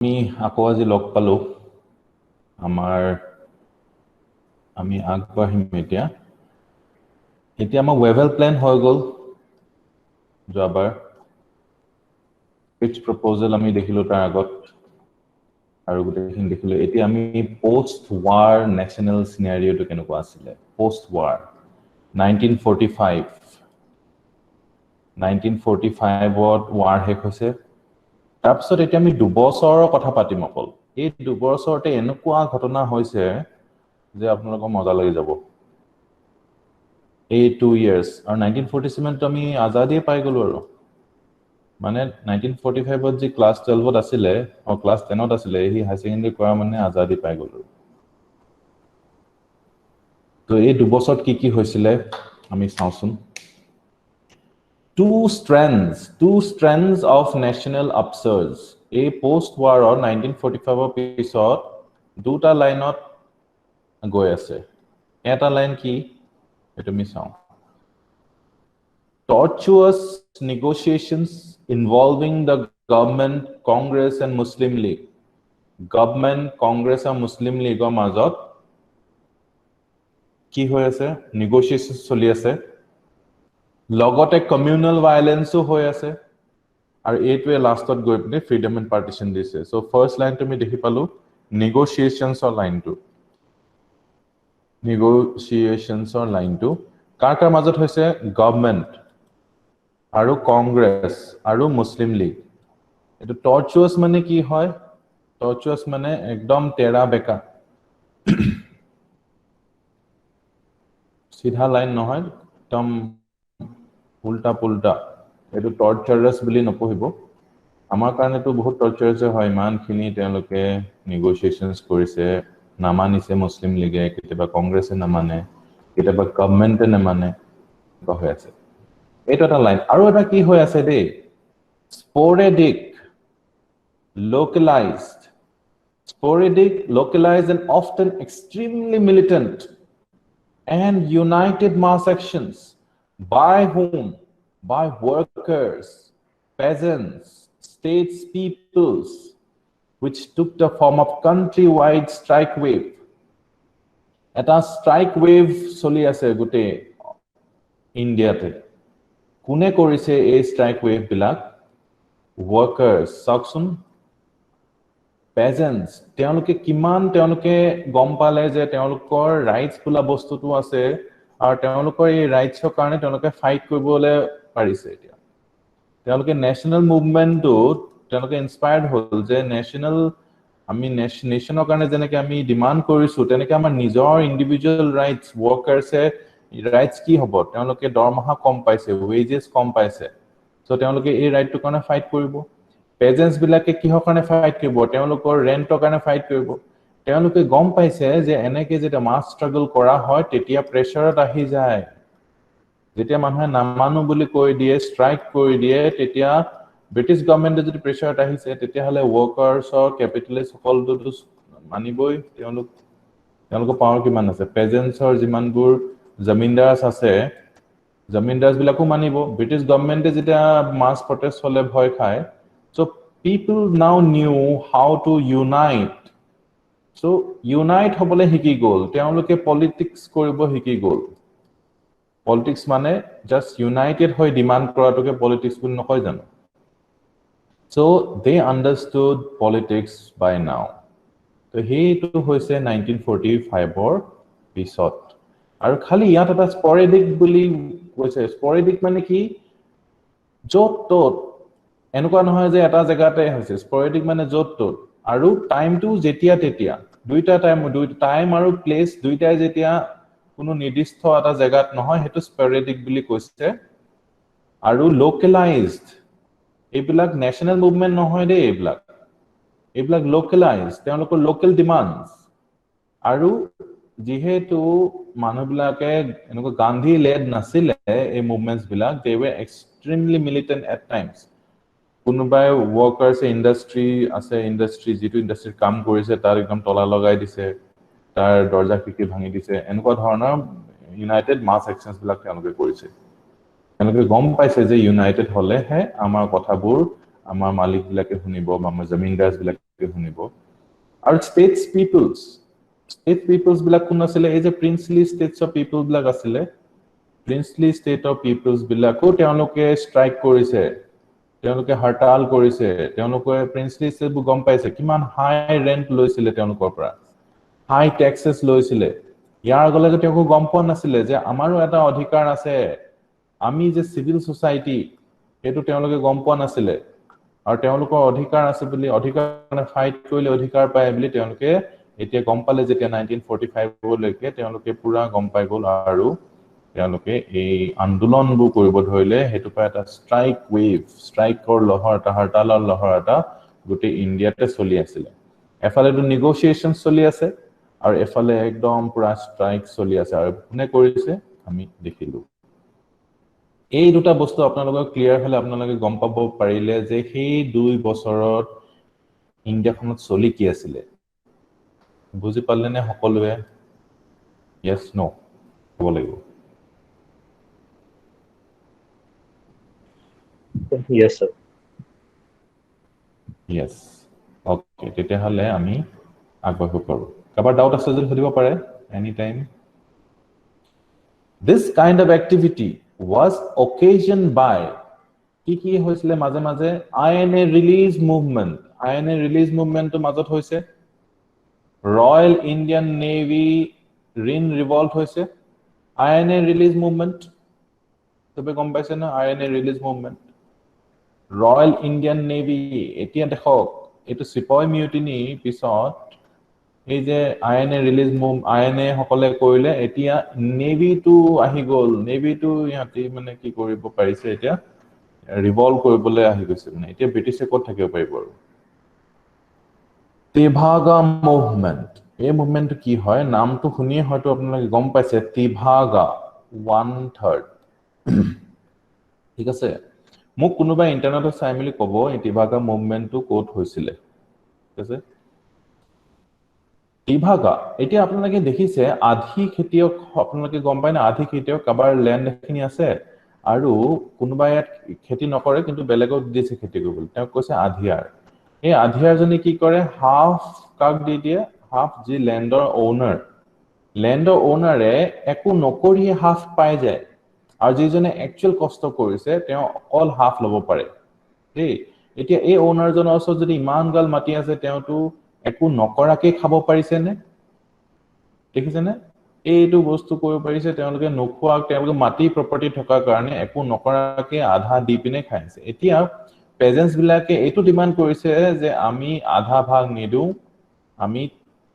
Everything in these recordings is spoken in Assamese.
আমি আকৌ আজি লগ পালো আমি আগবাঢ়িম এতিয়া আমাৰ ৱেভেল প্ল্যান হৈ গল যোৱাবাৰ পিচ প্ৰপোজাল আমি দেখিলো তাৰ আগত আৰু গোটেইখিনি দেখিলো এতিয়া আমি পোষ্ট ৱাৰ নেশনেল সিনাৰিওটো কেনেকুৱা আছিলে পোষ্ট ৱাৰ 1945ত ৱাৰ শেষ হৈছে তাৰপিছত এতিয়া আমি দুবছৰৰ কথা পাতিম অকল এই দুবছৰতে এনেকুৱা ঘটনা হৈছে যে আপোনালোকৰ মজা লাগি যাব এই 2 years আৰু 1947 তো আমি আজাদী পাই গলো আৰু মানে 1945ত যি ক্লাস 12ত আছিলে আৰু ক্লাস 10ত আছিলে এই হাই সেকেন্ডাৰী কৰা মানে আজাদী পাই গলো তো এই দুবছৰত কি হৈছিলে আমি চাওচোন two strands of national upsurge a post war or 1945 পিছত দুটা লাইনত গৈ আছে এটা লাইন কি এটা আমি চাও tortuous negotiations involving the government congress and muslim league government congress and muslim league ৰ মাজত কি হৈ আছে negotiations চলি আছে লগতে কমিউনাল ভায়োলেন্সও হৈ আছে আৰু এইটোৱে লাষ্টত গৈ পিনে ফ্ৰীডম এণ্ড পাৰ্টিশন দিছে সো ফাৰ্স্ট লাইন তুমি দেখি পালো নেগোশিয়েশনছৰ লাইনটো কাৰ মাজত হৈছে গভৰ্নমেন্ট আৰু কংগ্ৰেছ আৰু মুসলিম লীগ এটো টৰ্চুয়াস মানে কি হয় টৰ্চুয়াস মানে একদম তেৰা বেকা সিধা লাইন নহয় একদম উল্টা পুল্টা এটো টৰ্চাৰাস বুলি নপহিব আমাৰ কাৰণেটো বহুত টৰ্চাৰাস হয় ইমানখিনি তেওঁলোকে নেগোশিয়েশনছ কৰিছে নামানিছে মুসলিম লীগে কেতিয়াবা কংগ্ৰেছে নামানে কেতিয়াবা গভৰ্নমেন্টে নামানে হৈ আছে এটা লাইন আৰু এটা কি হৈ আছে দেই sporadic localized and often extremely militant and united mass actions by whom by workers peasants states peoples which took the form of countrywide strike wave eta strike wave চলি আছে গুটে ইন্ডিয়াতে কোনে কৰিছে এই স্ট্ৰাইক ওয়েভ বিলাক ওয়াৰ্কাৰ্স সাকসন পেজেন্টস তেওঁলোকে কিমান তেওঁলোকে গম পালে যে তেওঁলোকৰ ৰাইটস বুলা বস্তুটো আছে আৰু তেওঁলোকৰ এই ৰাইটছৰ কাৰণে তেওঁলোকে ফাইট কৰিবলৈ পাৰিছে এতিয়া তেওঁলোকে নেশনাল মুভমেন্টটো তেওঁলোকে ইনস্পায়াৰ্ড হ'ল যে নেশনাল আমি নেশনৰ কাৰণে যেনেকৈ আমি ডিমান্ড কৰিছো তেনেকৈ আমাৰ নিজৰ ইন্ডিভিজুৱেল ৰাইটস ওয়াৰ্কাৰ্সে ৰাইটস কি হ'ব তেওঁলোকে দৰমহা কম পাইছে ওয়েজেস কম পাইছে সো তেওঁলোকে এই ৰাইটটো কাৰণে ফাইট কৰিব পেজেন্টস বিলাকে কিহৰ কাৰণে ফাইট কৰিব তেওঁলোকৰ ৰেন্টৰ কাৰণে ফাইট কৰিব তেওঁলোকে গম পাইছে যে এনেকে যেতিয়া মাস স্ট্ৰাগল কৰা হয় তেতিয়া প্ৰেছাৰত আহি যায় যেতিয়া মানুহে নামানো বুলি কৈ দিয়ে স্ট্ৰাইক কৰি দিয়ে তেতিয়া ব্ৰিটিছ গভৰ্নমেন্টে যদি প্ৰেছাৰত আহিছে তেতিয়া হলে ওয়াৰ্কাৰ্ছৰ ক্যাপিটালিষ্ট সকলটো মানিবই তেওঁলোকৰ পাৱাৰ কিমান আছে পেজেন্টছৰ যিমানবোৰ জমিনদাৰছ আছে জমিনদাৰছ বিলাকো মানিব ব্ৰিটিছ গভৰ্নমেন্টে যেতিয়া মাস প্ৰটেষ্ট হলে ভয় খায় so people now knew how to unite so unite হবলে শিকি গল তেওঁলোকে পলিটিক্স কৰিব শিকি গল পলিটিক্স মানে জাস্ট ইউনাইটেড হৈ ডিমান্ড কৰাটোকে পলিটিক্স বুলি নকয় জানো সো দে আন্ডাৰস্টুড পলিটিক্স বাই নাও তো হেইটো হৈছে 1945 ৰ পিছত আৰু খালি ইয়াত এটা স্পৰেডিক বুলি কৈছে স্পৰেডিক মানে কি যত তত এনেকুৱা নহয় যে এটা জায়গাতে হৈছে স্পৰেডিক মানে যত তত আৰু টাইমটো যেতিয়া তেতিয়া দুইটা টাইম আৰু প্লেস দুইটাই যেতিয়া কোনো নিৰ্দিষ্ট এটা জায়গাত নহয় হেতু স্পৰেডিক বুলি কৈছে আৰু লোকেলাইজড এইবিলাক নেশনাল মুভমেন্ট নহয় দে এইবিলাক লোকেলাইজড তেওঁলোকৰ লোকেল ডিমান্ডস আৰু যেহেতু মানুহবিলাকে এনেকুৱা গান্ধী লেড নাছিলে এই মুভমেন্টস বিলাক they were extremely militant at times কোনোবাই ওয়ার্কার্স ইন্ডাস্ট্রি যেটো ইন্ডাস্ট্রিত কাম কৰিছে তাৰ একদম তলা লগাই দিছে তাৰ দৰজা খিৰিকী ভাঙি দিছে এনেকুৱা ধৰণৰ ইউনাইটেড মাস একশনস বিলাক তেওঁলোকে কৰিছে তেওঁলোকে গম পাইছে যে ইউনাইটেড হলেহে আমাৰ কথাবোৰ আমাৰ মালিক বিলাকে শুনিব আমাৰ জমিনদাৰছ বিলাকে শুনিব আৰু states peoples বিলাক কোন আছিলে এই যে princely states of people বিলাক আছিলে princely state of peoples বিলাকো তেওঁলোকে strike কৰিছে তেওঁলোকে হৰতাল কৰিছে তেওঁলোকে princely state গম পাইছে কিমান high rent লৈছিলে তেওঁলোকৰ পৰা high taxes লৈছিলে ইয়াৰ আগলৈকে তেওঁলোকে গম পোৱা নাছিলে যে আমাৰো এটা অধিকাৰ আছে আমি যে সিভিল সোসাইটি এটো তেওঁলোকে গম পোৱা নাছিলে আৰু তেওঁলোকৰ অধিকাৰ আছে বুলি অধিকাৰ মানে ফাইট কৰিলে অধিকাৰ পায় বুলি তেওঁলোকে এতিয়া গম পালে যেতিয়া 1945 লৈকে তেওঁলোকে পুৰা গম পাই গল আৰু তেওঁলোকে এই আন্দোলনবোৰ কৰিব ধৰিলে হেতু পায় এটা স্ট্ৰাইক ওয়েভ স্ট্ৰাইকৰ লহৰ এটা হৰতালৰ লহৰ এটা গোটেই ইন্ডিয়াতে চলি আছিল এফালে তো নেগোসিয়েশন চলি আছে আৰু এফালে একদম পুৰা স্ট্ৰাইক চলি আছে আৰু কোনে কৰিছে আমি দেখিলো এই দুটা বস্তু আপোনালোকক ক্লিয়াৰ হলে আপোনালোকে গম পাব পাৰিলে যে সেই 2 বছৰত ইন্ডিয়াখনত চলি কি আছিল বুজি পালে নে সকলোৱে yes no হ'ব লাগিব yes sir yes okay তেতিয়া হলে আমি আগবাঢ়িব পাৰো কাবাৰ ডাউট আছে যদি সুধিব পাৰে any time this kind of activity was occasioned by কি হৈছিলে মাঝে মাঝে INA release movement তো মাজত হৈছে Royal Indian Navy revolt hoise INA release movement tobe gom paise na INA release movement Royal Indian Navy etia dekhok etu sipoy mutiny pisot ei je INA release INA hokole koile etia Navy to ahi gol Navy to yati mane ki koribo parise etia revolve koribole ahi goise mane etia British kot thakibo paribo Tibhaga movement এই মুভমেন্ট কি হয় নামটো শুনি হয়তো আপোনালোকে গম পাইছে তিভাগা 1/3 ঠিক আছে মোক কোনোবা ইন্টাৰনেটত চাই মিলি কব এই তিভাগা মুভমেন্টটো কোট হৈছিল ঠিক আছে তিভাগা এতিয়া আপোনালোকে দেখিছে আধি খেতিয়ক আপোনালোকে গম পায় না আধি খেতিয়ক কাবাৰ ল্যান্ড এখিনি আছে আৰু কোনোবা ইয়াত খেতি নকৰে কিন্তু বেলেগক দিছে খেতি কৰিবলৈ তেওঁ কৈছে আধিয়াৰ এই আধিয়াৰ জনে কি কৰে হাফ কাক দি দিয়ে half the land owner একো নকৰি half পাই যায় আৰু যিজনে একচুয়াল কষ্ট কৰিছে তেওঁ অল half লব পাৰে দেই এতিয়া এই ওনাৰ জনৰ ওচৰত যদি ইমান গাল মাটি আছে তেওঁটো একো নকৰাকে খাব পাৰিছে নে দেখিছে নে এইটো বস্তু কৰিব পাৰিছে তেওঁলোকে নখোৱা তেওঁলোকে মাটি প্ৰপাৰ্টি থকা কাৰণে একো নকৰাকে আধা দি পিনে খাইছে এতিয়া পেজেন্টস বিলাকে এইটো ডিমান্ড কৰিছে যে আমি আধা ভাগ নিদু আমি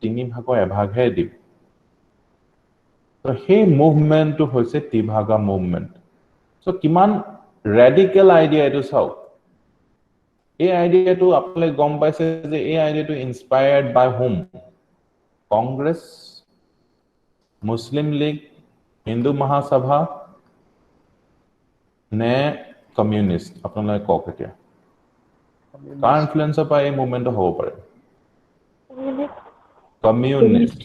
3 ভাগৰ এভাগহে দিম তো সেই মুভমেন্টটো হৈছে তিভাগা মুভমেন্ট সো কিমান ৰেডিকেল আইডিয়া এটো চাও এই আইডিয়াটো আপোনালোকে গম পাইছে যে এই আইডিয়াটো inspired by home Congress Muslim League Hindu Mahasabha নে কমিউনিষ্ট আপোনালোকে কক এতিয়া কাৰ ইনফ্লুয়েন্সৰ পাই এই মুভমেন্ট হ'ব পাৰে Communist.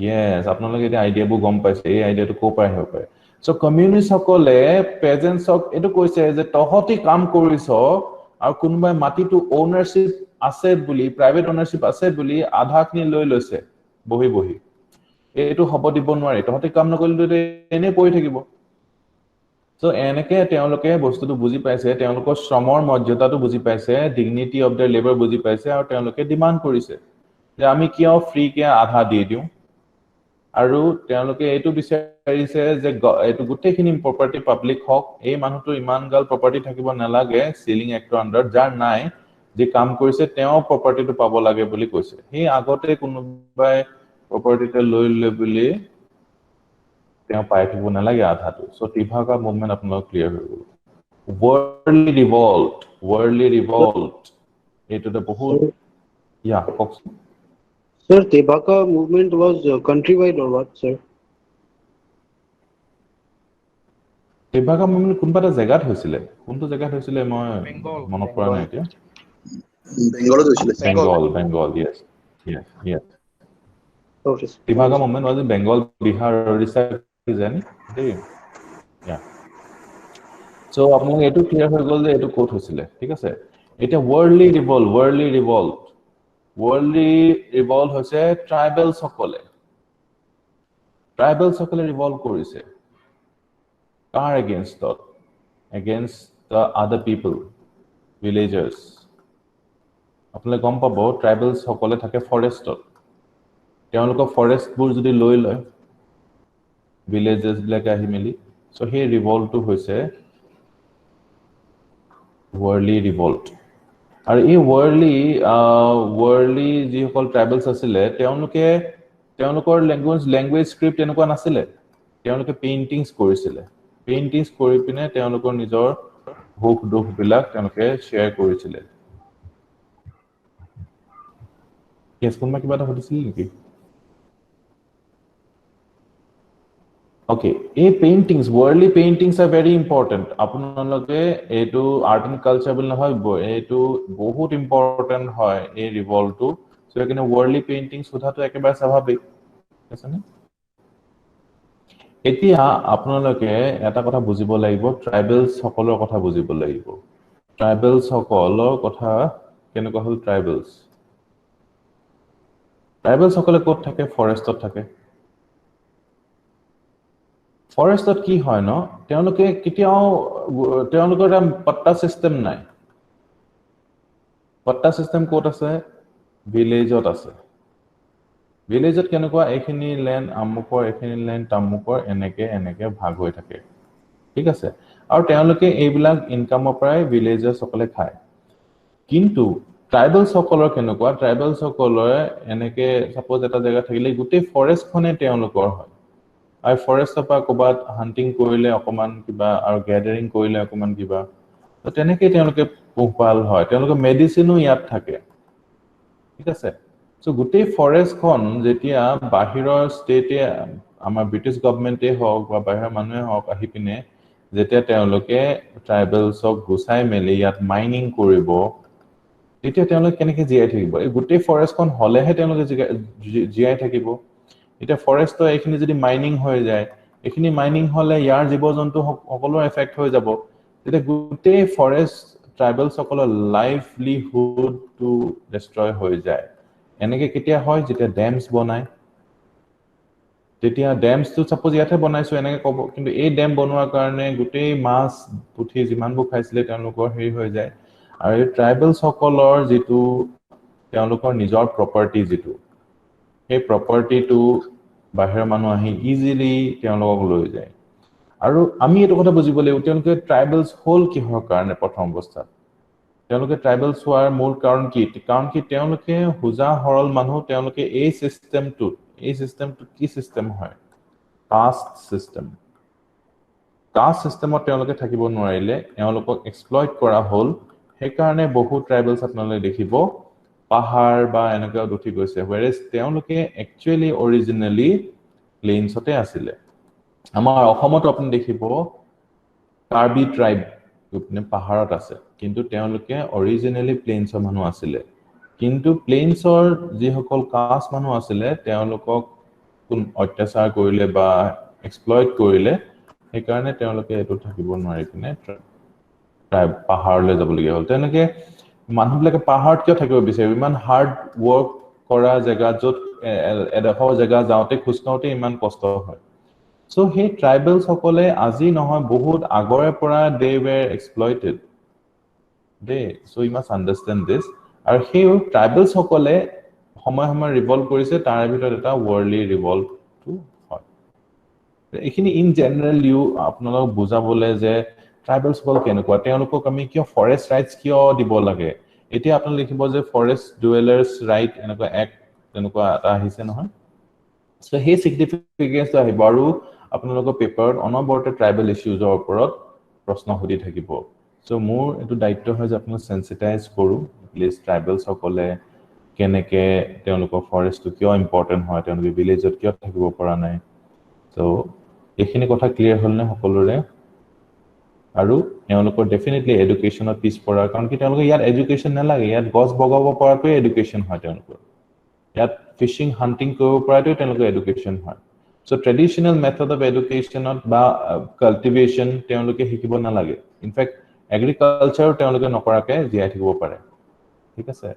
Yes, আপোনালোকে এটা আইডিয়া বু গম পাইছে এই আইডিয়াটো কো পাই হ'ব পাৰে সো কমিউনিষ্ট সকলে পেজেন্টস হক এটো কৈছে যে তহতি কাম কৰিছ আৰু কোনবাই মাটিটো ওনাৰশিপ আছে বুলি প্ৰাইভেট ওনাৰশিপ আছে বুলি আধাখিনি লৈ লৈছে বহি এটো হ'ব দিব নোৱাৰে তহতি কাম নকৰিলে এনে পৰি থাকিব সো এনেকে তেওঁলোকে বস্তুটো বুজি পাইছে তেওঁলোকৰ শ্ৰমৰ মৰ্যাদাটো বুজি পাইছে ডিগনিটি অফ देयर লেবাৰ বুজি পাইছে আৰু তেওঁলোকে ডিমান্ড কৰিছে যে আমি কিয় ফ্ৰী কে আধা দি দিও আৰু তেওঁলোকে এইটো বিচাৰিছে যে এটো গুটেখিনি প্ৰপাৰ্টি পাবলিক হক এই মানুহটো ইমান গাল প্ৰপাৰ্টি থাকিব নালাগে সিলিং এক্টৰ আন্ডাৰ যাৰ নাই যে কাম কৰিছে তেওঁ প্ৰপাৰ্টিটো পাব লাগে বুলি কৈছে হে আগতে কোনোবাই প্ৰপাৰ্টিটো লৈ বুলি তেওঁ পাই থাকিব নালাগে আধাটো সো তিভাগা মুভমেন্ট আপোনাক ক্লিয়াৰ হৈ গল worldly revolt এটোতে বহুত ইয়া কক sir Tibhaga movement was countrywide or what sir Tebhaga movement কোনবাটা জায়গাত হৈছিল কোনটো জায়গাত হৈছিল মই মনত পৰা নাই এতিয়া Bengal yes okay Tebhaga movement was in Bengal Bihar Orissa জানি দেই ইয়া সো আপোনাক এটো ক্লিয়াৰ হৈ গল যে এটো কোট হৈছিল ঠিক আছে এটা worldly revolt হৈছে tribals সকলে revolt কৰিছে কাৰ against the other people villagers আপোনালোকে গম পাব tribals সকলে থাকে ফৰেষ্টত তেওঁলোকৰ ফৰেষ্টবোৰ যদি লৈ লয় villages বিলাকে আহি মেলি so সেই revoltটো হৈছে worldly revolt আৰু এই worldly যিসকল tribals আছিলে তেওঁলোকৰ language script এনেকুৱা নাছিলে তেওঁলোকে পেইন্টিংছ কৰিছিলে পেইন্টিংছ কৰি পিনে তেওঁলোকৰ নিজৰ ভোগ দুখ বিলাক তেওঁলোকে শেয়াৰ কৰিছিলে কেছ কোনবা কিবা এটা হদিছিল নেকি Okay, paintings, worldly paintings are very important. আপোনালোকে এটো art and culture বুলি নহয় এটো বহুত important হয় এই revoltটো সো এখানে worldly paintings সোধাটো একেবাৰে স্বাভাৱিক আছে না এতিয়া আপোনালোকে এটা কথা বুজিব লাগিব tribals সকলৰ কথা বুজিব লাগিব tribals সকলৰ কথা কেনেকুৱা হল tribals সকলে ক'ত থাকে ফৰেষ্টত থাকে ফৰেষ্টত কি হয় ন তেওঁলোকে কিতিয়াও তেওঁলোকৰ পট্টা সিস্টেম নাই পট্টা সিস্টেম ক'ত আছে ভিলেজত আছে ভিলেজত কেনেকুৱা এখিনি ল্যান্ড আমুকৰ এখিনি ল্যান্ড তামুকৰ এনেকে ভাগ হৈ থাকে ঠিক আছে আৰু তেওঁলোকে এইবিলাক ইনকামৰ পৰাই ভিলেজাৰ্স সকলে খায় কিন্তু ট্ৰাইবেলছ সকলৰ কেনেকুৱা ট্ৰাইবেলছ সকলৰ এনেকে সাপোজ এটা জায়গা থাকিলে গোটেই ফৰেষ্টখনে তেওঁলোকৰ হয় আৰু ফৰেষ্টৰ পৰা কবাত হান্টিং কৰিলে অকমান কিবা আৰু গ্যাদাৰিং কৰিলে অকমান কিবা তো তেনেকৈ তেওঁলোকে পোহপাল হয় তেওঁলোকে মেডিসিনো ইয়াত থাকে ঠিক আছে সো গোটেই ফৰেষ্টখন যেতিয়া বাহিৰৰ ষ্টেটে আমাৰ ব্ৰিটিছ গৱৰ্ণমেণ্টে হওক বা বাহিৰৰ মানুহে হওক আহি পিনে যেতিয়া তেওঁলোকে ট্ৰাইবেলছক গুছাই মেলি ইয়াত মাইনিং কৰিব তেতিয়া তেওঁলোকে কেনেকৈ জীয়াই থাকিব এই গোটেই ফৰেষ্টখন হলেহে তেওঁলোকে জীয়াই থাকিব এটা ফৰেষ্টৰ এখিনি যদি মাইনিং হৈ যায় এখিনি মাইনিং হলে ইয়াৰ জীবজন্তু সকলো এফেক্ট হৈ যাব এটা গোটেই ফৰেষ্ট ট্ৰাইবেলছ সকলৰ লাইভলিহুড টু ডিস্ট্ৰয় হৈ যায় এনেকে কেতিয়া হয় যেতিয়া ড্যামছ বনায় তেতিয়া ড্যামছটো সাপোজ ইয়াতে বনাইছো এনেকে কব কিন্তু এই ড্যাম বনোৱাৰ কাৰণে গোটেই মাছ পুঠি যিমানবোৰ খাইছিলে তেওঁলোকৰ হেৰি হৈ যায় আৰু এই ট্ৰাইবেলছ সকলৰ যেটো তেওঁলোকৰ নিজৰ প্ৰপাৰ্টি যেটো এই প্ৰপাৰ্টিটো বাহিৰৰ মানুহ আহি ইজিলি তেওঁলোকক লৈ যায় আৰু আমি এটো কথা বুজিব লাগিব তেওঁলোকে ট্ৰাইবেলছ হোল কিহৰ কাৰণে প্ৰথম অৱস্থাত তেওঁলোকে ট্ৰাইবেলছ হোৱাৰ মূল কাৰণ কি তেওঁলোকে হুজা হৰল মানুহ তেওঁলোকে এই সিস্টেমটো কি সিস্টেম হয় কাষ্ট সিস্টেমত তেওঁলোকে থাকিব নোৱাৰিলে তেওঁলোকক এক্সপ্লইট কৰা হল সেই কাৰণে বহু ট্ৰাইবেলছ আপোনালোকে দেখিব পাহাৰ বা এনেকা উঠি গৈছে whereas তেওঁলোকে actually originally প্লেইনছতে আছিল আমাৰ অসমতো আপুনি দেখিব কাৰ্বি ট্ৰাইব মানে পাহাৰত আছে কিন্তু তেওঁলোকে originally প্লেইনছৰ মানুহ আছিল কিন্তু প্লেইনছৰ যি সকল কাষ্ট মানুহ আছিল তেওঁলোকক কোন অত্যাচাৰ কৰিলে বা এক্সপ্লইট কৰিলে সেই কাৰণে তেওঁলোকে এটো থাকিব নোৱাৰি কিনে ট্ৰাইব পাহাৰলৈ যাব লগিয়া হল তেনেকে মানুহবিলাকে পাহাৰত কিয় থাকিব বিচাৰে ইমান হাৰ্ড ওয়াৰ্ক কৰা জায়গা যত এডখৰ জায়গা যাওঁতে খুস্কাওতে ইমান কষ্ট হয় সো হে ট্ৰাইবেলছ সকলে আজি নহয় বহুত আগৰে পৰা they were exploited so you must understand this আৰু হে ট্ৰাইবেলছ সকলে সময় ৰিভল্ট কৰিছে তাৰ ভিতৰত এটা worldly revolt টু হয় এখিনি ইন জেনাৰেল ইউ আপোনালোক বুজাবলে যে ট্ৰাইবেলছ সকল কেনেকুৱা তেওঁলোকক আমি কিয় ফৰেষ্ট ৰাইটস কিয় দিব লাগে এতিয়া আপোনালোকে লিখিব যে ফৰেষ্ট ডুৱেলাৰ্ছ ৰাইট এনেকুৱা এক তেনেকুৱা এটা আহিছে নহয় সো হে সিগনিফিকেন্স আহিব আৰু আপোনালোকৰ পেপাৰত অনবৰতে ট্ৰাইবেল ইস্যুজৰ ওপৰত প্ৰশ্ন সুধি থাকিব সো মোৰ এটো দায়িত্ব হয় যে আপোনাক সেনসিটাইজ কৰো প্লিজ ট্ৰাইবেলছ সকলে কেনেকে তেওঁলোকৰ ফৰেষ্টটো কিয় ইম্পৰ্টেন্ট হয় তেওঁলোকে ভিলেজত কিয় থাকিব পৰা নাই সো এখিনি কথা ক্লিয়াৰ হল নে সকলোৰে আৰু তেওঁলোকৰ ডেফিনেটলি এডুকেশ্যনত পিছ পৰা কাৰণ কি তেওঁলোকে ইয়াত এডুকেশ্যন নালাগে ইয়াত গছ বগাব পৰাকৈ এডুকেশ্যন হয় তেওঁলোকৰ ইয়াত ফিশিং হান্টিং কৰিব পৰাকৈ তেওঁলোকৰ এডুকেশ্যন হয় সো ট্ৰেডিশনেল মেথড অফ এডুকেশ্যনত বা কাল্টিভেশ্যন তেওঁলোকে শিকিব নালাগে ইনফ্যাক্ট এগ্ৰিকালচাৰ তেওঁলোকে নকৰাকে জীয়াই থাকিব পাৰে ঠিক আছে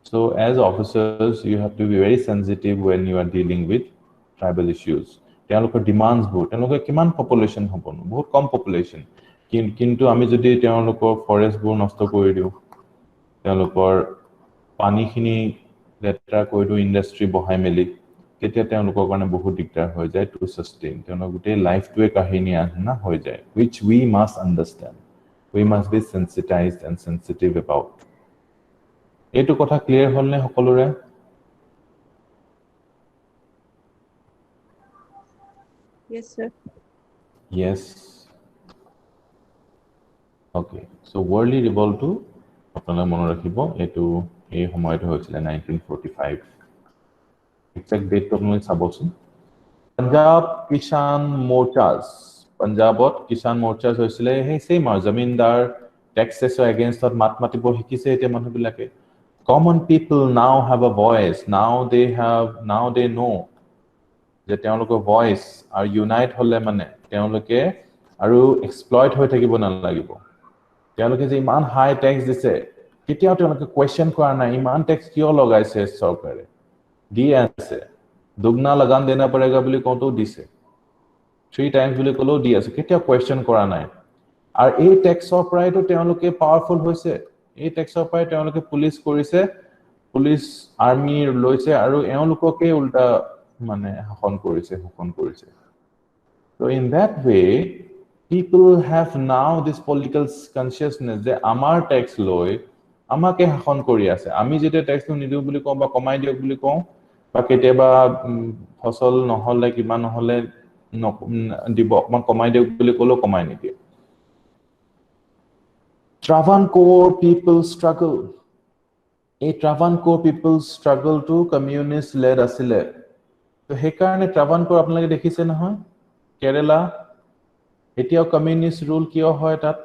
so as officers you have to be very sensitive when you are dealing with tribal issues তেওঁলোকৰ ডিমান্ডছ বোৰ তেওঁলোকে কিমান পপুলেশন হ'ব বহুত কম পপুলেশন কিন্তু আমি যদি তেওঁলোকৰ ফৰেষ্ট বোৰ নষ্ট কৰি দিও তেওঁলোকৰ পানীখিনি লেটৰা কৰি দিও ইন্ডাষ্ট্ৰি বহাই মেলি কেতিয়া তেওঁলোকৰ কাৰণে বহুত দিগদাৰ হৈ যায় টু সাস্টেইন তেওঁলোকৰ গোটেই লাইফটোৱে কাহিনী আহনা হৈ যায় which we must understand we must be sensitized and sensitive about এটো কথা ক্লিয়াৰ হল নে সকলোৰে Yes, sir. yes okay so worldly revolt to আপোনালোকে মনত ৰাখিব এটো এই সময়ত হৈছিল 1945 exact date to আপোনালোকে চাবচোন Punjab Kisan Morchas Punjabot Kisan Morchas হৈছিলে সেই সেম জমিনদাৰ taxes against মাত মাতিব শিকিছে এতিয়া মানুহবিলাকে common people now have a voice now they know যে তেওঁলোকৰ ভয়েস আৰু ইউনাইট হলে মানে তেওঁলোকে আৰু এক্সপ্লইট হৈ থাকিব নালাগিব তেওঁলোকে যে ইমান হাই ট্যাক্স দিছে কেতিয়াও তেওঁলোকে কোৱেশ্চন কৰা নাই ইমান ট্যাক্স কিয় লগাইছে চৰকাৰে দি আছে দুগনা লগান দেনা পড়েগা বুলি কওঁতো দিছে 3 টাইমছ বুলি কলো দি আছে কেতিয়াও কোৱেশ্চন কৰা নাই আৰু এই ট্যাক্সৰ পৰাইতো তেওঁলোকে পাৱাৰফুল হৈছে এই ট্যাক্সৰ পৰাই তেওঁলোকে পুলিশ কৰিছে পুলিশ আৰ্মি লৈছে আৰু এওঁলোককে উল্টা মানে শাসন কৰিছে so in that way people have now this political consciousness যে আমাৰ ট্যাক্স লৈ আমাকে শাসন কৰি আছে আমি যেতে ট্যাক্সটো নিদিও বুলি কওঁ বা কমাই দিওক বুলি কওঁ বা কেতিয়াবা ফসল নহলে কিবা নহলে দিব অকমান কমাই দিওক বুলি কলো কমাই নিদিয়ে Travancore people struggle a Travancore people struggle to communist led asile তো হেকাৰণে Travancore আপোনালোকে দেখিছে নহয় কেৰালা এতিয়াও কমিউনিষ্ট রুল কিয় হয় তাত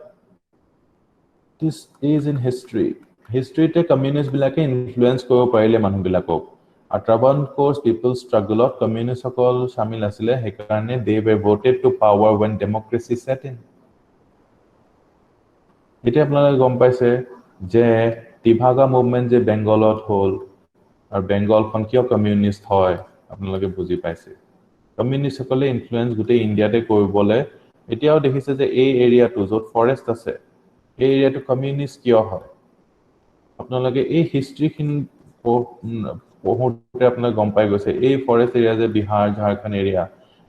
this is in history তে কমিউনিষ্ট বিলাকে ইনফ্লুয়েন্স কৰিব পাৰিলে মানুহবিলাকক আৰু Travancore people struggle of communist সকল শামিল আছিল হেকাৰণে they were voted to power when democracy set in এটা আপোনালোকে গম পাইছে যে তিভাগা মুভমেন্ট যে বেঙ্গলত হল আৰু বেঙ্গলখন কিয় কমিউনিষ্ট হয় আপোনালোকে বুজি পাইছে কমিউনিষ্ট সকলে ইনফ্লুয়েন্স গোটেই ইন্ডিয়াতে কৰিবলে এতিয়াও দেখিছে যে এই এৰিয়াটো যত ফৰেষ্ট আছে এই এৰিয়াটো কমিউনিষ্ট কিয় হয় আপোনালোকে এই হিষ্ট্ৰীখিনি পঢ়োতে আপোনালোকে গম পাই গৈছে এই ফৰেষ্ট এৰিয়া যে Bihar Jharkhand area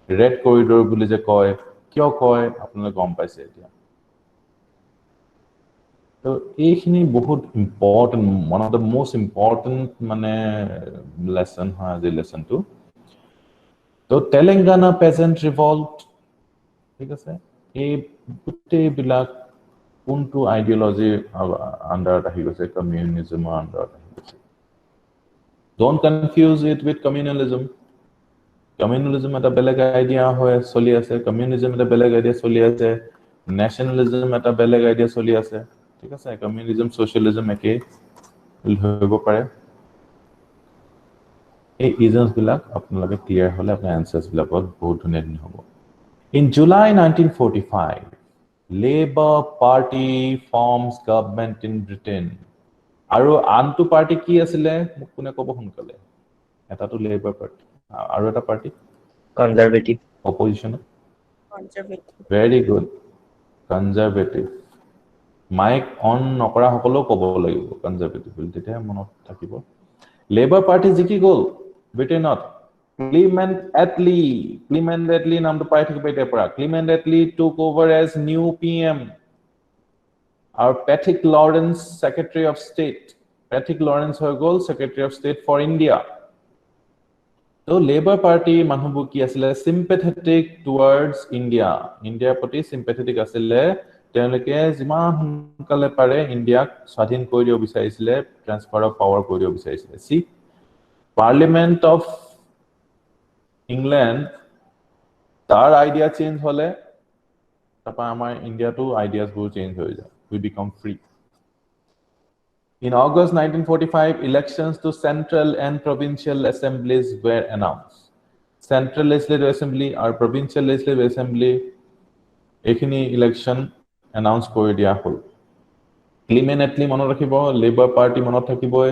red corridor বুলি যে কয় কিয় কয় আপোনালোকে গম পাইছে এতিয়া তো এইখিনি বহুত important one of the most important মানে lesson হয় আজি লেসনটো তো তেলেঙ্গানা পেজেন্ট ৰিভল্ট ঠিক আছে এই গোটেই বিলাক কোনটো আইডিওলজি আন্ডাৰত আহি গৈছে কমিউনিজমৰ আন্ডাৰত আহি গৈছে don't confuse it with communalism এটা বেলেগ আইডিয়া হয় চলি আছে কমিউনিজম এটা বেলেগ আইডিয়া চলি আছে ন্যাশনালিজম এটা বেলেগ আইডিয়া চলি আছে ঠিক আছে কমিউনিজম সোশ্যালিজম একে হব পাৰে এই ৰিজনস বিলাক আপোনালোকে ক্লিয়াৰ হলে আপোনাৰ আনসারস বিলাকত বহুত ধুনীয়া হ'ব In July 1945, Labour Party forms government in Britain. আৰু আনটো পাৰ্টি কি আছিল মোক কোনে কব সোনকালে এটাটো লেবাৰ পাৰ্টি আৰু এটা party Conservative. Opposition Conservative. Very good conservative mic on নকৰা সকলো কব লাগিব কনজাৰভেটিভ তেতিয়া মনত থাকিব লেবাৰ পাৰ্টি জিকি গল ব্ৰিটেনত Clement Attlee নামটো পাই থাকিব এতিয়া পৰা Clement Attlee took over as new PM our Patrick Lawrence Secretary of State Patrick Lawrence হৈ গল Secretary of State for India তো Labour Party মানুহবোৰ কি আছিল sympathetic towards India প্ৰতি sympathetic আছিল তেওঁলোকে যিমান সোনকালে পাৰে ইণ্ডিয়াক স্বাধীন কৰি দিব বিচাৰিছিল ট্ৰান্সফাৰ অফ পাৱাৰ কৰি দিব বিচাৰিছিল সি পাৰ্লিমেন্ট অফ England তার আইডিয়া চেঞ্জ হলে তারপর আমার ইন্ডিয়াটো আইডিয়াস গুলো চেঞ্জ হয়ে যায় we become free in August 1945 elections to central and provincial assemblies were announced central legislative assembly or provincial legislative assembly এখানে election announce কৰি দিয়া হ'ল Clement Attlee মনত ৰাখিব Labour Party মনত থাকিবই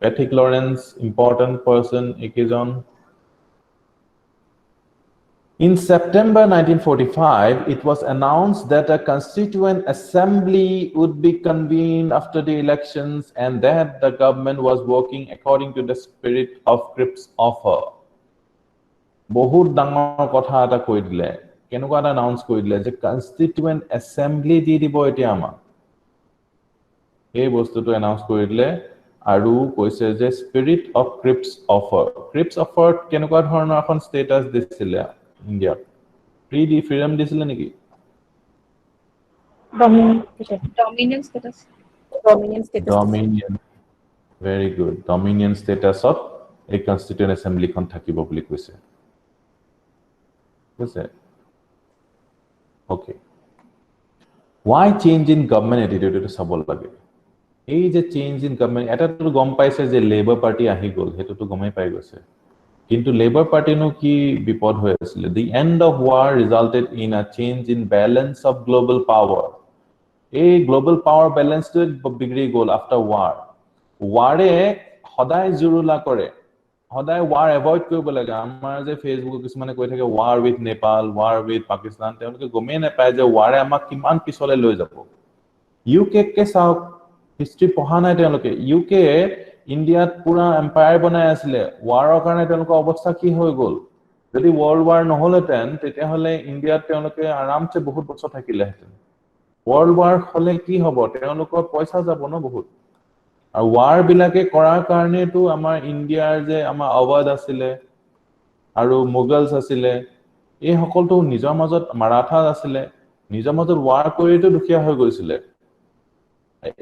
Patrick Lawrence important person একেজন In September 1945, it was announced that a constituent assembly would be convened after the elections and that the government was working according to the spirit of Cripps' offer. বহুত ডাঙৰ কথা এটা কৈ দিলে কেনেকুৱা এটা announce কৰি দিলে যে constituent assembly দি দিব এতিয়া আমাক এই বস্তুটো announce কৰি দিলে আৰু কৈছে যে spirit of Cripps' offer Cripps' offer কেনেকুৱা ধৰণৰ এখন status দিছিলে India. Freedom দিছিলে নেকি? Dominion status. Dominion. Very good. Dominion status of a constituent assembly খন থাকিব বুলি কৈছে। কৈছে। Okay. Why change in government attitude to চাব লাগে? এই যে change in government এটাটো গম পাইছে যে Labour Party আহি গল হেতুটো গমে পাই গৈছে। কিন্তু Labour Party নো কি বিপদ হৈ আছিল The end of war resulted in a change in balance of global power এই global power balance to বিগড়ি goal after war ওয়ারে সদায় জুৰুলা কৰে সদায় war avoid কৰিব লাগে আমাৰ যে ফেসবুক কিছুমানে কৈ থাকে war with Nepal war with Pakistan তেওঁলোকে গমে নাপায় যে war আমাক কিমান পিছলে লৈ যাব UK কে চাওক হিষ্ট্ৰী পঢ়া নাই তেওঁলোকে UK ইন্ডিয়াত পুৰা এম্পায়াৰ বনাই আছিল ওয়াৰৰ কাৰণে তেওঁলোকৰ অৱস্থা কি হৈ গল যদি ওয়াৰ্ল্ড ওয়াৰ নহলতেন তেতিয়া হলে ইন্ডিয়াত তেওঁলোকে আৰামছে বহুত বছৰ থাকিলেহেঁতেন ওয়াৰ্ল্ড ওয়াৰ হলে কি হ'ব তেওঁলোকৰ পইচা যাব ন বহুত আৰু ওয়াৰ বিলাকে কৰাৰ কাৰণেটো আমাৰ ইন্ডিয়াৰ যে আমাৰ আৱাজ আছিল আৰু মোগলছ আছিল এই সকলটো নিজৰ মাজত মাৰাঠা আছিল নিজৰ মাজত ওয়াৰ কৰিটো দুখিয়া হৈ গৈছিল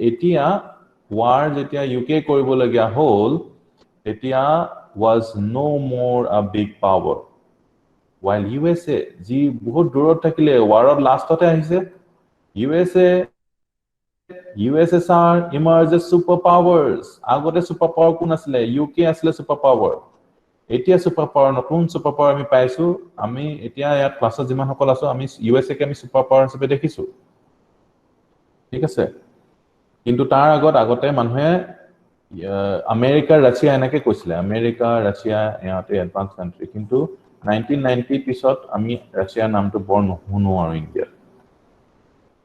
এতিয়া war যেতিয়া UK কৰিব লগিয়া হল এতিয়া was no more a big power while USA যি বহুত দূৰত থাকিলে warত লাষ্টতে আহিছে USSR emerged as superpowers আগতে superpower কোন আছিল UK আছিল superpower এতিয়া superpower নতুন superpower আমি পাইছো আমি এতিয়া ইয়াত ক্লাছত যিমান সকল আছো আমি USA কে আমি superpower হিচাপে দেখিছো ঠিক আছে কিন্তু তাৰ আগতে মানুহে আমেৰিকা ৰাছিয়া এনেকে কৈছিল আমেৰিকা ৰাছিয়া ইয়াতে এডভান্স কান্ট্ৰি কিন্তু 1990 পিছত আমি ৰাছিয়াৰ নামটো বৰ নুশুনো আৰু ইন্ডিয়া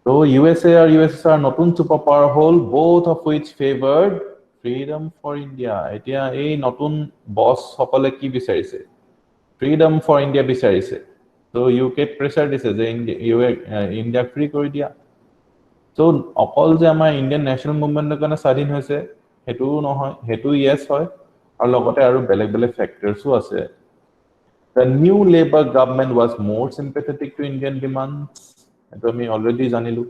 তো USA আৰু USSR নতুন super power hall both of which favored freedom for India এতিয়া এই নতুন বস সকলে কি বিচাৰিছে freedom for India বিচাৰিছে তো UK প্ৰেছাৰ দিছে যে ইন্ডিয়া ফ্ৰী কৰি দিয়া So, অকল যে আমাৰ ইন্ডিয়ান ন্যাশনাল মুভমেন্টৰ কাৰণে স্বাধীন হৈছে হেতু নহয় হেতু ইয়েস হয় আৰু লগতে আৰু বেলেগ বেলেগ ফ্যাক্টৰসও আছে The new Labour government was more sympathetic to Indian demands এটো আমি অলরেডি জানিলো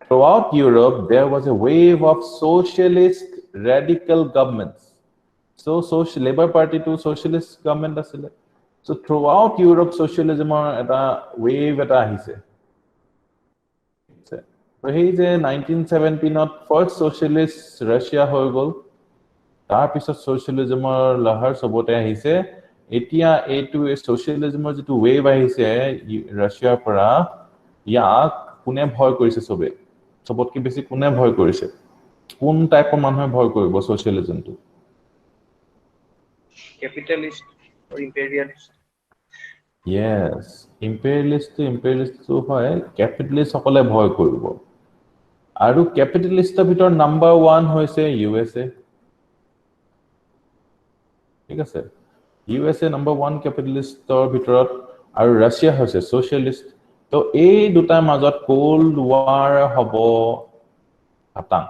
Throughout Europe there was a wave of socialist radical governments So Labour Party to socialist government আছিল So throughout Europe socialism এটা wave এটা আহিছে So he is 1917 not first socialist Russia হৈ গল তাৰ পিছত socialismৰ লহৰ সবতে আহিছে এতিয়া এটো socialismৰ যেটো wave আহিছে ৰাছিয়াৰ পৰা ইয়াক কোনে ভয় কৰিছে সবতকে বেছি কোনে ভয় কৰিছে কোন টাইপৰ মানুহে ভয় কৰিব socialismটো Capitalist or imperialist? Yes, imperialist হয় capitalist সকলে ভয় কৰিব আৰু ক্যাপিটালিস্টৰ ভিতৰ নাম্বাৰ 1 হৈছে USA ঠিক আছে USA নাম্বাৰ 1 ক্যাপিটালিস্টৰ ভিতৰত আৰু ৰাছিয়া হৈছে সোশ্যালিস্ট তো এই দুটাৰ মাজত কোল্ড ওয়াৰ হ'ব আতাং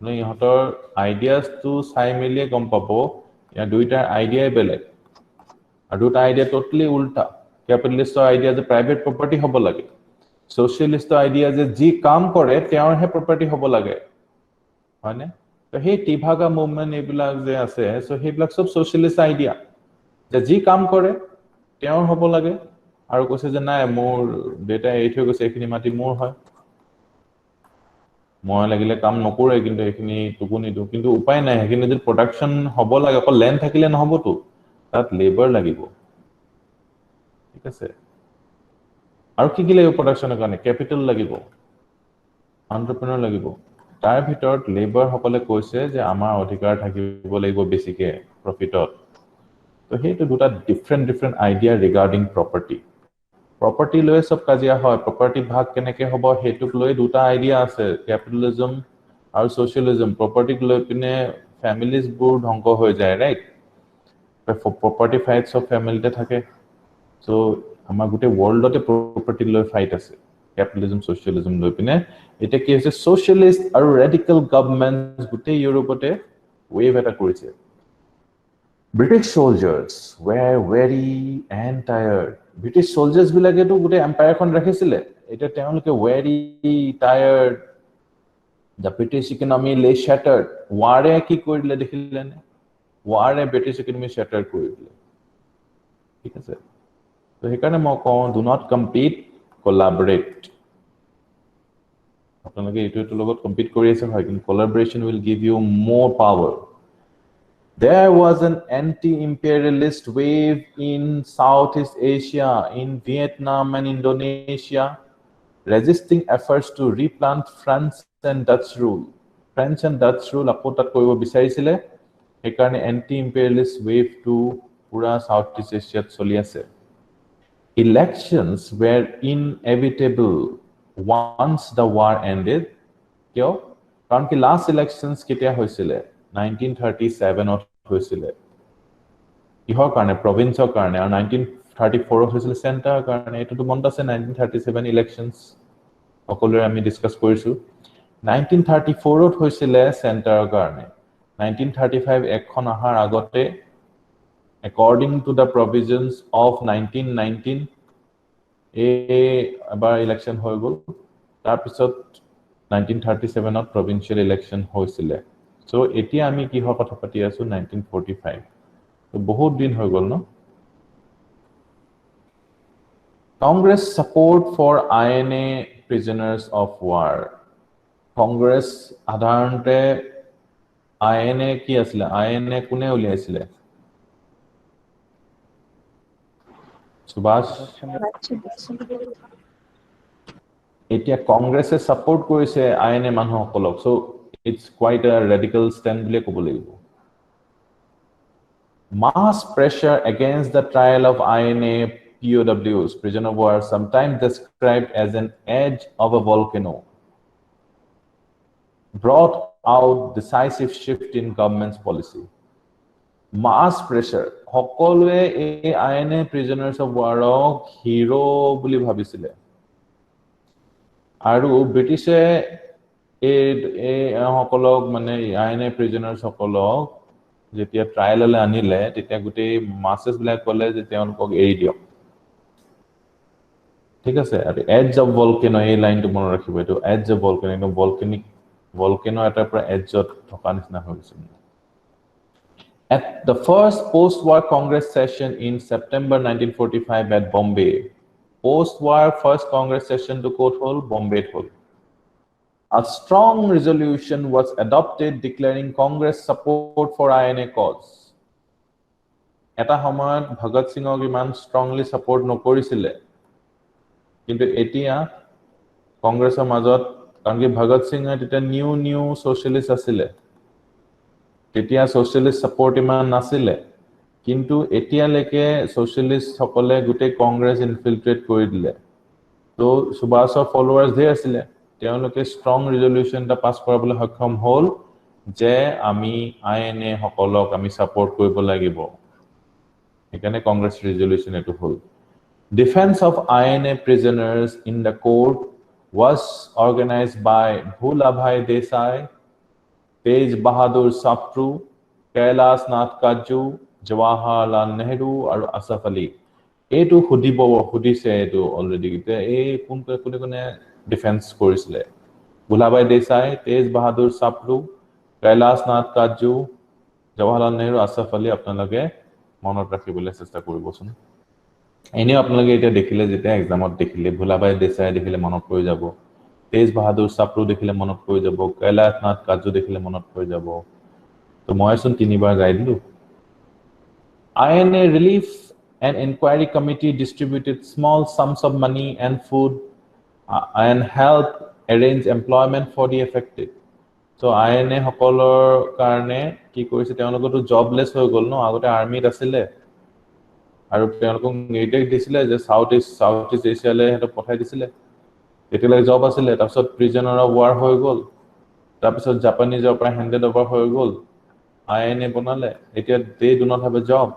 ন ইহঁতৰ আইডিয়াস টু চাই মিলিয়ে গম পাব ইয়া দুইটা আইডিয়াই বেলেগ আৰু দুটা আইডিয়া টোটালি উল্টা ক্যাপিটালিস্টৰ আইডিয়া যে প্ৰাইভেট প্ৰপাৰ্টি হ'ব লাগে সোশ্যালিস্টৰ আইডিয়া যে যি কাম কৰে তেওঁৰহে প্ৰপাৰ্টি হ'ব লাগে হয়নে তো সেই টিভাগা মুভমেন্ট এইবিলাক যে আছে সো সেইবিলাক সব সোশ্যালিস্ট আইডিয়া যে যি কাম কৰে তেওঁৰ হ'ব লাগে আৰু কৈছে যে নাই মোৰ ডেটা এই থৈ গৈছে এখিনি মাটি মোৰ হয় মই লাগিলে কাম নকৰে কিন্তু এখিনি টুকুনিটো কিন্তু উপায় নাই এখিনি যদি প্ৰডাকশন হ'ব লাগে অকল ল্যান্ড থাকিলে নহবতো তাত লেবাৰ লাগিব ঠিক আছে আৰু কি লাগিব প্ৰডাকশ্যনৰ কাৰণে ক্যাপিটাল লাগিব এন্টাৰপ্ৰেনাৰ লাগিব তাৰ ভিতৰত লেবাৰ সকলে কৈছে যে আমাৰ অধিকাৰ থাকিব লাগিব বেছিকে প্ৰফিটত তো সেইটো দুটা ডিফাৰেন্ট আইডিয়া ৰিগাৰ্ডিং প্ৰপাৰ্টি লৈ সব কাজিয়া হয় প্ৰপাৰ্টি ভাগ কেনেকে হ'ব হেতুক লৈ দুটা আইডিয়া আছে ক্যাপিটালিজম আৰু সোশিয়ালিজম প্ৰপাৰ্টিক লৈ পিনে ফ্যামিলিজ বোৰ ধ্বংস হৈ যায় ৰাইট প্ৰপাৰ্টি ফাইটস অফ ফ্যামিলিতে থাকে সো আমাৰ গোটে ওয়াৰ্ল্ডতে প্ৰপাৰ্টি লৈ ফাইট আছে ক্যাপিটালিজম সোশিয়ালিজম লৈ পিনে এটা কি হৈছে সোশিয়ালিষ্ট আৰু ৰেডিকেল গভৰ্নমেন্টস গোটে ইউৰোপতে ওয়েভ এটা কৰিছে British soldiers were very and tired. British soldiers বিলাকে তো গোটে এম্পায়াৰখন ৰাখিছিলে এটা তেওঁলোকে very tired. The British economy lay shattered. Ware কি কৰিলে দেখিলে নে Ware British economy shattered কৰি দিলে ঠিক আছে তো সেইকাৰণে মই কওঁ do not compete collaborate আপোনালোকে এইটোৰ লগত কম্পিট কৰি আছে হয় কিন্তু collaboration will give you more power. There was an anti-imperialist wave in Southeast Asia, in Vietnam and Indonesia, resisting efforts to replant French and Dutch rule. French and Dutch rule apotat koibo bisarisile, ekarne anti-imperialist wave to pura Southeast Asia choli ase. Elections were inevitable once the war ended. Kyo? Karon ki last elections ketia hoisile? 1937 ত হৈছিলে ইহৰ কাৰণে প্ৰভিন্সৰ কাৰণে আৰু 1934 ত হৈছিলে সেন্টাৰ কাৰণে এটো তো মনত আছে 1937 ইলেকশনস সকলোৰে আমি ডিসকাস কৰিছো 1934 ত হৈছিলে সেন্টাৰৰ কাৰণে 1935 এখন আহাৰ আগতে according to the provisions of 1919 এবাৰ ইলেকশন হৈ গল তাৰ পিছত 1937 ত provincial election হৈছিলে So, এটি আমি কি হয় কথা পাতি আছো 1945 তো বহুত দিন হৈ গল ন Congress support for INA prisoners of war Congress সাধাৰণতে INA কি আছিল INA কোনে উলিয়াইছিল সুভাষ এতিয়া কংগ্ৰেছে সাপোৰ্ট কৰিছে INA মানুহসকলক so It's quite a radical stand bile kobo lagibo. Mass pressure against the trial of INA POWs, prisoner of war, sometimes described as an edge of a volcano, brought out decisive shift in government's policy. Mass pressure. Hokolwe INA prisoners of war hero buli bhabisile. Aru British সকলক মানে আইনে প্ৰিজনাৰছ সকলক যেতিয়া ট্ৰায়াললে আনিলে তেতিয়া গুটে মাসেস ব্ল্যাক কলে যে তেওঁলোকক এৰি দিয়ক ঠিক আছে আৰু এজ অফ ভলকেনো এই লাইনটো মনত ৰাখিব এটো এজ অফ ভলকেনো ভলকেনো এটাৰ পৰা এজত থকা নিচিনা হৈছে At the first post-war Congress session in September 1945 at Bombay, post-war first Congress session to court hall Bombay hall. A strong resolution was adopted declaring Congress support for INA cause. Eta সময়ত ভগত সিংক ইমান strongly support নকৰিছিলে কিন্তু এতিয়া কংগ্ৰেছৰ মাজত কাৰণ কি ভগত সিং এটা নিউ সোশ্যালিষ্ট আছিলে তেতিয়া সোশ্যালিষ্ট সাপোৰ্ট ইমান নাছিলে কিন্তু এতিয়া লেকে সোশ্যালিষ্ট সকলে গুটে কংগ্ৰেছ ইনফিলট্ৰেট কৰি দিলে তো সুভাষৰ ফলোৱাৰ্স ধেৰ আছিলে তেওঁলোকে ষ্ট্ৰং ৰিজলিউশন এটা পাস কৰাবলৈ সক্ষম হ'ল যে আমি আইএনএ সকলক আমি সাপোৰ্ট কৰিব লাগিব এখানে কংগ্ৰেছ ৰিজলিউশন এটো হ'ল Defense of INA prisoners in the court was organized by Bhulabhai Desai, Tej Bahadur Sapru, Kailas Nath Kaju, Jawaharlal Nehru and Asaf Ali. Etu hudise etu already gite kone defense korisile Bhulabhai Desai, Tej Bahadur Sapru, Kailas Nath Kaju, Jawaharlal Nehru, Asaf Ali apnaloke monot rakhibole chesta koribosun এনে আপোনালোকে এটা দেখিলে যেতে এক্সামত দেখিলে ভুলাবাই দেশাই দেখিলে মনত পৰি যাব তেজ বাহাদুৰ সাপ্ৰু দেখিলে মনত পৰি যাব কৈলাশ নাথ কাজু দেখিলে মনত পৰি যাব তো মইচোন তিনিবাৰ গাই দিলো INA relief An inquiry committee distributed small sums of money and food and helped arrange employment for the affected. So INA সকলৰ কাৰণে কি কৰিছে তেওঁলোকটো জবলেছ হৈ গল ন আগতে আৰ্মিত আছিলে আৰু তেওঁলোকক নিৰ্দেশ দিছিলে যে সাউথ ইষ্ট এছিয়ালে হেতু পঠাই দিছিলে এতিয়ালৈ জব আছিলে তাৰপিছত প্ৰিজনাৰ অফ ওৱাৰ হৈ গল তাৰপিছত জাপানীজৰ পৰা হেণ্ডেড ওভাৰ হৈ গল INA বনালে এতিয়া they do not have a job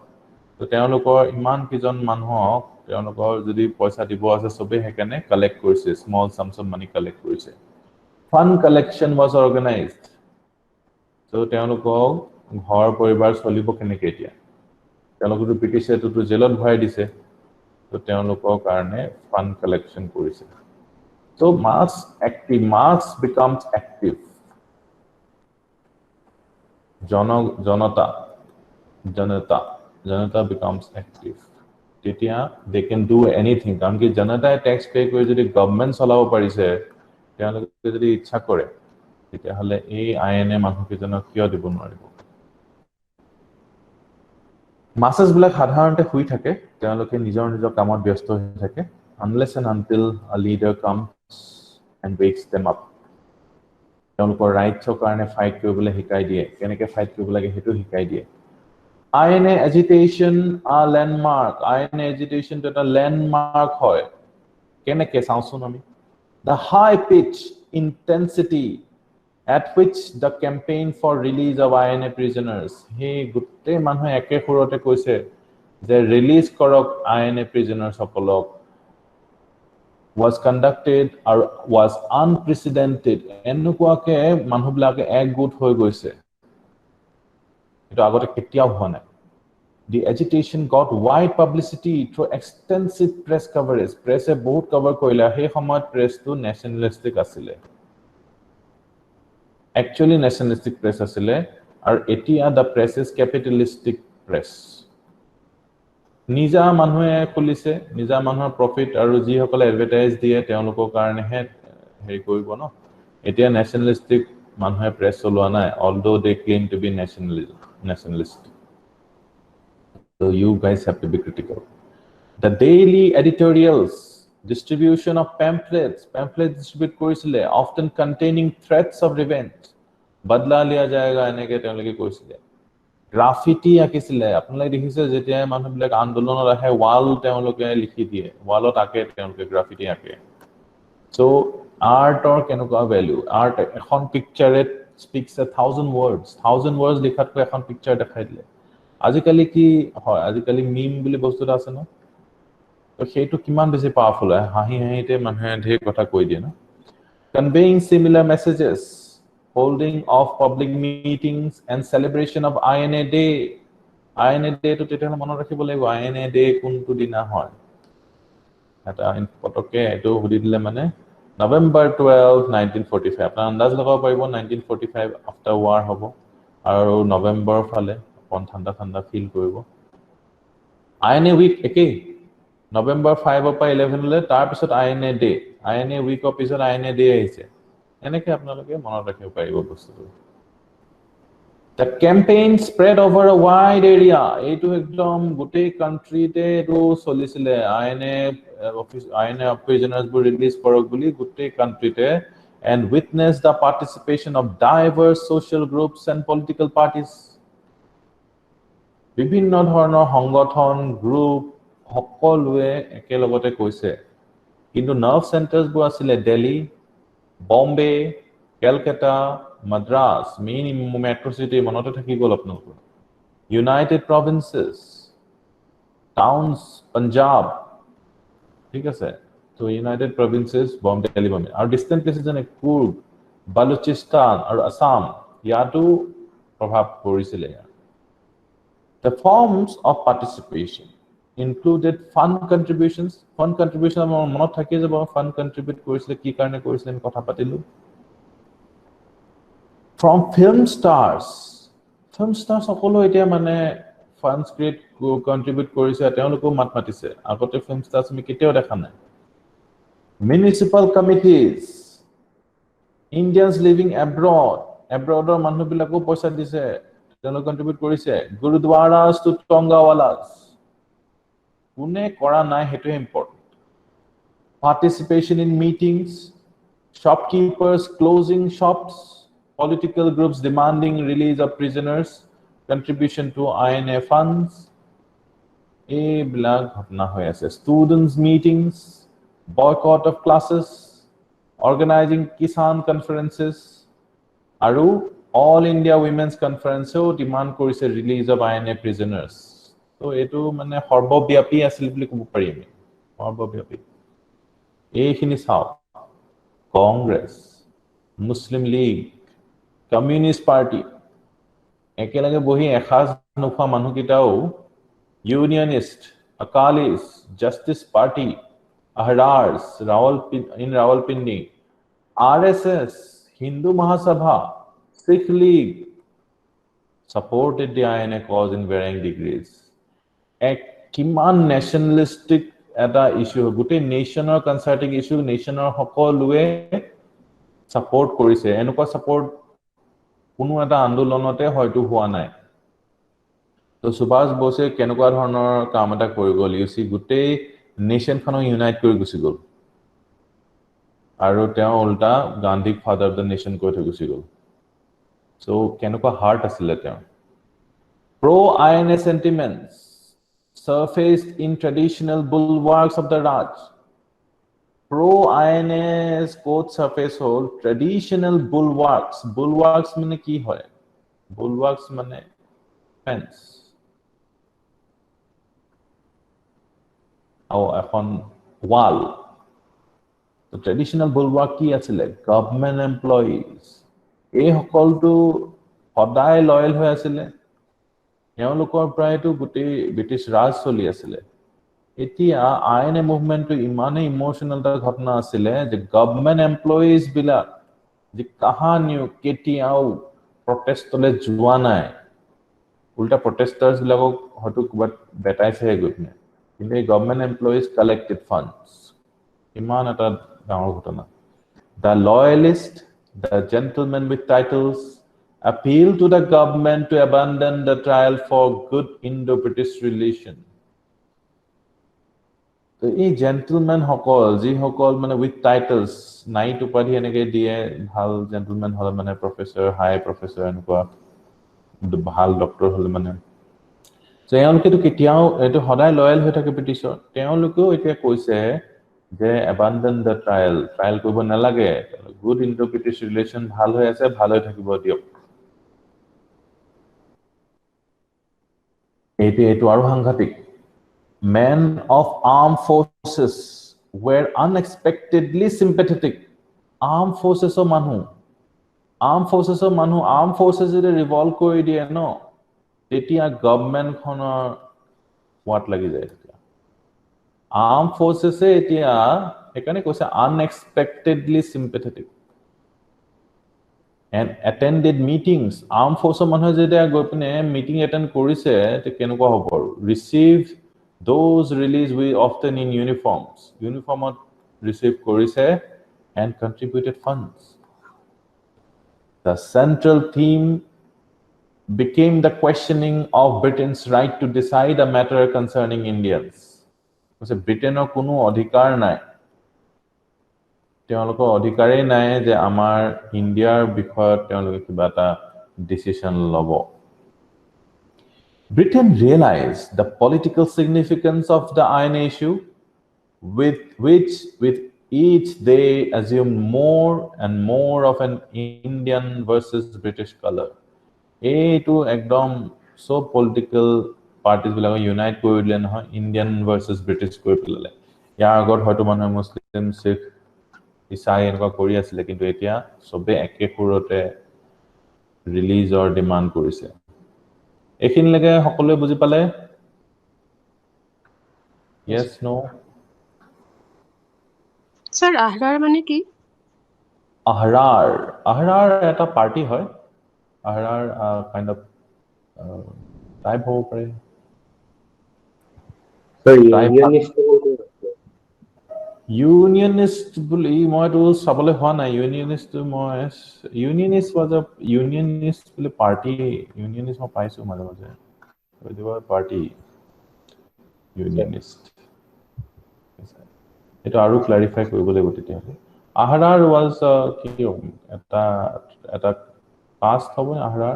তো তেওঁলোকৰ ইমান কিজন মানুহক তেওঁলোকৰ যদি পইচা দিব আছে সবে হেকানে কালেক্ট কৰিছে small sums of money collect কৰিছে fund collection was organized so তেওঁলোকক ঘৰ পৰিবাৰ চলিব কেনেকে এতিয়া তেওঁলোকটো পিটিছেটো জেলত ভৰাই দিছে তো তেওঁলোকৰ কাৰণে fund collection কৰিছে so mass becomes active janata becomes active তেতিয়া they can do anything কাৰণ কি জনতাই ট্যাক্স পে কৰি যদি গভৰ্নমেন্ট চলাব পাৰিছে তেওঁলোকে যদি ইচ্ছা কৰে তেতিয়া হলে এই আইএনএ মানুহকেজনক কিয় দিব নোৱাৰিব মাসেস বিলাক সাধাৰণতে শুই থাকে তেওঁলোকে নিজৰ কামত ব্যস্ত হৈ থাকে unless and until a leader comes and wakes them up তেওঁলোকৰ ৰাইটছৰ কাৰণে ফাইট কৰিবলৈ শিকাই দিয়ে কেনেকৈ ফাইট কৰিব লাগে হেতু শিকাই দিয়ে INA agitation a landmark INA agitation to a landmark হয় কেনেকৈ চাওঁচোন আমি the high pitch intensity at which the campaign for release of INA prisoners he gutte মানুহে একে সুৰতে কৈছে যে ৰিলিজ কৰক INA prisoners সকলক was conducted or was unprecedented এনেকুৱাকে মানুহবিলাকে এক গোট হৈ গৈছে এটা আগতে কেতিয়াও হোৱা নাই the agitation got wide publicity through extensive press coverage press এ বহুত কভাৰ কৰিলে সেই সময়ত press to nationalistic আছিল actually nationalistic press আছিল আৰু এতিয়া the press is capitalistic press নিজা মানুহে খুলিছে নিজা মানুহৰ প্ৰফিট আৰু যি সকলে এডভাৰটাইজ দিয়ে তেওঁলোকৰ কাৰণে হেৰি কৰিব ন এতিয়া নেশনালিস্টিক মানুহে প্ৰেছ চলোৱা নাই although they claim to be nationalist so you guys have to be critical the daily editorials distribution of pamphlets distribute কৰিছিলে often containing threats of revenge বদলা লিয়া যায়গা এনেকে তেওঁলোকে কৈছিলে গ্ৰাফিটি আকিছিলে আপোনালোকে দেখিছে যেতিয়া মানুহবিলাক আন্দোলনত আহে ওয়াল তেওঁলোকে লিখি দিয়ে ওয়ালত আকে তেওঁলোকে গ্ৰাফিটি আকে সো আৰ্টৰ কেনেকুৱা ভ্যালু আৰ্ট এখন পিকচাৰে স্পিক্স 1000 words লিখাতকৈ এখন পিকচাৰ দেখাই দিলে আজিকালি কি হয় আজিকালি মিম বুলি বস্তুটা আছে ন তো সেইটো কিমান বেছি পাওয়াৰফুল হয় হাঁহি হাঁহিতে মানুহে ঢেৰ কথা কৈ দিয়ে ন conveying similar messages holding of public meetings and celebration of INA Day to tetela মনত ৰাখিব লাগিব INA Day কোনটো দিনা হয় এটা পটকে এটো হুদি দিলে মানে November 12 1945 আপোনাৰ আন্দাজ লগাব পাৰিব 1945 after war হ'ব আৰু নৱেম্বৰ ফালে অন ঠাণ্ডা ফিল কৰিব INA week একে November 5 পৰা 11 লৈ তাৰ পিছত INA week of পিছত INA Day আহিছে এনেকে আপোনালোকে মনত ৰাখিব পাৰিব বস্তুটো the campaign spread over a wide area এইটো একদম গোটেই কান্ট্ৰিতে এটো চলিছিলে INA prisoners were released কৰক বুলি গোটেই কান্ট্ৰিতে and witnessed the participation of diverse social groups and political parties বিভিন্ন ধৰণৰ সংগঠন গ্ৰুপ সকলোৱে একেলগতে কৈছে কিন্তু নাৰ্ভ সেন্টাৰছ বোৰ আছিল দিল্লী বম্বে কলকাতা মাদ্ৰাজ মেইন মেট্ৰো সিটি মনতে থাকি গল আপোনালোকৰ ইউনাইটেড প্ৰভিন্সেস টাউনস পাঞ্জাব ঠিক আছে তো ইউনাইটেড প্ৰভিন্সেস বম্বে দিল্লী বম্বে আৰু ডিস্টেন্ট প্লেসেস যেনে কুৰ্গ বালুচিস্তান আৰু আসাম ইয়াতো প্ৰভাৱ পৰিছিল The forms of participation included fund contributions আমাৰ মনত থাকে যে fund contribute কৰিছিল কি কাৰণে কৰিছিল আমি কথা পাতিলো from film stars সকলো এতিয়া মানে funds create contribute কৰিছে তেওঁলোকো মাত মাতিছে আগতে film stars আমি কেতিয়াও দেখা নাই municipal committees Indians living abroad মানুহবিলাকো পইচা দিছে তেওঁলোক কন্ট্ৰিবিউট কৰিছে গুৰুদ্বাৰাস টু টংগাৱালাস কোনে কৰা নাই হেতু important participation in meetings shopkeepers closing shops political groups demanding release of prisoners contribution to INA funds a blag ghatna hoy ase students meetings boycott of classes organizing kisan conferences aru all India women's conference demand korise release of INA prisoners so etu mane horbobyapi asil boli kobo pari ami horbobyapi এইখিনি চাও কংগ্ৰেছ মুসলিম লীগ কমিউনিষ্ট পাৰ্টি একেলগে বহি এখাজ নোখোৱা মানুহকিটাও unionist Akalis Justice Party Ahrars Rawalpindi RSS Hindu Mahasabha Sikh League supported the INA cause in varying degrees এক কিমান নেশনালিস্টিক এটা ইস্যু গুটে নেশনৰ কনসাৰ্টিং ইস্যু নেশনৰ সকলোৱে সাপোৰ্ট কৰিছে এনেকুৱা সাপোৰ্ট কোনো এটা আন্দোলনতে হয়তো হোৱা নাই তো সুভাষ বোসে কেনেকুৱা ধৰণৰ কাম এটা কৰি গল ইউসি গুটে নেশনখনক ইউনাইট কৰি গুছি গল আৰু তেওঁ উল্টা Gandhi father of the nation কৈ থৈ গুছি গল সো কেনেকুৱা হাৰ্ট আছিল তেওঁ pro INA sentiments surfaced in traditional bulwarks of the Raj. Pro-INA's quote surface hold traditional bulwarks. Bulwarks mean ki hoy? Bulwarks mean fence. Or ekhon wall. The traditional bulwark ki asile government employees. Ei hokol tu hodai loyal hoy asile. এওঁলোকৰ প্ৰায়তো গুটি ব্ৰিটিছ ৰাজ চলি আছিল এতিয়া আইএনএ মুভমেন্টটো ইমানে ইমোশনাল এটা ঘটনা আছিল যে গভৰ্ণমেন্ট এমপ্লয়িজ বিলা যে কাহানিও কেতিয়াও প্ৰটেষ্টলে যোৱা নাই উল্টা প্ৰটেষ্টাৰ্স বিলাকক হয়তো কিবা বেটাইছে গৈ কিন্তু এই গভৰ্ণমেন্ট এমপ্লয়িজ কালেক্টেড ফান্ডস ইমান এটা ডাঙৰ ঘটনা the loyalist the gentlemen with titles appeal to the government to abandon the trial for good Indo-British relation. So, এই gentleman হকল যি হকল মানে with titles নাইট উপাধি এনেকে দিয়ে ভাল gentleman হল মানে professor high professor এনেকুৱা ভাল ডক্টৰ হল মানে so এওঁলোকে তো কেতিয়াও এটো সদায় লয়াল হৈ থাকে ব্ৰিটিছৰ তেওঁলোকেও এতিয়া কৈছে যে abandon the trial কৰিব নালাগে good Indo-British relation ভাল হৈ আছে ভাল হৈ থাকিব দিয়ক এইটো আৰু সাংঘাতিক men of armed forces were unexpectedly sympathetic armed forces of armed forces যে ৰিভল্ভ কৰি দিয়ে ন তেতিয়া গভৰ্ণমেন্ট খনৰ হোৱাট লাগি যায় armed forces এতিয়া একানে কৈছে unexpectedly sympathetic and attended meetings armed force মানুহ যেটা গৈ পিনে মিটিং এটেন্ড কৰিছে তে কেনেকুৱা হ'ব received those released we often in uniformত receive কৰিছে and contributed funds the central theme became the questioning of Britain's right to decide a matter concerning Indians কৈছে ব্ৰিটেনৰ কোনো অধিকাৰ নাই তেওঁলোকৰ অধিকাৰেই নাই যে আমাৰ ইন্ডিয়াৰ বিষয়ত তেওঁলোকে কিবা এটা ডিসিশন লব Britain realized the political significance of the INA issue with each they assumed more and more of an Indian versus British color এইটো একদম so political parties বিলাক ইউনাইট কৰি দিলে নহয় ইন্ডিয়ান ভাৰ্সেস ব্ৰিটিছ কৰি পেলালে ইয়াৰ আগত হয়তো মানুহ মুছলিম শিখ ইসাই এনেকুৱা কৰি আছিল কিন্তু এতিয়া সবে একে সুৰতে ৰিলিজৰ ডিমান্ড কৰিছে এখিনি লাগে সকলোৱে বুজি পালে yes no স্যাৰ আহৰাৰ মানে কি আহৰাৰ এটা পাৰ্টি হয় আহৰাৰ কাইন্ড অফ টাইপ হ'ব পাৰে ইউনিয়নিষ্ট বুলি মইতো চাবলৈ হোৱা নাই ইউনিয়নিষ্ট বুলি পাৰ্টি ইউনিয়নিষ্ট মই পাইছো মাজে মাজে party unionist. It aru clarify কৰিব লাগিব তেতিয়া হলে ahrar was কি এটা past হবে ahrar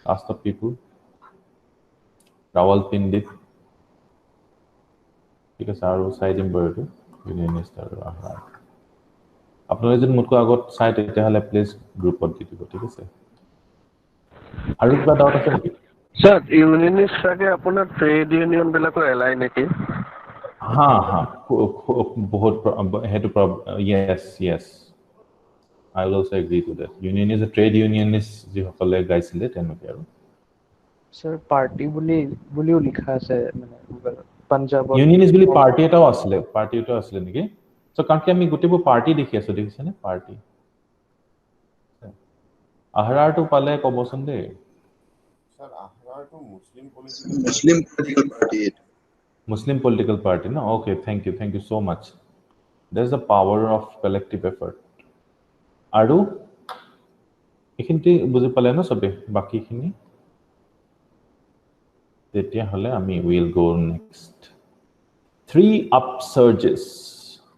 caste of people Rawalpindi ঠিক আছে আৰু চাই দিম বাৰু এইটো unionist আৰু ahrar আপোনালোকে যদি মোতকৈ আগত চাই তেতিয়াহলে প্লিজ গ্ৰুপত দি দিব ঠিক আছে আৰু কিবা ডাউট আছে নেকি Sir, unionist চাগে আপোনাৰ trade union বিলাকৰ ally নেকি? হা হা বহুত হেতু yes I will also agree to that union is a trade unionist যি সকলে গাইছিলে তেনেকৈ আৰু Sir, party বুলিও লিখা আছে মানে পাঞ্জাবত unionist বুলি পাৰ্টি এটাও আছিলে নেকি সো কাৰণ কি আমি গোটেইবোৰ পাৰ্টি দেখি আছো দেখিছেনে পাৰ্টি আহৰাৰটো পালে কবচোন দে Sir, Ahrar to Muslim political party no okay thank you so much there's the power of collective effort আৰু এখিনতে বুজি পালে না সবে বাকিখিনি তেতিয়া হলে আমি will go next 3 upsurges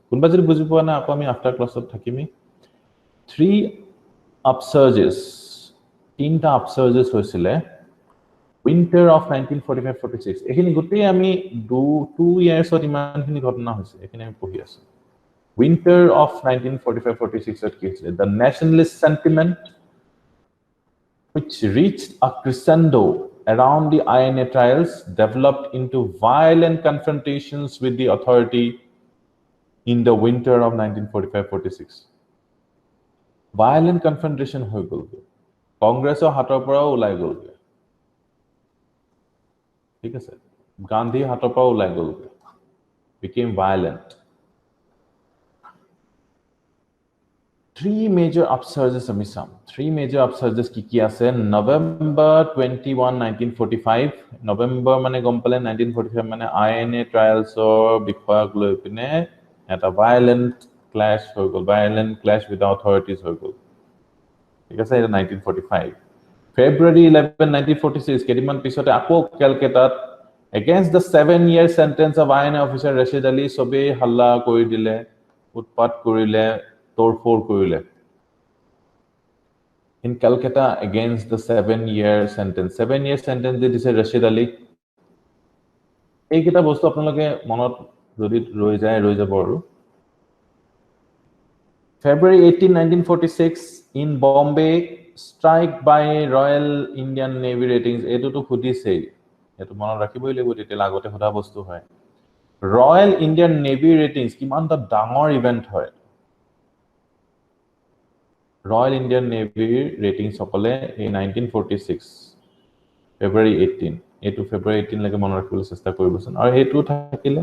কোনবা যদি বুজি পোৱা না আকৌ আমি আফটাৰ ক্লাছত থাকিমি 3 upsurges তিনটা upsurges হৈছিলে winter of 1945-46 এখিনি গোটেই আমি 2 years অত ইমানখিনি ঘটনা হৈছে এখিনি আমি পঢ়ি আছো winter of 1945-46 অত কি হৈছিলে the nationalist sentiment which reached a crescendo around the INA trials developed into violent confrontations with the authority in the winter of 1945-46 violent confrontation হৈ গল কংগ্ৰেছৰ হাতৰ পৰা ওলাই গল ঠিক আছে গান্ধী হাতৰ পৰা ওলাই গল became violent 3 major upsurges amisam 3 major upsurges ki ase November 21 1945 November mane gompale 1945 mane INA trials or bifak loi pine eta violent clash with the authorities hoy gol ঠিক আছে 1945 February 11 1946 kediman pisote ako Calcutta against the 7-year sentence of INA officer Rashid Ali sobe halla kori dile utpat korile torfor korile in Calcutta against the 7-year sentence this is Rashid Ali ei kita bostu apnaloke monot jodi roi jabo aru February 18 1946 in Bombay strike by Royal Indian Navy ratings etu to khudise etu monot rakhiboi lebo detail agote hoda bostu hoy Royal Indian Navy ratings kiman ta dangor event hoy Royal Indian Navy ratings সকলে in 1946 February 18 etu February 18 lage monor rakhibole chesta koribosun aru etu thakile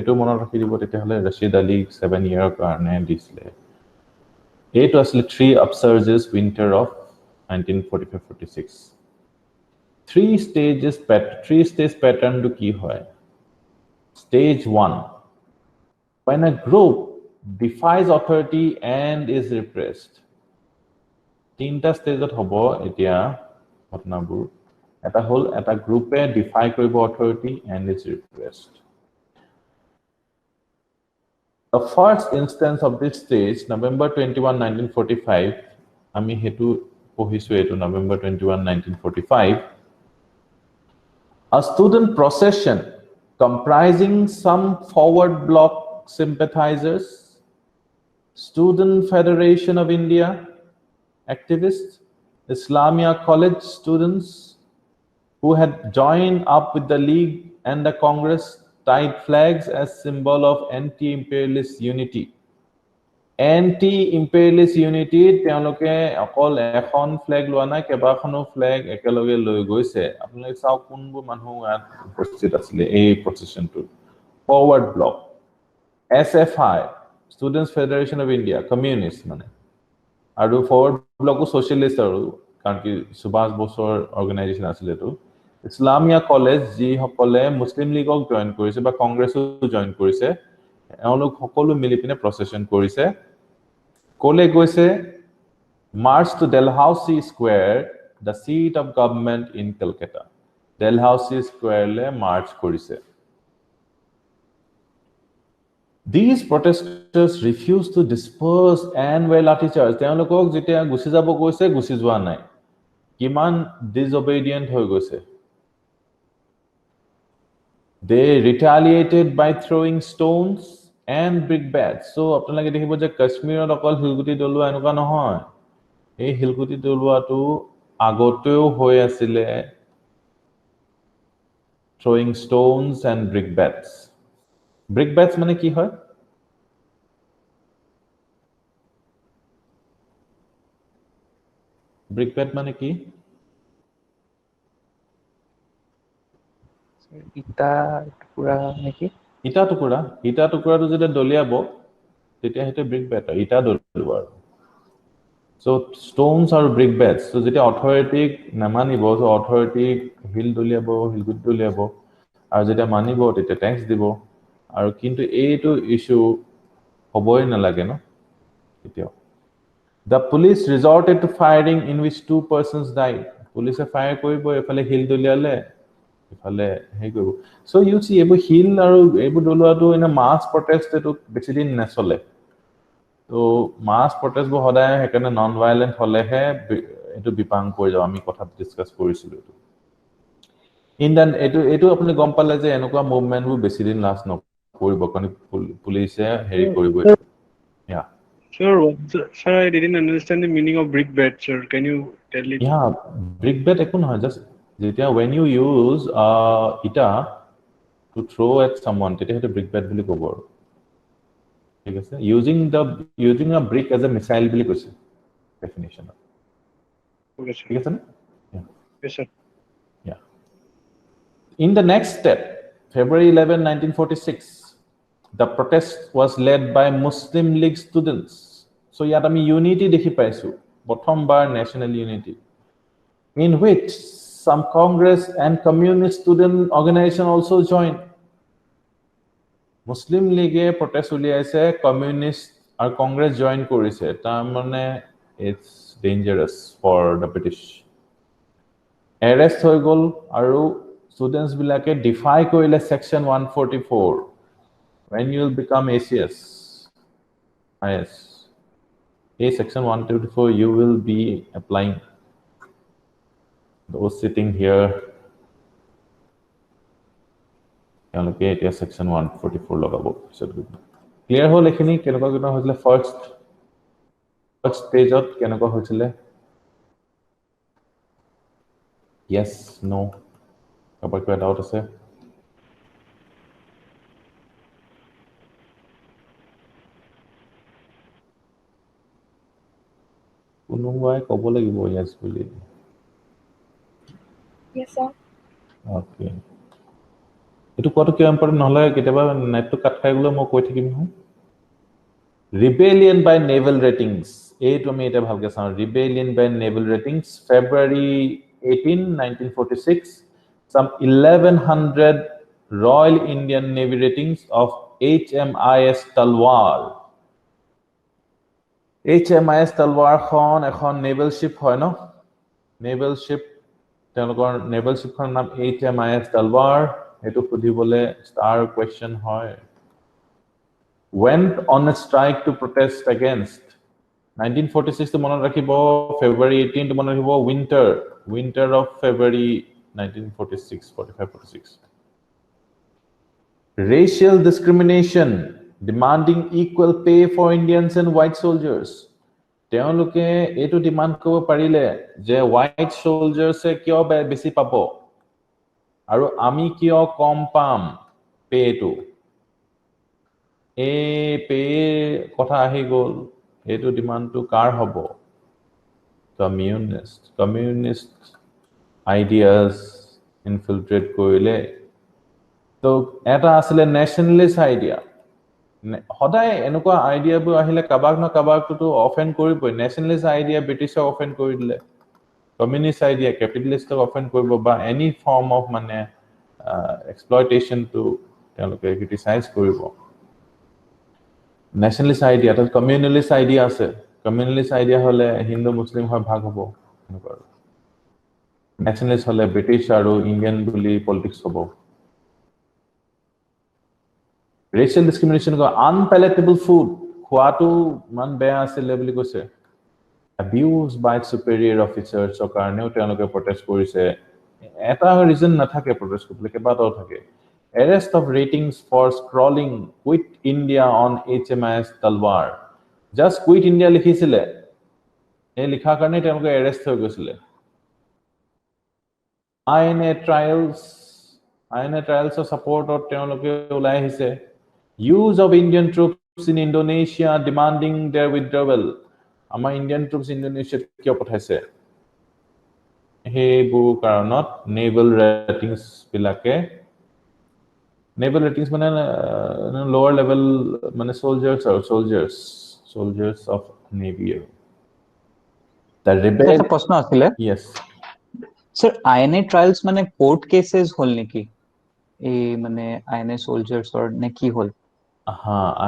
etu monor rakhi dibo tete hole Rashid Ali 7 year karone disle etu asle 3 upsurges winter of 1945-46 3 stage pattern to ki hoy stage 1 when a group defies authority and is repressed তিনটা স্টেজত হ'ব এতিয়া ঘটনাবোৰ এটা হল এটা গ্ৰুপে ডিফাই কৰিব authority and is repressed The first instance of this stage November 21 1945 আমি হেতু পঢ়িছো এটো November 21 1945 a student procession comprising some forward bloc sympathizers Student Federation of India activists, Islamia College students who had joined up with the League and the Congress tied flags as symbol of anti-imperialist unity. Anti-imperialist unity তেওঁলোকে অকল এখন ফ্ল্যাগ লোৱা নাই কেবাখনো ফ্ল্যাগ একেলগে লৈ গৈছে আপোনালোকে চাও কোনবোৰ মানুহ উপস্থিত আছিল এই প্ৰচেছনটো Forward Bloc SFI Students Federation of India communist মানে আৰু ফৰৱাৰ্ড ব্লকো সোশ্যালিষ্ট আৰু কাৰণ কি সুভাষ বসুৰ অৰ্গানাইজেচন আছিল এটো ইসলামিয়া কলেজ যি সকলে মুসলিম লীগক জয়েন কৰিছে বা কংগ্ৰেছও জয়েন কৰিছে এওঁলোক সকলো মিলি পিনে প্ৰচেছন কৰিছে কোলে গৈছে march to Dalhousie Square the seat of government in Calcutta Dalhousie Square le march korise. These protesters refused to disperse and wear lathi charge. Teolokok jetia gusi jabo koise gusi joa nai. Kiman disobedient hoi goise. They retaliated by throwing stones and brickbats. So apnalage dekhibo je Kashmirot okol hilguti dolua enuka nohoy. Ei hilguti dolua tu agoteo hoi asile throwing stones and brickbats. Brickbats mane ki hoy? Brickbat mane ki? ইটা টুকুৰা নেকি ইটা টুকুৰা তো যেটা দলিয়াব তেতিয়া হেতে brickbat ইটা দলিয়াব so stones are brickbats so যেটা authority নামানিব so authority হিল দলিয়াব হিলগুট দলিয়াব আৰু যেটা মানিব তেতিয়া ট্যাক্স দিব আৰু কিন্তু এইটো ইস্যু হবই নালাগে ন এতিয়া The police resorted to firing in which 2 persons died. Police fire koribo efale hill doliale efale he koribo. So you see ebo hill aru ebo dolua to in a mass protest to besidin nasole. So mass protest bo hoday hekane non violent hole he etu bipang koi jaw ami kotha discuss korisilu to. In then etu apni gom pale je enokwa movement bo besidin last no koribo kani police heri koribo. Yeah. Sir, I didn't understand the meaning of brickbat, sir. Can you tell it? Yeah, brickbat ekun hoy just jetia when you use ita to throw at someone tetia hetu brickbat boli kobo thik ase using a brick as a missile boli koise definition Okay, sir. thik ase na Yes, sir. yeah in the next step February 11 1946 the protest was led by Muslim League students. So yat ami unity dekhi paisu. Prothom bar national unity. In which some Congress and communist student organization also joined. Muslim League protest uliaise communist or Congress join korise. Ta mane it's dangerous for the British. Arrest hoy gol aru students bilake defy korile section 144. When you will become ACS, IS, A section 124, you will be applying. Those sitting here, okay, it is section 144 logabo. Clear hole ekhini kenoko kena hoisile first stage ot kenoko hoisile? Yes, no. Kabak kiba doubt ase? কোনোবাই কব লাগিব yes বুলি Yes, sir. okay এটো কত কি ইম্পৰ্টেন্ট নহলে কেতিয়াবা নেটটো কাট খাই গলে মই কৈ থাকিম নহয় rebellion by naval ratings এইটো আমি এটা ভালকে চাও rebellion by naval ratings February 18 1946 some 1100 Royal Indian Navy ratings of HMIS Talwar HMIS Talwar khon ekhon naval ship hoy no naval ship telokor naval ship khon nam HMIS Talwar etu khudibole star question hoy went on a strike to protest against 1946 to monot rakhibo February 18 to monot rakhibo winter of February 1946 45 46 racial discrimination demanding equal pay for Indians and white soldiers. Teoloke etu demand kobo parile je white soldiers e kyo besi pabo aru ami kyo kom pam pay to e pay kotha ahi gol etu demand to kar hobo communist ideas infiltrate koile to eta asile nationalist idea সদায় এনেকুৱা আইডিয়া বু আহিলে কাবাক না কাবাক তো অফেন্ড কৰিবই নেশনালিষ্ট আইডিয়া ব্ৰিটিছক অফেন্ড কৰি দিলে কমিউনিষ্ট আইডিয়া ক্যাপিটালিষ্টক অফেন্ড কৰিব বা এনি ফৰ্ম অফ মানে এক্সপ্লয়টেশন টু তেওঁলোকে ক্ৰিটিসাইজ কৰিব নেশনালিষ্ট আইডিয়া তো কমিউনালিষ্ট আইডিয়া আছে কমিউনালিষ্ট আইডিয়া হলে হিন্দু মুসলিম হয় ভাগ হ'ব এনেকুৱা নেশ্যনেলিষ্ট হলে ব্ৰিটিছ আৰু ইণ্ডিয়ান বুলি পলিটিক্স হ'ব ৰেচিয়েল ডিসক্ৰিমিনেশন আনপ্যালেটেবল ফুড খোৱাটো মান বেয়া আছিল বুলি কৈছে abused by superior officers কাৰণেও তেওঁলোকে প্ৰটেষ্ট কৰিছে এটা ৰিজন নাথাকে প্ৰটেষ্ট কৰিবলৈ কেইবাটাও থাকে arrest of ratings for scrolling quit India on HMIS Talwar just quit India লিখিছিলে এই লিখা কাৰণে তেওঁলোকে arrest হৈ গৈছিলে INA trials support of তেওঁলোকে ওলাই আহিছে use of Indian troops in Indonesia demanding their withdrawal আমাৰ ইন্ডিয়ান ট্ৰুপস ইন্দোনেছিয়াত কিয় পঠাইছে হেইবোৰ কাৰণত নেভেল ৰেটিংস বিলাকে নেভেল ৰেটিংস মানে লোৱাৰ লেভেল মানে soldiers of navy the rebel এটা প্ৰশ্ন আছিলে yes sir INA trials মানে court cases হল নেকি এই মানে INA soldiers or নে কি হল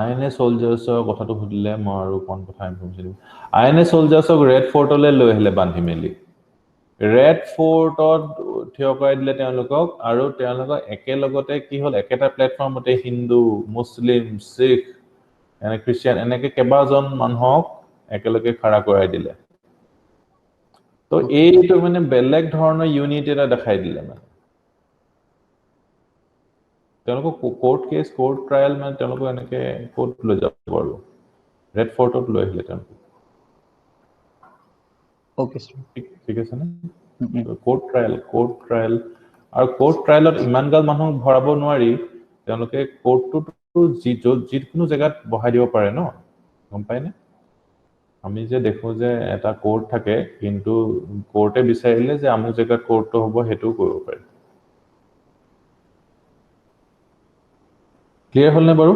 INA soldiers কথাটো সুধিলে মই আৰু কোন কথা ইনফৰমেশন INA soldiers ৰেড ফৰ্টলৈ লৈ আহিলে বান্ধি মেলি ৰেড ফৰ্টত থিয় কৰাই দিলে তেওঁলোকক আৰু তেওঁলোকক একেলগতে কি হল একেটা প্লেটফৰ্মতে হিন্দু মুছলিম শিখ এনে খ্ৰীষ্টিয়ান এনেকে কেবাজন মানুহক একেলগে খাৰা কৰাই দিলে তো এইটো মানে বেলেগ ধৰণৰ ইউনিট এটা দেখাই দিলে মানে তেওঁলোকক কোৰ্ট কেছ কোৰ্ট ট্ৰায়াল মানে তেওঁলোকক এনেকে কোৰ্ট লৈ যাব আৰু ৰেড ফৰ্টত লৈ আহিলে তেওঁলোক okay sir ঠিক আছে না কোৰ্ট ট্ৰায়াল আৰু কোৰ্ট ট্ৰায়ালত ইমানগাল মানুহ ভৰাব নোৱাৰি তেওঁলোকে কোৰ্টটো যিকোনো জায়গাত বহাই দিব পাৰে ন গম পায় নে আমি যে দেখো যে এটা কোৰ্ট থাকে কিন্তু কোৰ্টে বিচাৰিলে যে আমু জায়গাত কোৰ্টটো হ'ব হেতু কৰিব পাৰে ক্লিয়াৰ হল নে বাৰু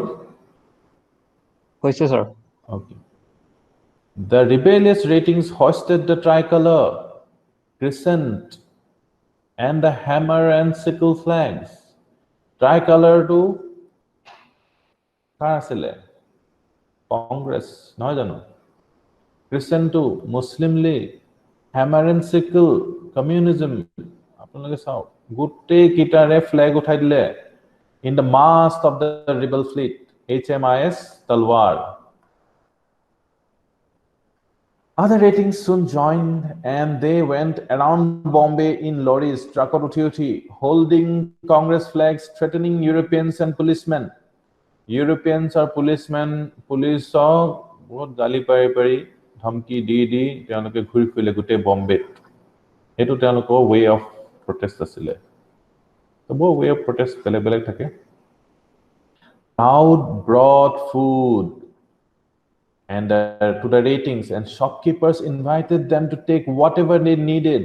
হৈছে sir okay the rebellious ratings hoisted the tricolor crescent and the hammer and sickle flags tricolor to কাৰ আছিলে কংগ্ৰেছ নহয় জানো crescent to muslim league hammer and sickle communism আপোনালোকে চাও গুটে কিটাৰে ফ্ল্যাগ উঠাই দিলে in the mast of the rebel fleet HMIS Talwar other ratings soon joined and they went around Bombay in lorries truckot uthi holding Congress flags threatening Europeans and policemen Europeans or policemen police বহুত গালি পাৰি ধমকি দি তেওঁলোকে ঘূৰি ফুৰিলে গুটে বম্বেত এটো তেওঁলোকৰ way of protest আছিলে তো বহু way of protest বেলেগ থাকে crowd brought food and to the ratings and shopkeepers invited them to take whatever they needed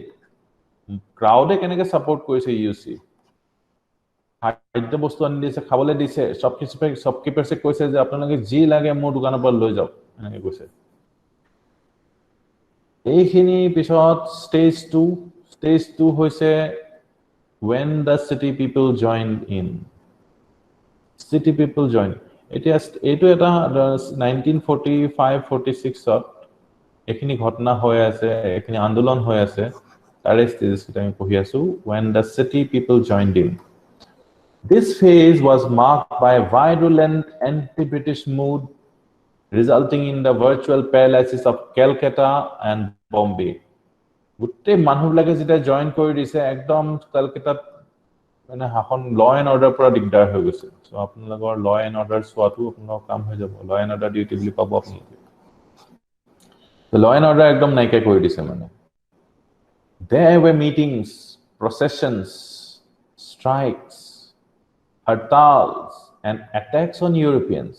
crowd কেনেকে support কৰিছে UC খাদ্য বস্তু আনি দিছে খাবলৈ দিছে shopkeepers কৈছে যে আপোনালোকে যি লাগে মোৰ দোকানৰ পৰা লৈ যাওক এনেকে কৈছে এইখিনি পিছত stage 2 হৈছে when the city people joined in city people joined এটো এটা 1945-46 ত এখিনি ঘটনা হৈ আছে এখিনি আন্দোলন হৈ আছে তাৰে ষ্টেজেস আমি পঢ়ি আছো when the city people joined in this phase was marked by a virulent anti-British mood resulting in the virtual paralysis of Calcutta and Bombay গুটে মানুহবিলাকে যেটা জয়েন কৰি দিছে একদম কলকাতাত মানে হাখন ল এন্ড অৰ্ডাৰ পৰা দিগদাৰ হৈ গৈছে সো আপোনালোকৰ ল এন্ড অৰ্ডাৰ সোৱাটো আপোনালোকৰ কাম হৈ যাব ল এন্ড অৰ্ডাৰ ডিউটি বুলি পাব আপোনালোকে তো ল এন্ড অৰ্ডাৰ একদম নাইকা কৰি দিছে মানে there were meetings processions strikes hartals and attacks on Europeans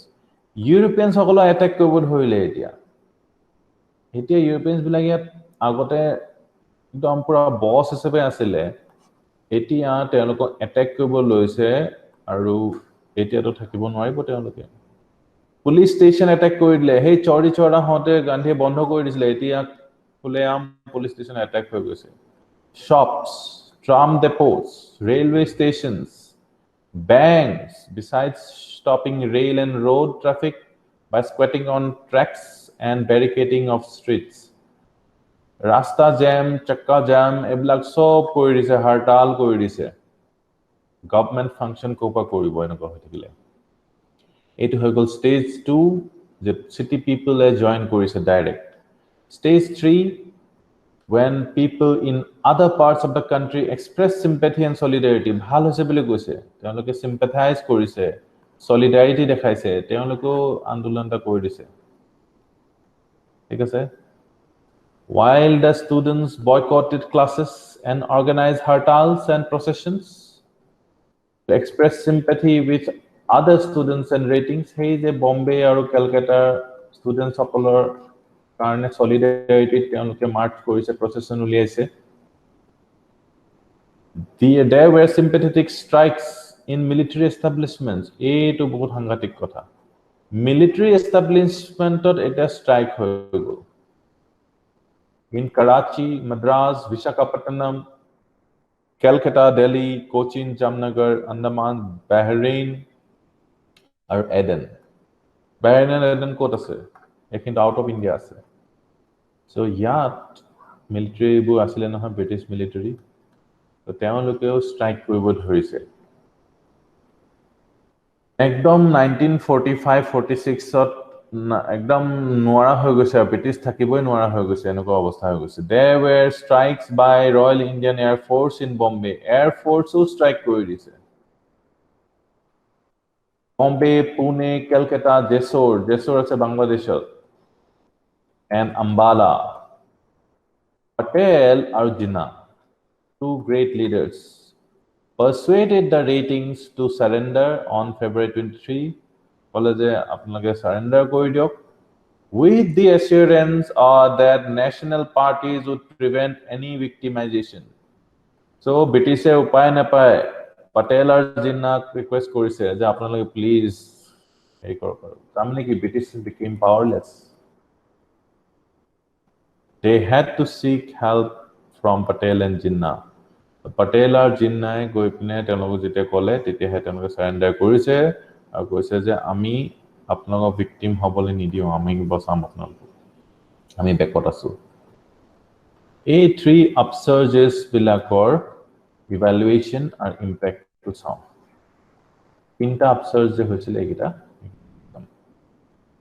সকলো অ্যাটাক কৰিব ধৰিলে এতিয়া ইউৰোপিয়ানছ বিলাক ইয়াত আগতে একদম পুৰা বস হিচাপে আছিলে এতিয়া তেওঁলোক অ্যাটাক কৰিব লৈছে আৰু এতিয়াতো থাকিব নোৱাৰিব তেওঁলোকে পুলিশ ষ্টেচন অ্যাটাক কৰি দিলে হেই চৌৰি চৌৰা হতে গান্ধী বন্ধ কৰি দিছিলে এতিয়া ফুলেআম পুলিশ ষ্টেচন অ্যাটাক হৈ গৈছে shops tram depots railway stations banks besides stopping rail and road traffic by squatting on tracks and barricading of streets ৰাস্তা জ্যাম চক্কা জ্যাম এইবিলাক সব কৰি দিছে হৰতাল কৰি দিছে গভৰ্নমেন্ট ফাংচন কোপা কৰিব এনেকুৱা হৈ থাকিলে এইটো হৈ গল ষ্টেজ 2 যে সিটি পিপলে জয়েন কৰিছে direct stage 3 when people in other parts of the country express sympathy and solidarity ভাল হৈছে বুলি কৈছে তেওঁলোকে sympathize কৰিছে solidarity দেখাইছে তেওঁলোকো আন্দোলনটা কৰি দিছে ঠিক আছে while the students boycotted classes and organized hartals and processions to express sympathy with other students and ratings hey je Bombay or Calcutta students সকলৰ কাৰণে solidarity তেওঁলোকে মাৰ্চ কৰিছে procession উলিয়াইছে there were sympathetic strikes in military establishments এইটো বহুত সাংঘাতিক কথা military establishmentত এটা strike হৈ গ'ল in Karachi Madras Visakhapatnam Calcutta Delhi Cochin Jamnagar Andaman Bahrain আৰু Aden Bahrain and Aden ক'ত আছে কিন্তু out of India আছে so ইয়াত military বোৰ আছিল নহয় British military তো তেওঁলোকেও strike কৰিব ধৰিছে একদম 1945-46 ত একদম নোৱাৰা হৈ গৈছে ব্ৰিটিছ থাকিবই নোৱাৰা হৈ গৈছে এনেকুৱা অৱস্থা হৈ গৈছে there were strikes by Royal Indian Air Force in Bombay Air Forceও strike কৰি দিছে Bombay Pune Calcutta Jessore আছে বাংলাদেশত and Ambala Patel and Jinnah two great leaders persuaded the ratings to surrender on February 23 college apnage surrender kori diok with the assurance that national parties would prevent any victimization so British e upay na pae Patel ar Jinnah request korise je apnaloge please ei koro tamne ki British became powerless they had to seek help from Patel and Jinnah Patel আর জিন্নাই গৈ পিনে তেওঁলোক যেতে কলে তেতিয়া হে তেওঁলোকে সাৰেন্ডাৰ কৰিছে আৰু কৈছে যে আমি আপোনালোক ভিকটিম হবলৈ নিদিও আমি বচাম আপোনালোক আমি বেকত আছো এই থ্ৰী আপসাৰ্জেস বিলাকৰ ইভালুৱেচন আৰু ইম্প্যাক্ট টু চাও তিনটা আপসাৰ্জ যে হৈছিল এইটা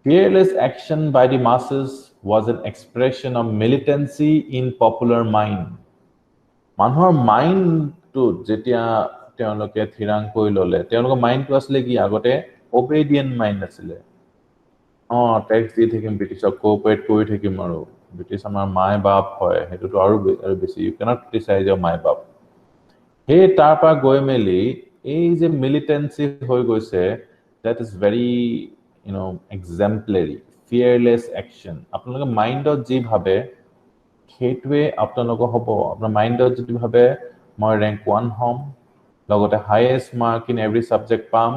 fearless action by the masses was an expression of militancy in popular mind মানুহৰ মাইন্ডটো যেতিয়া তেওঁলোকে থিৰাং কৰি ললে তেওঁলোকৰ মাইন্ডটো আসলে কি আগতে obedient মাইন্ড আছিল ট্যাক্স দি থাকিম ব্ৰিটিছক কোঅপাৰেট কৰি থাকিম আৰু ব্ৰিটিছ আমাৰ মাই বাপ হয় হেতুটো আৰু বেছি ইউ cannot criticize your মাই বাপ হে তাৰপা গৈ মেলি এই যে মিলিটেন্সি হৈ গৈছে that is very exemplary fearless action আপোনালোকে মাইন্ডত যি ভাবে হেতুৱে আপোনালোক হ'ব আপোনাৰ মাইন্ডত যদি ভাবে মই ৰ্যাঙ্ক 1 হম লগতে highest mark in every subject পাম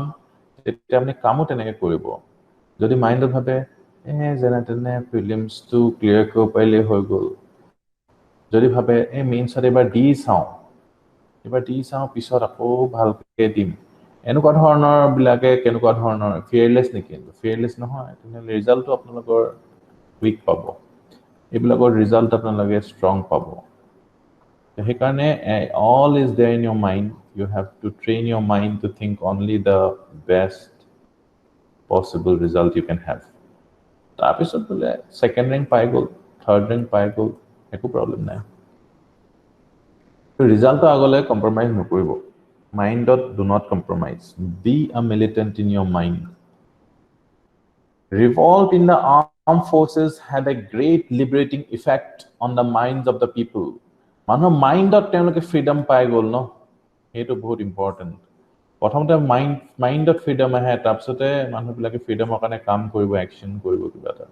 তেতিয়া আপুনি কামো তেনেকৈ কৰিব যদি মাইন্ডত ভাবে যেনে প্ৰিলিমছ টু ক্লিয়াৰ কৰিব পাৰিলে হৈ গ'ল যদি ভাবে মেইনছত এবাৰ দি চাওঁ পিছত আকৌ ভালকে দিম এনেকুৱা ধৰণৰ বিলাকে কেনেকুৱা ধৰণৰ ফিয়াৰলেছ নেকি ফিয়াৰলেছ নহয় তেনেহ'লে ৰিজাল্টটো আপোনালোকৰ উইক পাব এইবিলাকৰ ৰিজাল্ট আপোনালোকে ষ্ট্ৰং পাব সেইকাৰণে all is there in your mind you have to train your mind to think only the best possible result you can have তাৰপিছত বলে সেকেন্ড ৰ্যাঙ্ক পাই গ'ল থাৰ্ড ৰ্যাঙ্ক পাই গ'ল একো প্ৰবলেম নাই ৰিজাল্টটো আগলে কম্প্ৰমাইজ নকৰিব মাইন্ডত do not compromise be a militant in your mind revolt in the armed forces had a great liberating effect on the minds of the people মানুহ মাইন্ডত তেওঁলোকে ফ্ৰীডম পাই গ'ল ন এটো বহুত ইম্পৰ্টেন্ট প্ৰথমতে মাইন্ডত ফ্ৰীডম আহে তাৰপিছতে মানুহবিলাকে ফ্ৰীডমৰ কাৰণে কাম কৰিব একচন কৰিব কিবা এটা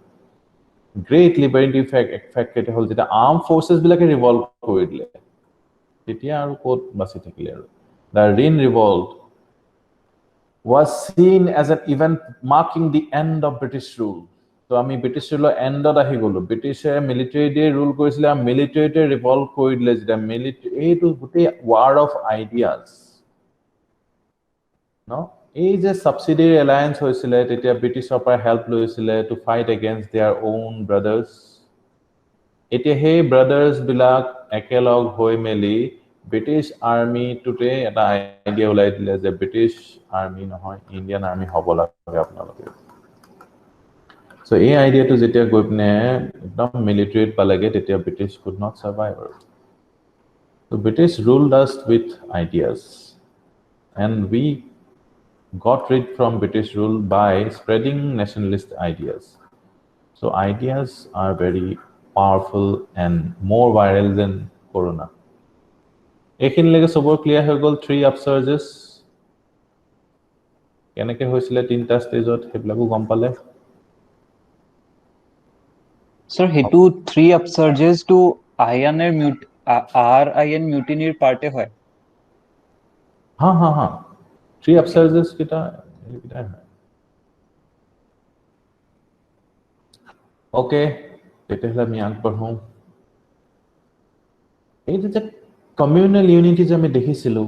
গ্ৰেট লিবাৰেটিং ইফেক্ট এটা হল যেটা আৰ্ম ফোৰ্সেস বিলাকে ৰিভল্ট কৰি দিলে তেতিয়া আৰু কোত বাসি থাকিলে আৰু the Rain Revolt was seen as an event marking the end of British rule so ami British rule end ot ahi golo British military day rule korisile military day revolt kori dile jeta military to gote war of ideas no ei je subsidiary alliance hoisile tetia British opar help loisile to fight against their own brothers এতিয়া সেই ব্ৰাদাৰ্স বিলাক একেলগ হৈ মেলি ব্ৰিটিছ আৰ্মি টুতে এটা আইডিয়া ওলাই দিলে যে ব্ৰিটিছ আৰ্মি নহয় ইণ্ডিয়ান আৰ্মি হ'ব লাগে আপোনালোকে সো এই আইডিয়াটো যেতিয়া গৈ পিনে একদম মিলিটাৰীত পালেগে তেতিয়া British could not survive so British ruled us with ideas and we got rid from British rule by spreading nationalist ideas so ideas are very powerful and more viral than corona এখিনলৈকে সবৰ ক্লিয়াৰ হৈ গল 3 upsurges কেনেকৈ হৈছিলে তিনটা ষ্টেজত হেবিলাকো গম পালে Sir, hetu 3 upsurges to RIN mutiny parte hoy. हाँ 3 upsurges kita hai okay তেতিয়াহলে আমি আগবঢ়ো এই যে কমিউনাল ইউনিটি যে আমি দেখিছিলো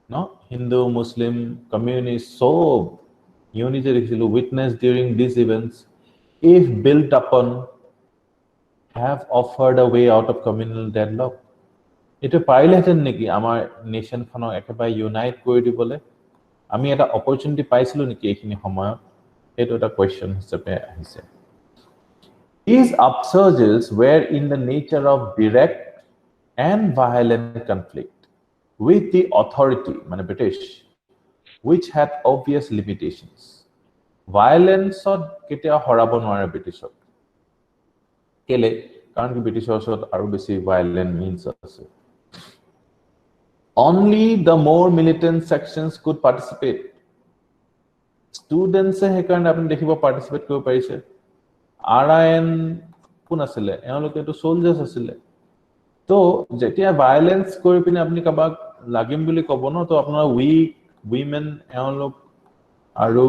ন হিন্দু মুসলিম কমিউনিষ্ট সব ইউনিটি দেখিছিলো witnessed during these events if built upon have offered a way out of communal deadlock এটা পাইলেহেঁতেন নেকি আমাৰ নেশন খনক একেবাৰে ইউনাইট কৰি দিবলে আমি এটা অপৰচুনিটি পাইছিলো নেকি এইখিনি সময়ত এটা এটা কোৱেশ্চন হিচাপে আহিছে These upsurges were in the nature of direct and violent conflict with the authority, মানে British, which had obvious limitations. Violence কেতিয়া হৰাব নোৱাৰে ব্ৰিটিছক কেলে কাৰণ কি ব্ৰিটিছৰ ওচৰত আৰু বেছি violent means আছে Only the more militant sections could participate. Students he karone apni dekhibo participate koribo parise. RIN কোন asile? Eoloke to soldiers asile. To jetia violence kori pine apni kabak lagim boli kobo no to apnar weak women eolok aru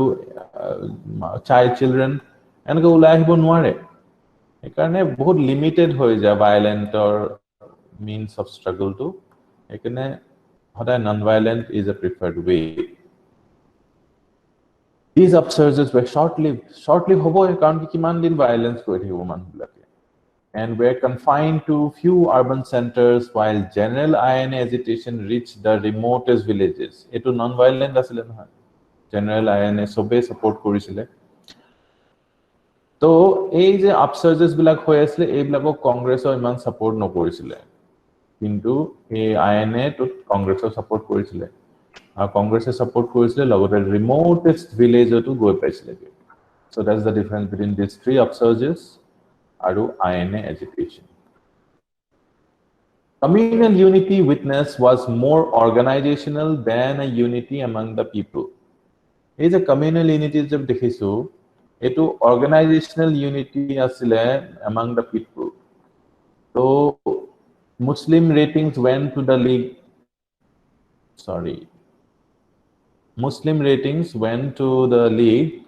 child children enke ulai ahibo nware. He karone bahut limited hoy ja violent or means of struggle to. Ekane non-violent is a preferred way. These upsurges were short-lived. Short-lived hobo karon ki kiman din violence koi thibo man bilake. And were confined to few urban centers while general INA agitation reached the remotest villages. Eto non-violent asile nohoy. General INA sobe support korisile. To ei je upsurges bilak hoy asile ei bilako Congress or iman support no korisile. কিন্তু এই আইএনএ তো কংগ্ৰেছৰ সাপোৰ্ট কৰিছিলে আৰু কংগ্ৰেছে সাপোৰ্ট কৰিছিলে লগতে ৰিমোটেষ্ট ভিলেজতো গৈ পাইছিলে so that's the difference between this 3 upsurges আৰু INA agitation Communal unity witness was more organizational than a unity among the people. এই যে communal unity যে দেখিছো এটো organizational unity asile among the people. So Muslim ratings went to the league. Muslim ratings went to the league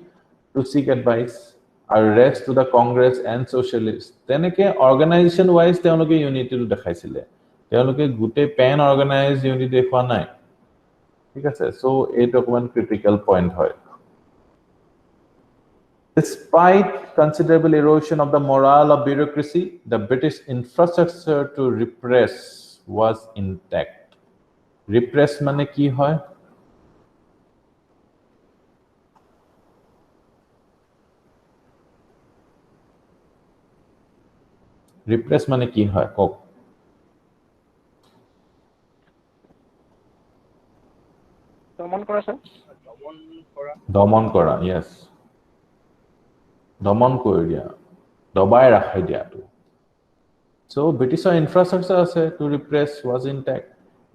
to seek advice. Rest to the Congress and socialists. Teneke organization wise teoloke unity to dekhaisile. Teoloke gute pan organized unity dekhwa nai. Thik ase so eto one critical point hoy. Despite considerable erosion of the morale of bureaucracy, the British infrastructure to repress was intact. Repress mane ki hoy? Repress mane ki hoy? Kok. Domon kora, yes. দমন কৰি দিয়া দবাই ৰাখি দিয়াটো so British infrastructure ase to repress was intact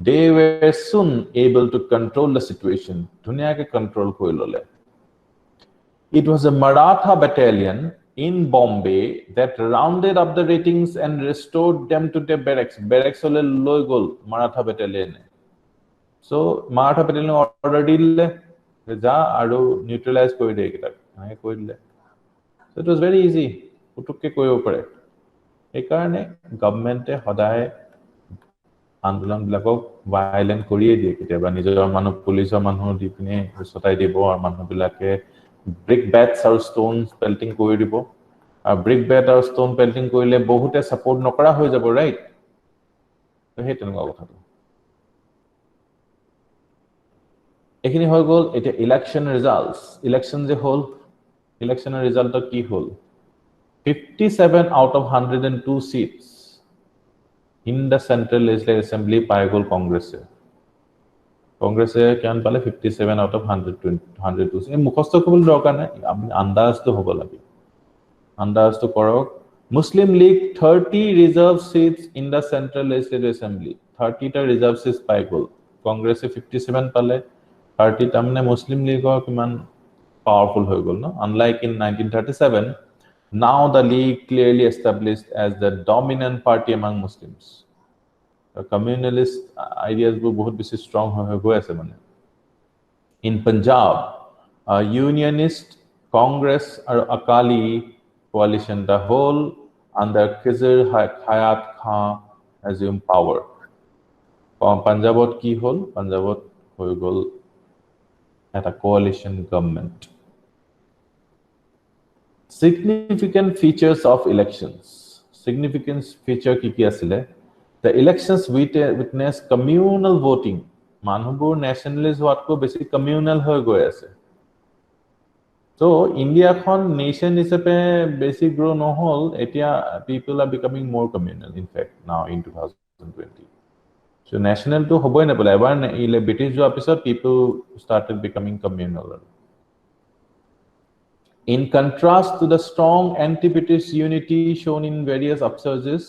they were soon able to control the situation dunia ke control koi lole it was a Maratha battalion in Bombay that rounded up the ratings and restored them to their barracks ole loi gol Maratha battalion so Maratha battalion order dile ja aru neutralize koi de kita koi dile So it was very easy. Putukke koibo pare. Ekarone government e hodaye andolon bilakok violent koriye diye keteba nijor manu police or manu dipine sotai dibo or manu bilake brick bats or stones pelting kori dibo brick bat আৰু ষ্টন পেল্টিং কৰিলে বহুতে সাপোৰ্ট নকৰা হৈ যাব ৰাইট তো সেই তেনেকুৱা কথাটো এখিনি হৈ গ'ল এটা ইলেকশন ৰিজাল্টস ইলেকশন যে হল ইলেকশনৰ ৰিজাল্টত কি হল 57 out of 102 seats in the Central Legislative Assembly পাই গ'ল কংগ্ৰেছে কিমান পালে 57 out of 102 এই মুখস্থ কৰিবলৈ দৰকাৰ নাই আপুনি আন্দাজটো হ'ব লাগে আন্দাজটো কৰক Muslim League 30 reserved seats in the Central Legislative Assembly 30 টা reserved seats পাই গ'ল কংগ্ৰেছে 57 পালে 30 টা মানে মুসলিম লীগৰ কিমান powerful হৈ গ'ল no unlike in 1937 now the league clearly established as the dominant party among Muslims the communalist ideas were बहुत बेसी strong হৈ গৈ আছে মানে in Punjab a unionist Congress or Akali coalition the whole under Khizr Hayat Khan assumed power Punjabot ki hol Punjabot হৈ গ'ল at a coalition government significant features of elections significant feature ki asile the elections witness communal voting manhubur nationalist what ko basic communal hoy goy ase so India khon nation hisabe basic grow no hol etia people are becoming more communal in fact now in 2020 so national to hoboy na bola ebar ile British jo episode people started becoming communal in contrast to the strong anti-British unity shown in various upsurges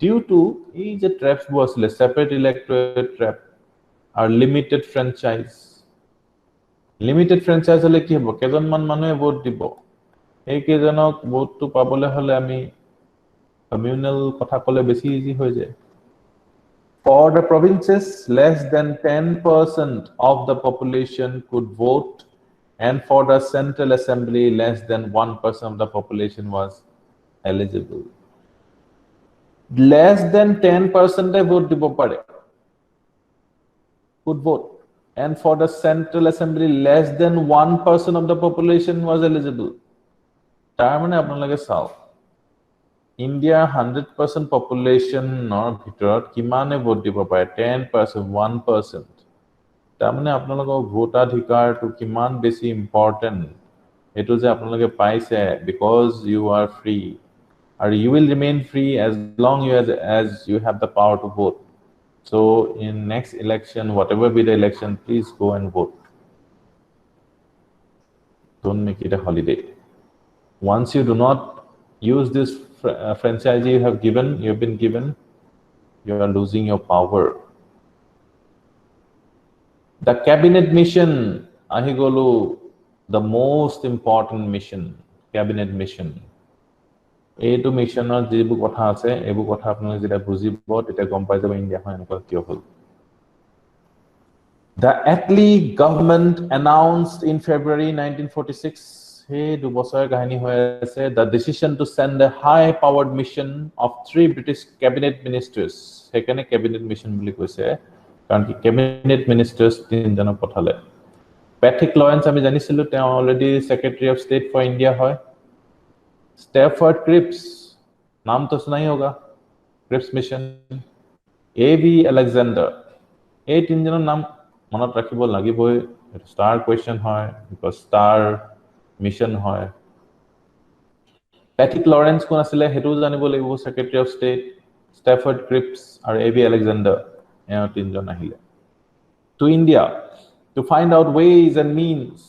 due to each traps was a separate electorate trap or limited franchise hole ki hobo kejon man manue vote dibo ei kejonok vote to pabole hole ami communal kotha kole beshi easy hoy jay for the provinces less than 10% of the population could vote and for the Central Assembly less than 1% of the population was eligible less than 10% vote dibo pare could vote and for the Central Assembly less than 1% of the population was eligible tar mane apnalage sao India 100% population nor bhitorot kimane vote dibo pare 10% 1% tar mane apnalage votaadhikar to kiman besi important etu je apnalage paise because you are free or you will remain free as long as you have the power to vote so in next election whatever be the election please go and vote don't make it a holiday once you do not use this franchise you have been given you are losing your power the cabinet mission ahigolu the most important mission cabinet mission এইটো মিশনৰ যেবু কথা আছে এবু কথা আপোনালোকে যেটা বুজিব তেটা গম পাই যাব ইন্ডিয়া খন এনেকুৱা কিয় হল The Attlee government announced in February 1946 হে দু বছৰৰ কাহিনী হৈ আছে the decision to send a high powered mission of 3 British cabinet ministers হেকানে cabinet mission বুলি কৈছে কাৰণ কি cabinet ministers তিনজনক পঠালে Patrick Lawrence আমি জানিছিলো তেওঁ already secretary of state for India হয় Stafford Cripps नाम तो सुना ही होगा Cripps mission A.V. Alexander এই তিনজনৰ নাম মনত ৰাখিব লাগিবই স্টাৰ কোৱেশ্চন হয় বিকজ স্টাৰ মিশন হয় Patrick Lawrence কোন আছিল হেতু জানিব লাগিব Secretary of State Stafford Cripps আৰু A.V. Alexander এও তিনজন আহিলে to India to find out ways and means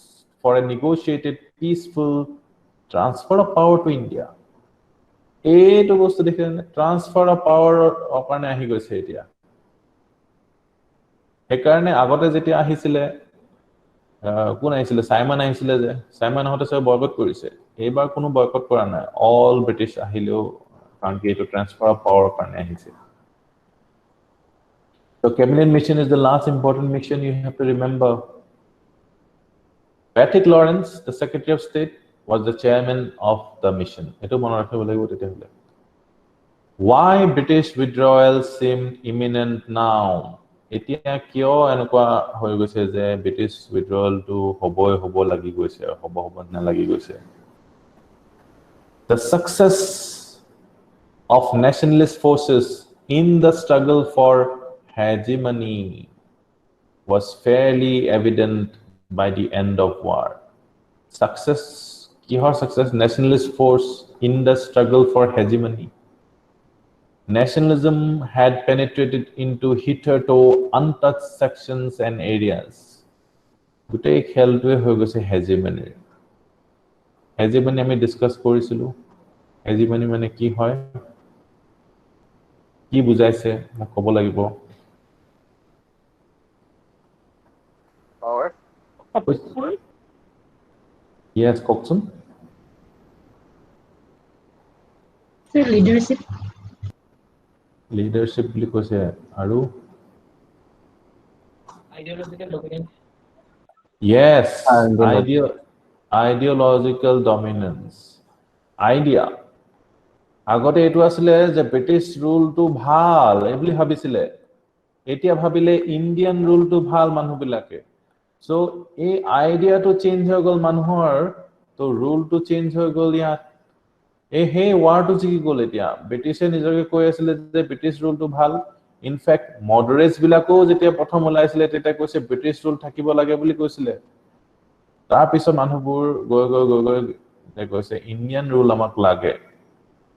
for a negotiated peaceful transfer of power to India এইটো বস্তু দেখেন ট্ৰান্সফাৰ অফ পাৱাৰ অকাৰণে আহি গৈছে এতিয়া হেকাৰণে আগতে যেতিয়া আহিছিলে কোন আহিছিলে সাইমন আহিছিলে যে সাইমন হতে সব বয়কট কৰিছে এইবাৰ কোনো বয়কট কৰা নাই অল ব্ৰিটিছ আহিলেও কাৰণ কি এইটো ট্ৰান্সফাৰ অফ পাৱাৰ কাৰণে আহিছে so cabinet mission is the last important mission you have to remember Patrick Lawrence the Secretary of State was the chairman of the mission eto mone rakhibo lagibo tete hole why British withdrawal seemed imminent now etia kyo enukwa hoy goise je British withdrawal to hobo lagi goise hobo na lagi goise the success of nationalist forces in the struggle for hegemony was fairly evident by the end of war. Success, kihor success, nationalist force in the struggle for hegemony. Nationalism had penetrated into hitherto untouched sections and areas. Gutei kheltue hoi goise hegemony. Hegemony ami discuss korisilu. Hegemony mane ki hoy? Ki bujaise mok kobo lagibo. Power. Yes, Koksun. Sir, leadership. Leadership বুলি কৈছে আৰু Ideological dominance. yes, ideological dominance. Idea. আগতে এটো আসলে যে ব্রিটিশ রুল টু ভাল এবলি ভাবিছিলে এতিয়া ভাবিলে ইন্ডিয়ান রুল টু ভাল মানুহ বিলাকে সো এই আইডিয়া টু চেঞ্জ হৈ গল মানুহৰ তো ৰুল টু চেঞ্জ হৈ গল ইয়াত এই হে ওয়াৰ টু জিকি গল এতিয়া ব্ৰিটিছে নিজকে কৈ আছিল যে ব্ৰিটিছ ৰুল টু ভাল ইনফ্যাক্ট মডাৰেটস বিলাকো যেতিয়া প্ৰথম ওলাইছিলে তেতিয়া কৈছে ব্ৰিটিছ ৰুল থাকিব লাগে বুলি কৈছিলে তাৰ পিছত মানুহবোৰ গৈ কৈছে ইন্ডিয়ান ৰুল আমাক লাগে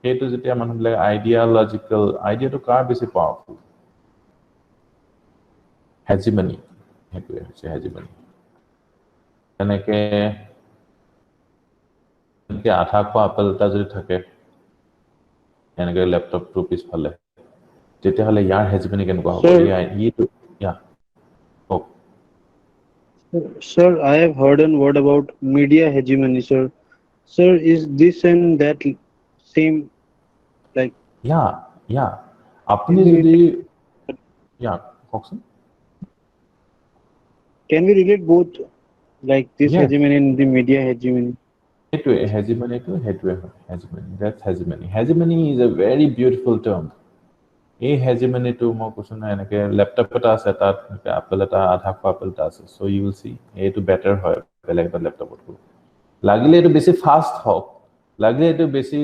সেইটো যেতিয়া মানুহবিলাক আইডিয়ালজিক্যাল আইডিয়াটো কাৰ বেছি পাওয়াৰফুল হেজিমনি হেতু হৈছে হেজিমনি এনেকে আঠা খোৱা আপেল এটা যদি থাকে এনেকে ল্যাপটপ টু পিস ফালে তেতিয়াহলে ইয়াৰ হেজিমনি কেনেকুৱা হ'ব ইটো ইয়া Sir, I have heard a word about media hegemony, sir. Sir, is this and that same, like? Yeah. আপনি যদি কওকচোন Can we relate both, like this Yes. hegemony and the media hegemony? Hegemony to hegemony. That's hegemony. Hegemony is a very beautiful term. A hegemony to mo question enake laptop eta ase tat apple eta adha ko apple ta ase so you will see a to better hoy beleg ta laptop ko lagile eto besi fast hok lagile eto besi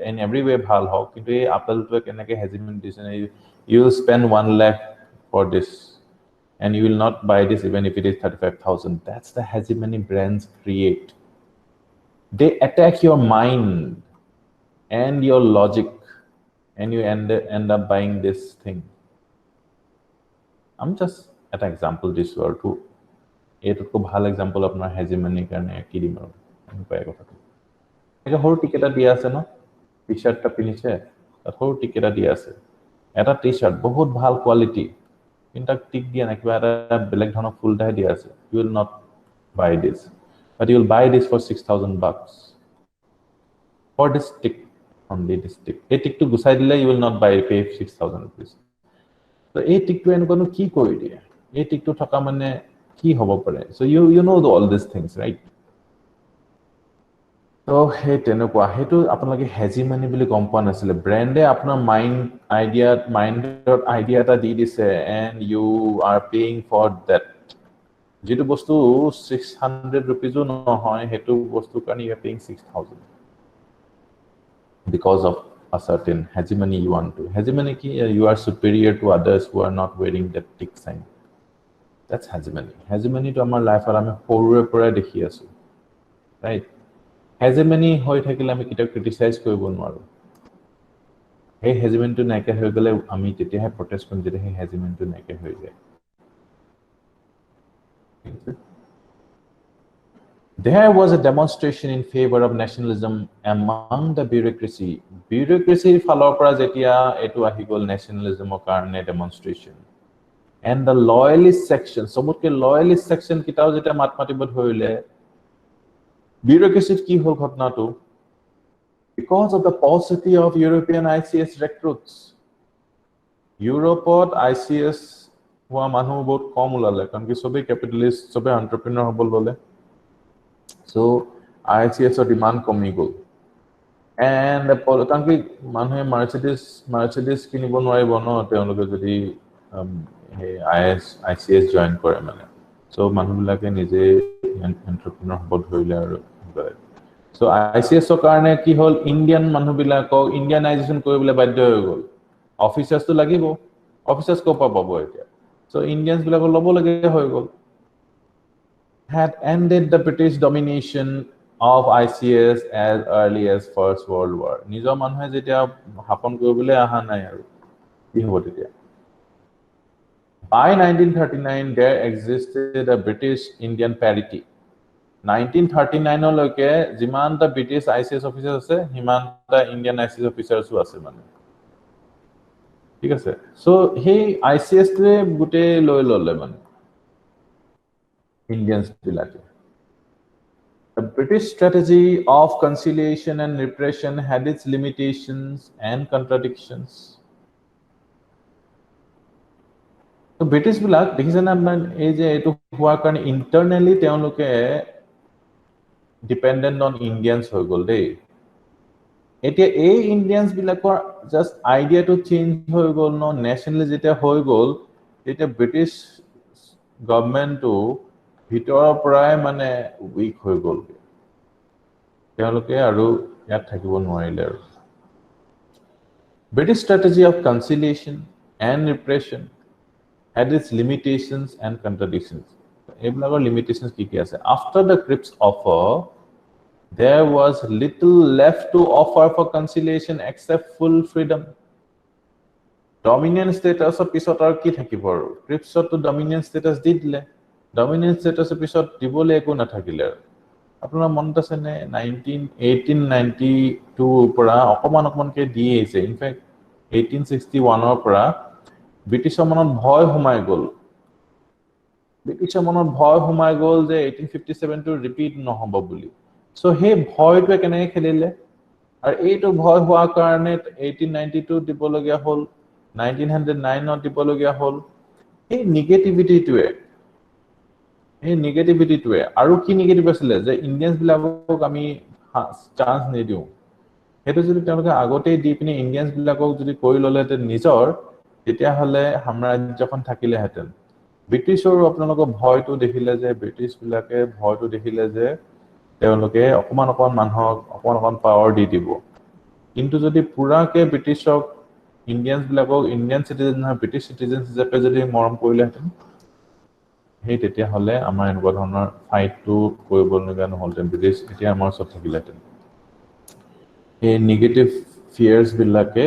in every way bhal hok kintu ei apple to enake hegemony disen you will spend 1 lakh for this and you will not buy this even if it is 35,000 that's the hegemony brands create they attack your mind and your logic and you end up buying this thing I'm just an example this word too eto ko bhal example apnar hegemony karone ki dim ami pai kotha eka hor tiketa dia ase no t-shirt ta piniche tat hor tiketa dia ase eta t-shirt bahut bhal quality inta tik dia na kiba eta beleg dhonok full ta dia ase you will not buy this but you will buy this for $6,000 for this stick only this tick a tick to gusai dile you will not buy pay 6,000 rupees so a tick to enkono ki koi dia a tick to thaka mane ki hobo pare so you know all these things right so he tenokwa hetu apunlage hegemony bili gom pa nasile brand e apnar mind idea ta di dise and you are paying for that jetu bostu 600 rupees no hoy hetu bostu kani you are paying 6,000 because of a certain hegemony you want to hegemony ki you are superior to others who are not wearing that tick sign that's hegemony to amar life ar ami horure pora dekhi asu right hegemony hoy thakile ami kita criticize koribo noaru hey hegemony to naike hoy gele ami tetia protest korim jete hey hegemony to naike hoy jay There was a demonstration in favor of nationalism among the bureaucracy. Bureaucracy falor pora jetia etu ahi gol nationalism or karone demonstration. And the loyalist section, somutke loyalist section kitao jetia matmatibot hoile bureaucracy ki hol ghotna to because of the paucity of European ICS recruits. Europot ICS hua manu bahut kom ulale karon ki sobe capitalist sobe entrepreneur hobol lole so ICS or demand komi gol and kanki manhe Mercedes kinibo noibo no teologe jodi ICS join kore mane so manu bilake nije entrepreneur hobol hoile aru So ICS কাৰণে কি হল ইন্ডিয়ান মানুহবিলাকক ইন্ডিয়ানাইজেশন কৰিবলৈ বাধ্য হৈ গল অফিচাৰ্স তো লাগিব অফিচাৰ্স কোপা পাব এতিয়া so ইন্ডিয়ানস বিলাকক লব লাগে হৈ গল had ended the British domination of ICS as early as First World War নিজৰ মানুহে যেতিয়া হাপন কৰিবলৈ আহা নাই আৰু কি হ'ব তেতিয়া By 1939 there existed a British Indian parity 1939 লৈকে যিমানটা ব্ৰিটিছ আইসিএস অফিচাৰ আছে হিমানটা ইন্ডিয়ান আইসিএস অফিচাৰসও আছে মানে ঠিক আছে সো হে আইসিএস টোৱে গুটে লৈ ললে মানে ইন্ডিয়ানস বিলাকে The British strategy of conciliation and repression had its limitations and contradictions. So British বিলাক দেখিছেনে আপোনাৰ এই যে এটো হোৱাৰ কাৰণে ইন্টাৰনালি তেওঁলোকে dependent on Indians হৈ গল দেই এতিয়া এই ইন্ডিয়ানস বিলাকৰ জাস্ট আইডিয়াটো চেঞ্জ হৈ গল ন ন্যাশনালি যেতিয়া হৈ গল তেতিয়া ব্ৰিটিছ গভৰ্নমেন্টটো ভিতৰৰ পৰাই মানে উইক হৈ গল তেওঁলোকে আৰু ইয়াত থাকিব নোৱাৰিলে আৰু British strategy of conciliation and repression had its limitations and contradictions. এইবিলাকৰ limitations কি আছে after the Cripps offer there was little left to offer for conciliation except full freedom dominant status of পিছত আৰু কি থাকিব আৰু Cripps তো dominant status দি দিলে dominant status পিছত দিবলে একো নাথাকিলে আপোনাৰ মনত আছে নে 1892 পৰা অকমানকে দি আছে ইনফ্যাক্ট 1861 ৰ পৰা ব্ৰিটিছৰ মনত ভয় সোমাই গল ব্ৰিটিছৰ মনত ভয় সোমাই গল যে 1857 টো ৰিপিট নহব বুলি সো হে ভয়টো কেনেকৈ খেলিলে আৰু এইটো ভয় হোৱাৰ কাৰণে 1892 দিব লগিয়া হল 1909 ত দিব লগিয়া হল এই নেগেটিভিটিটোৱে আৰু কি নেগেটিভ আছিল যে ইন্ডিয়ানস বিলাকক আমি চান্স নিদিও হেতু যদি তেওঁলোকে আগতেই দি পিনে ইন্ডিয়ানস বিলাকক যদি কৰি ললেতে নিজৰ তেতিয়া হলে সাম্ৰাজ্যখন থাকিলে হেতেন ব্ৰিটিছৰ আপোনালোকৰ ভয়টো দেখিলে যে ব্ৰিটিছ বিলাকে ভয়টো দেখিলে যে তেওঁলোকে অকমান মানুহক অকমান পাৱাৰ দি দিব কিন্তু যদি পুৰাকে ব্ৰিটিছক ইন্ডিয়ানস বিলাকক ইন্ডিয়ান সিটিজেন নহয় ব্ৰিটিছ সিটিজেন হিচাপে যদি মৰম কৰিলে হেতেন হে তেতিয়া হলে আমাৰ এনেকুৱা ধৰণৰ ফাইটটো কৰিব লগা নহল ব্ৰিটিছ এতিয়া আমাৰ সব থাকিলে হেতেন এই নেগেটিভ ফিয়াৰ্স বিলাকে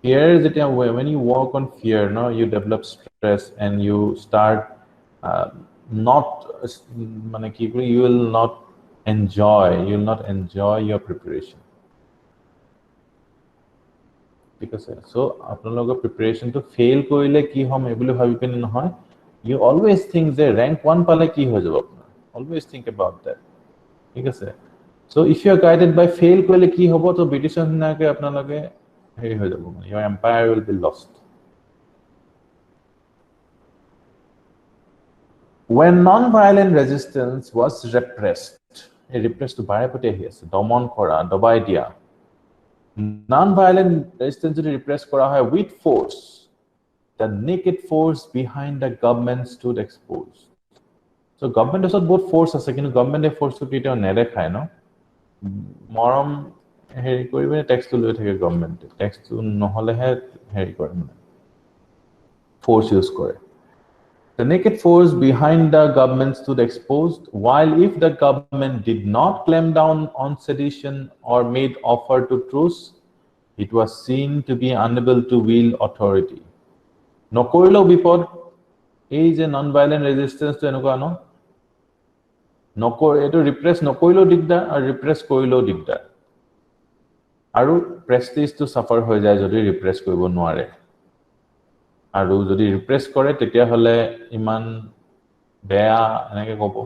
Fear যেতিয়া when you work on fear no you develop stress and you start not মানে কি you will not enjoy your preparation because so আপোনালোকৰ preparation to fail কৰিলে কি হম এবলি ভাবি পিনে নহয় you always think যে rank 1 পালে কি হৈ যাব আপোনাৰ always think about that ঠিক আছে so if you are guided by fail কৰিলে কি হ'ব তো ব্ৰিটিছৰ নাকে আপোনালোকে your empire will be lost. When non-violent resistance was repressed, repressed to বাৰেপতি আহি আছে দমন কৰা দবাই দিয়া non-violent resistance যদি repress কৰা হয় with force the naked force behind the government stood exposed. So government is both force আছে কিন্তু government force to কেতিয়াও নেদেখায় ন মৰম হেৰি কৰিবে ট্যাক্সটো লৈ থাকে গভৰ্নমেন্ট ট্যাক্সটো নহলে হে হেৰি কৰে মানে ফোৰ্স ইউজ কৰে the naked force behind the government stood exposed while if the government did not clamp down on sedition or made offer to truce it was seen to be unable to wield authority নকৰিলেও বিপদ এই যে নন ভাইলেন্ট ৰেজিস্ট্যান্স তো এনেকুৱা ন নকৰ এটো ৰিপ্ৰেস নকৰিলেও দিগদাৰ আৰু ৰিপ্ৰেস কৰিলেও দিগদাৰ আৰু প্ৰেস্টিজ টু সাফাৰ হৈ যায় যদি ৰিপ্ৰেস কৰিব নোৱাৰে আৰু যদি ৰিপ্ৰেস কৰে তেতিয়া হলে ইমান বেয়া এনেকে ক'ব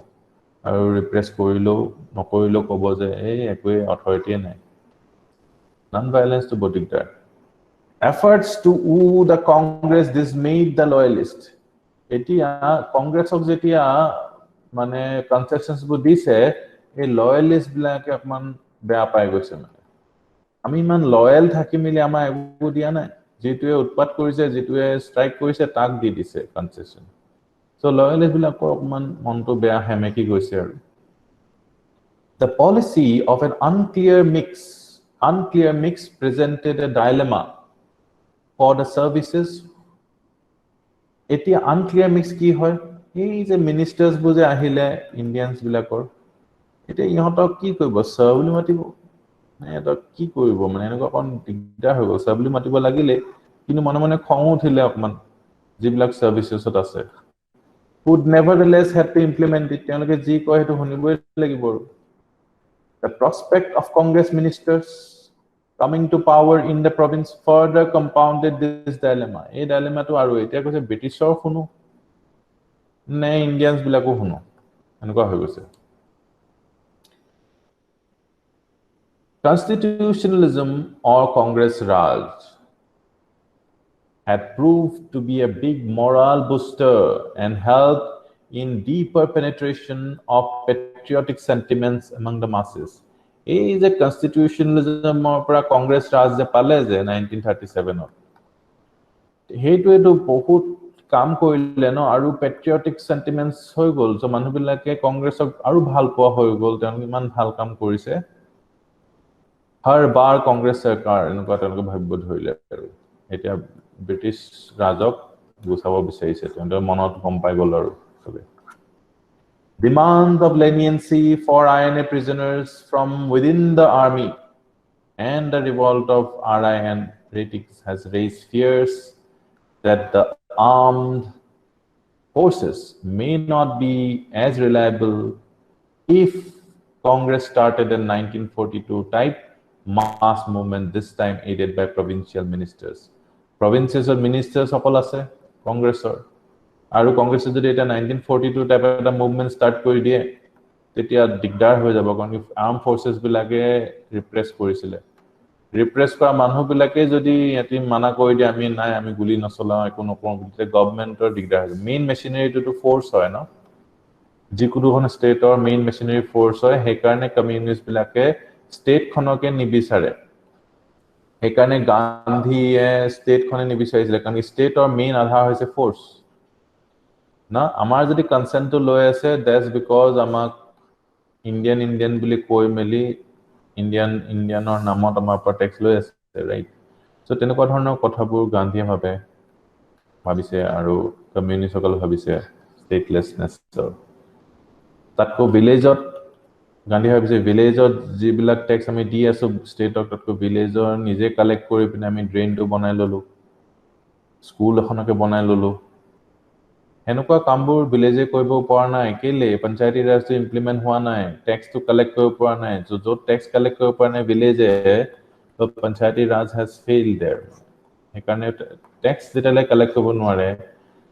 আৰু ৰিপ্ৰেস কৰিলেও নকৰিলেও ক'ব যে এই একোৱে অথৰিটি নাই non violence to bodyguard efforts to woo the congress dismayed the loyalist এতিয়া কংগ্ৰেছক যেতিয়া মানে কনসেশনস বু দিছে এই লয়ালিস্ট বিলাকে অকমান বেয়া পাই গৈছে মানে আমি ইমান লয়াল থাকি মিলি আমাৰ একো দিয়া নাই যেটোৱে উৎপাত কৰিছে যেটোৱে স্ট্ৰাইক কৰিছে তাক দি দিছে কনসেশন সো লয়ালিস্ট বিলাকৰ অকমান মনটো বেয়া হেমেকি গৈছে আৰু The policy of an unclear mix presented a dilemma for the services. Etia unclear mix ki hoy? Ei je ministers buje ahile Indians bilakor. Etia ihotok ki koibo sir boli matibo. Na eta ki koibo mane enko kon digdar hobo sir boli matibo lagile কিন্তু মনে মনে খং উঠিলে অকমান জিবিলাক সার্ভিসেসত আছে would nevertheless have to implement it তেওঁলোকে যি কয় হেতু শুনিবই লাগিব the prospect of Congress ministers coming to power in the province further compounded this dilemma এই dilemma to আৰু এতিয়া কৈছে ব্ৰিটিছৰ শুনো নে ইন্ডিয়ানস বিলাকো শুনো এনেকুৱা হৈ গৈছে constitutionalism or Congress Raj had proved to be a big moral booster and helped in deeper penetration of patriotic sentiments among the masses. Is a constitutionalism or Congress Raj je pale je 1937 hetu etu bahut কাম কৰিলে ন আৰু patriotic sentiments হৈ গল so মানুহ বিলাকে কংগ্ৰেছক আৰু ভাল পোৱা হৈ গল তেওঁ ইমান ভাল কাম কৰিছে হৰ বাৰ কংগ্ৰেছ চৰকাৰ এনেকুৱা তেওঁলোকে ভাবিব ধৰিলে আৰু এতিয়া ব্ৰিটিছ ৰাজক গুছাব বিচাৰিছে তেওঁলোকৰ মনত কম পাই গল আৰু সবে demands of leniency for INA prisoners from within the army and the revolt of RIN critics has raised fears that the armed forces may not be as reliable if Congress started a 1942 type mass movement, this time aided by provincial ministers. Provinces or ministers সকল আছে কংগ্ৰেছৰ আৰু কংগ্ৰেছে যদি এটা 1942 টাইপ এটা মুভমেন্ট ষ্টাৰ্ট কৰি দিয়ে তেতিয়া দিগদাৰ হৈ যাব কাৰণ আৰ্ম ফোৰ্সেস বিলাকে ৰিপ্ৰেস কৰিছিলে ৰিপ্ৰেস কৰা মানুহ বিলাকে যদি এটি মানা কৰি দিয়ে আমি নাই আমি গুলি নচলাও একো নকৰো তেতিয়া গভৰ্নমেন্টৰ দিগদাৰ হয় মেইন মেচিনাৰীটো তো ফোৰ্স হয় ন যিকোনো কোন ষ্টেটৰ মেইন মেচিনাৰী ফোৰ্স হয় সেই কাৰণে কমিউনিষ্ট বিলাকে ষ্টেট খনকে নিবিচাৰে সেই কাৰণে গান্ধীয়ে ষ্টেট খনে নিবিচাৰিছিল কাৰণ ষ্টেটৰ মেইন আধাৰ হৈছে ফোৰ্স না আমাৰ যদি কনসেন্টটো লৈ আছে দ্যাটস বিকজ আমাক ইন্ডিয়ান বুলি কৈ মেলি ইন্ডিয়ানৰ নামত আমাৰ প্ৰটেক্ট লৈ আছে ৰাইট সো তেনেকুৱা ধৰণৰ কথাবোৰ গান্ধীয়ে ভাবিছে আৰু কমিউনিষ্টসকল ভাবিছে ষ্টেটলেছনেছ তাতকো ভিলেজত গান্ধী ভাবিছে ভিলেজত যিবিলাক ট্যাক্স আমি দি আছো ষ্টেটক তাতকো ভিলেজৰ নিজে কালেক্ট কৰি পিনে আমি ড্ৰেইনটো বনাই ললো স্কুল এখনকে বনাই ললো হেনকুৱা কামবোৰ ভিলেজে কৰিব পৰা নাই কেলে পঞ্চায়তী ৰাজটো ইমপ্লিমেন্ট হোৱা নাই ট্যাক্সটো কালেক্ট কৰিব পৰা নাই য'ত ট্যাক্স কালেক্ট কৰিব পৰা নাই ভিলেজে তো Panchayati Raj has failed there সেইকাৰণে ট্যাক্স যেতিয়ালে কালেক্ট কৰিব নোৱাৰে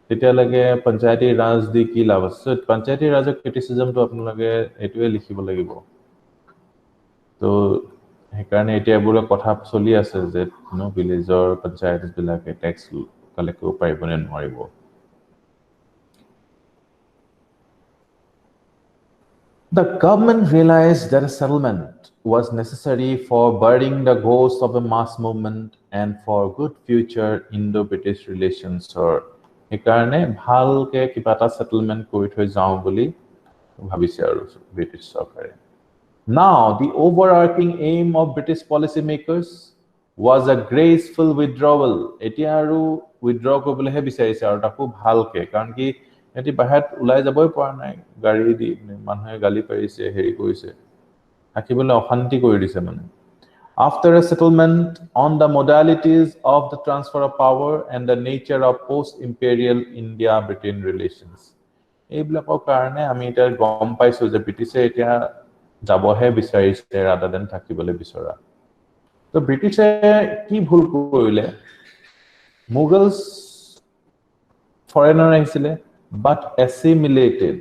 তেতিয়ালৈকে পঞ্চায়তী ৰাজ দি কি লাভ আছে পঞ্চায়তী ৰাজৰ ক্ৰিটিসিজমটো আপোনালোকে এটোৱে লিখিব লাগিব তো সেইকাৰণে এতিয়া বুলে কথা চলি আছে যে নো ভিলেজৰ পঞ্চায়ত বিলাকে ট্যাক্স কালেক্ট কৰিব পাৰিব নে নোৱাৰিব The government realized that a settlement was necessary for burying the ghost of a mass movement and for good future Indo-British relations or একাৰণে ভালকে কিবাটা সেটেলমেন্ট কৰি থৈ যাও বুলি ভাবিছে আৰু ব্ৰিটিছ চৰকাৰে Now the overarching aim of British policymakers was a graceful withdrawal এতিয়া আৰু withdraw কৰিবলৈহে বিচাৰিছে আৰু তাকো ভালকে কাৰণ কি এটি বাহিৰত উলাই যাবই পৰা নাই গাড়ী দি মানুহে গালি পাৰিছে হেৰি কৰিছে থাকিবলৈ অশান্তি কৰি দিছে মানে After a settlement on the modalities of the transfer of power and the nature of post-imperial India-Britain relations. এইবিলাকৰ কাৰণে আমি এটা গম পাইছো যে ব্ৰিটিছে এতিয়া যাবহে বিচাৰিছে rather than থাকিবলৈ বিচৰা তো ব্ৰিটিছে কি ভুল কৰিলে মুগলছ foreigner আহিছিলে but assimilated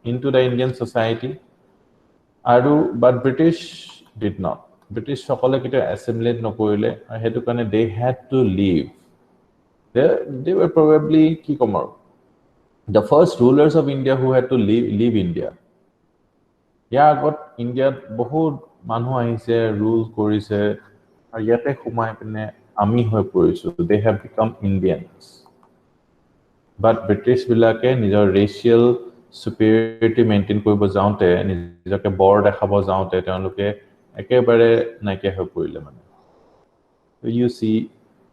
into the Indian society আৰু but British did not British সকলে কিটা assimilate নকৰিলে আৰু হেতু কাৰণে they had to leave they were probably কি কমৰ the first rulers of India who had to leave India ইয়াৰ আগত ইণ্ডিয়াত বহুত মানুহ আহিছে ৰুল কৰিছে আৰু ইয়াতে সোমাই পিনে আমি হৈ পৰিছো they have become Indians but British বিলাকে নিজৰ racial superiority maintain কৰিব যাওঁতে নিজকে বৰ দেখাব যাওঁতে তেওঁলোকে একেবাৰে নাইকিয়া হৈ পৰিলে মানে so you see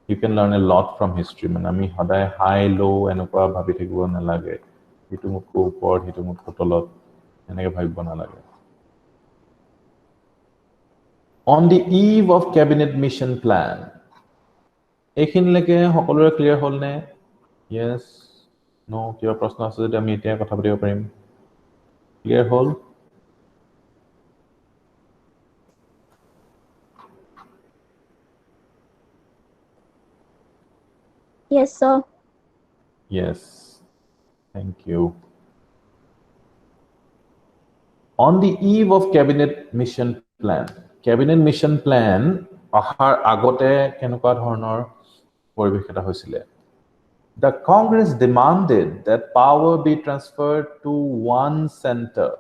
you can learn a lot from history মানে আমি সদায় হাই লো এনেকুৱা ভাবি থাকিব নালাগে হিটো মুখৰ ওপৰত হিটো মুখৰ তলত এনেকে ভাবিব নালাগে on the eve of cabinet mission plan এইখিনিলৈকে সকলোৰে ক্লিয়াৰ হ'ল নে yes no কিবা প্ৰশ্ন আছে যদি আমি এতিয়া কথা পাতিব পাৰিম ক্লিয়াৰ হ'ল Yes, sir. yes thank you on the eve of cabinet mission plan অহাৰ আগতে কেনেকুৱা ধৰণৰ পৰিৱেশ এটা হৈছিলে The Congress demanded that power be transferred to one center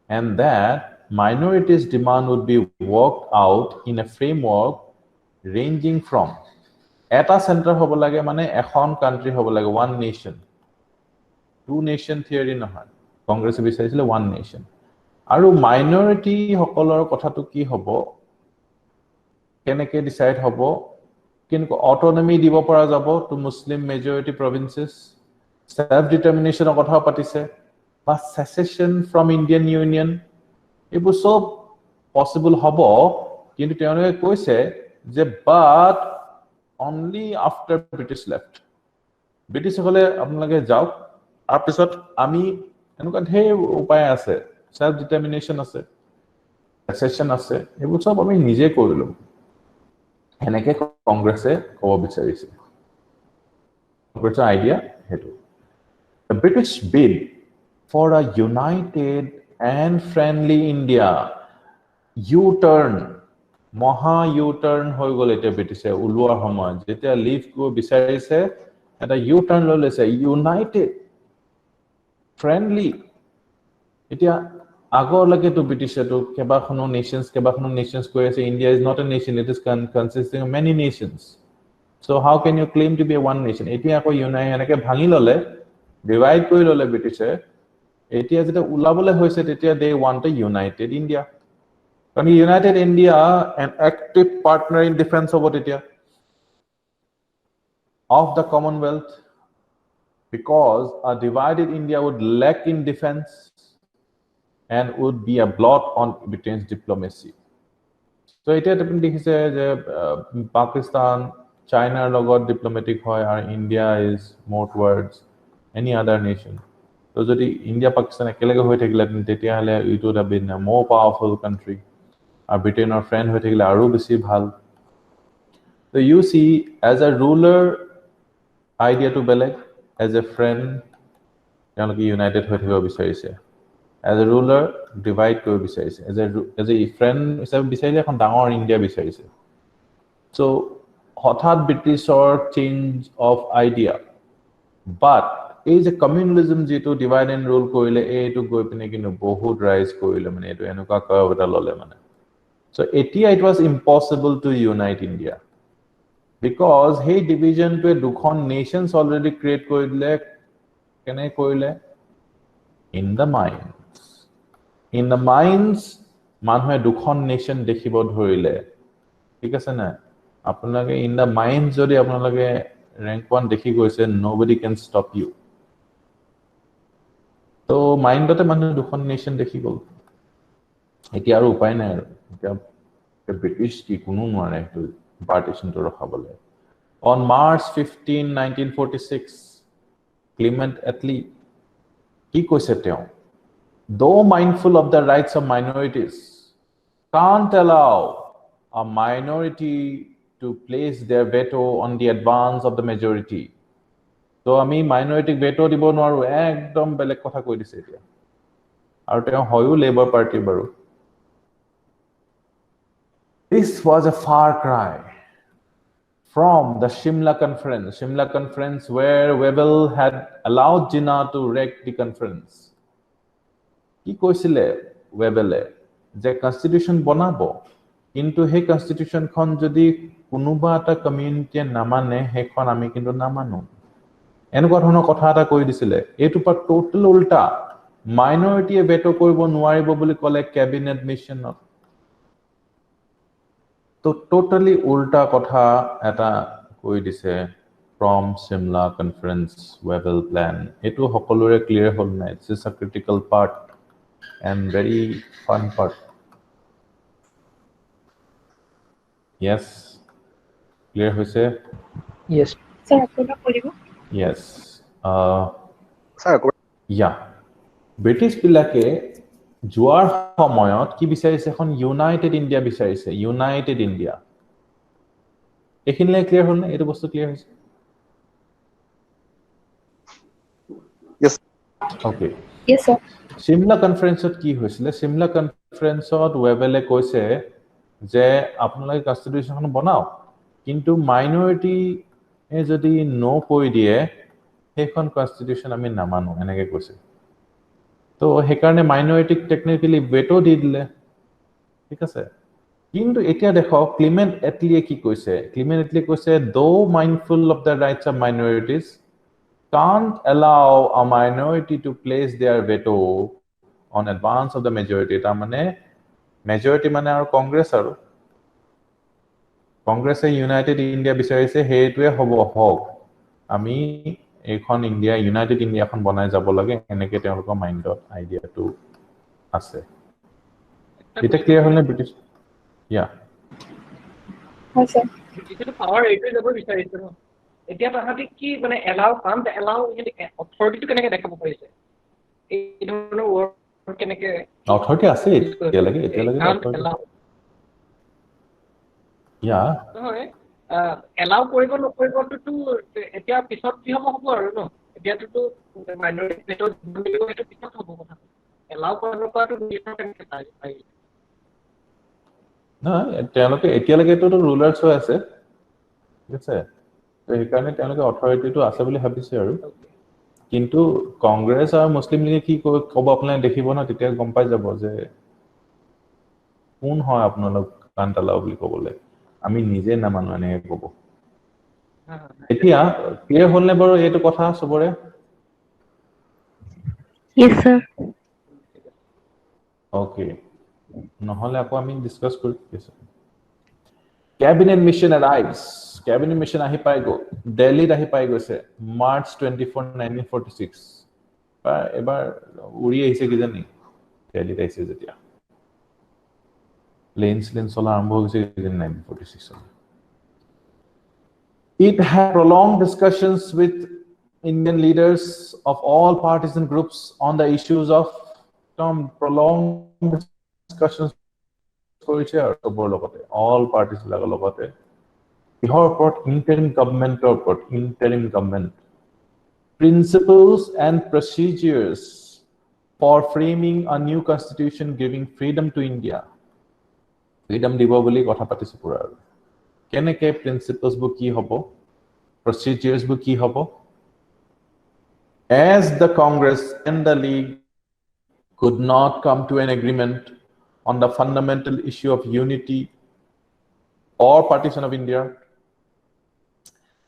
and that minorities' demand would be worked out in a framework ranging from eta center hobo lage mane ekhon country hobo lage one nation two nation theory নহয় Congress বিচাৰিছিলে one nation আৰু minority হকলৰ কথাটো কি হ'ব কেনেকে ডিসাইড হ'ব কিন্তু অটোনমি দিব পৰা যাব টু মুসলিম মেজৰিটি প্ৰভিন্সেস সেলফ ডিটাৰমিনেশনৰ কথা পাতিছে বা সেসেশন ফ্ৰম ইন্ডিয়ান ইউনিয়ন এইবোৰ সব পসিবল হ'ব কিন্তু তেওঁলোকে কৈছে যে বাট only after British left British হলে আপোনালোকে যাওক তাৰ পিছত আমি এনেকুৱা ধেৰ উপায় আছে সেলফ ডিটাৰমিনেশন আছে সেসেশন আছে এইবোৰ সব আমি নিজে কৰিলো এনেকে কংগ্ৰেছে ক'ব বিচাৰিছে কংগ্ৰেছৰ আইডিয়া হেতু The British bid for a united and friendly India U-turn মহা U-turn হৈ গ'ল এটা ব্ৰিটিছে উলোৱাৰ সময় যেতিয়া লিভ কো বিচাৰিছে এটা U-turn লৈ লৈছে ইউনাইটেড ফ্ৰেন্ডলি এতিয়া আগৰ লাগে তো ব্ৰিটিছে তো কেবাখনো নেশনস কৈ আছে India is not a nation it is consisting of many nations so how can you claim to be a one nation এতিয়া আকৌ ইউনাইটেড এনেকে ভাঙি ললে ডিভাইড কৰি ললে ব্ৰিটিছে এতিয়া যেটা উলাবলে হৈছে তেতিয়া they want a united India কাৰণ United India an active partner in defense of তেতিয়া of the Commonwealth because a divided India would lack in defense and would be a blot on Britain's diplomacy. So এটা আপনি দেখিছে যে পাকিস্তান চাইনাৰ লগত ডিপ্লোমেটিক হয় আৰু India is more towards any other nation. So যদি ইন্ডিয়া পাকিস্তান একেলগে হৈ থাকিলে তেতিয়া হলে it would have been a more powerful country. A Britain's friend হৈ থাকিলে আৰু বেছি ভাল So you see as a ruler idea to beleg as a friend তেওঁলোকে united হৈ থাকিব বিচাৰিছে as a ruler divide কৰিব বিচাৰিছে as a friend হিচাপে বিচাৰিলে এখন ডাঙৰ ইন্ডিয়া বিচাৰিছে so হঠাৎ ব্ৰিটিছৰ change of idea but is a communalism যেটো divide and rule কৰিলে এইটো গৈ পিনে কিন্তু বহুত ৰাইজ কৰিলে মানে এইটো এনেকুৱা কাৰ্ভ এটা ললে মানে so it was impossible to unite India because hey division to দুখন nations already create কৰিলে কেনে কৰিলে in the minds মানুহে দুখন নেশন দেখিব ধৰিলে ঠিক আছে না আপোনালোকে in the minds যদি আপোনালোকে rank 1 দেখি গৈছে nobody can stop you তো মাইন্ডতে মানুহে দুখন নেশন দেখি গল এতিয়া আৰু উপায় নাই আৰু এতিয়া ব্ৰিটিছ কি কোনো নোৱাৰে সেইটো পাৰ্টিশনটো ৰখাবলৈ on March 15 1946 Clement Attlee কি কৈছে তেওঁ though mindful of the rights of minorities can't allow a minority to place their veto on the advance of the majority so আমি minority veto দিব নোৱাৰো একদম বেলেগ কথা কৈ দিছে এতিয়া আৰু তেওঁ হয়ও লেবাৰ পাৰ্টি বাৰু This was a far cry from the Shimla conference where Webel had allowed Jinnah to wreck the conference. কি কৈছিলে Webele যে কনস্টিটিউশন বনাবো কিন্তু হে কনস্টিটিউশন খন যদি কোনোবা এটা কমিউনিটিয়ে নামানে হেখন আমি কিন্তু নামানো এনেকুৱা ধৰণৰ কথা এটা কৈ দিছিলে এইটো পা টোটাল উল্টা মাইনৰিটিয়ে ভেটো কৰিব নোৱাৰিব বুলি ক'লে ক্যাবিনেট মিশনত তো টোটালি উল্টা কথা এটা কৈ দিছে from Simla conference Webel plan etu hokolore clear hol na this is a critical part and very fun part yes clear hoise Yes. Sir, apuna koribo. yes Sir, yeah British bilake joar samoyot ki bicharise এখন united india bicharise united india ekhinle clear hol na etu bostu clear hoise yes. okay Yes, sir. Simla conference ot ki hoisile Simla conference ot Webele koise je apnalage constitution khon banao kintu minority e jodi no koi die hekhon constitution ami namanu enege koise to hekarne minority technically veto di dile ঠিক আছে কিন্তু এতিয়া দেখো ক্লিমেন্ট এটলিয়ে কি কৈছে ক্লিমেন্ট এটলি কৈছে though mindful of the rights of minorities can't allow a minority to place their veto on advance of the majority ta mane majority mane ar congress aru congress e united india bicharise heitue hobo hok ami ekhon india united india khon banai jabo lage eneke teoloko mindot idea to ase এটা ক্লিয়ার হল না ব্রিটিশ ইয়া Hi, sir. কিছু পাৱাৰ এইটোৱে যাব বিচাৰিছে ন এতিয়া তাহাঁতি কি মানে এলাউ কাণ্ট এলাউ অথৰিটিটো কেনেকে দেখাব পাৰিছে এই ধৰণৰ ৱৰ্ড কেনেকে অথৰিটি আছে এতিয়ালৈকে ইয়া নহয় এলাউ কৰিব নকৰিবতো এতিয়া পিছত কি হ'ব আৰু ন এতিয়াতো মাইনৰিটি ভেটো সেইটো পিছত হ'ব কথা এলাউ কৰিব পৰাটো নিশ্চয় কেনেকে পাই না তেওঁলোকে এতিয়ালৈকে তো ৰুলাৰ্ছ হৈ আছে ঠিক আছে তো সেইকাৰণে তেওঁলোকে অথৰিটিটো আছে বুলি ভাবিছে আৰু কিন্তু কংগ্ৰেছ আৰু মুছলিম লীগে কি ক'ব আপোনালোকে দেখিব না তেতিয়া গম পাই যাব যে কোন হয় আপোনালোক কাণ্টালাও বুলি ক'বলৈ আমি নিজে নামানো এনেকে ক'ব এতিয়া ক্লিয়াৰ হ'ল নে বাৰু এইটো কথা সবৰে Yes, sir. ওকে নহলে আকৌ আমি ডিসকাস কৰি দিছো ক্যাবিনেট মিশন অ্যাৰাইভস ক্যাবিনেট মিশন আহি পাই গো দিল্লীত আহি পাই গৈছে মাৰ্চ 24 1946 এবাৰ উৰি আহিছে কি জানি দিল্লীত আহিছে যেতিয়া প্লেনছ চলা আৰম্ভ হৈছে কি জানি 1946 It had prolonged discussions with Indian leaders of all partisan groups on the issues of prolonged discussions কৰিছে আৰু সবৰ লগতে all parties বিলাকৰ লগতে ইহৰ ওপৰত interim government principles and procedures for framing a new constitution giving freedom to India freedom দিব বুলি কথা পাতিছে পুৰা আৰু কেনেকে প্ৰিন্সিপলস বু কি হ'ব procedures বু কি হ'ব as the Congress and the League could not come to an agreement on the fundamental issue of unity or partition of India.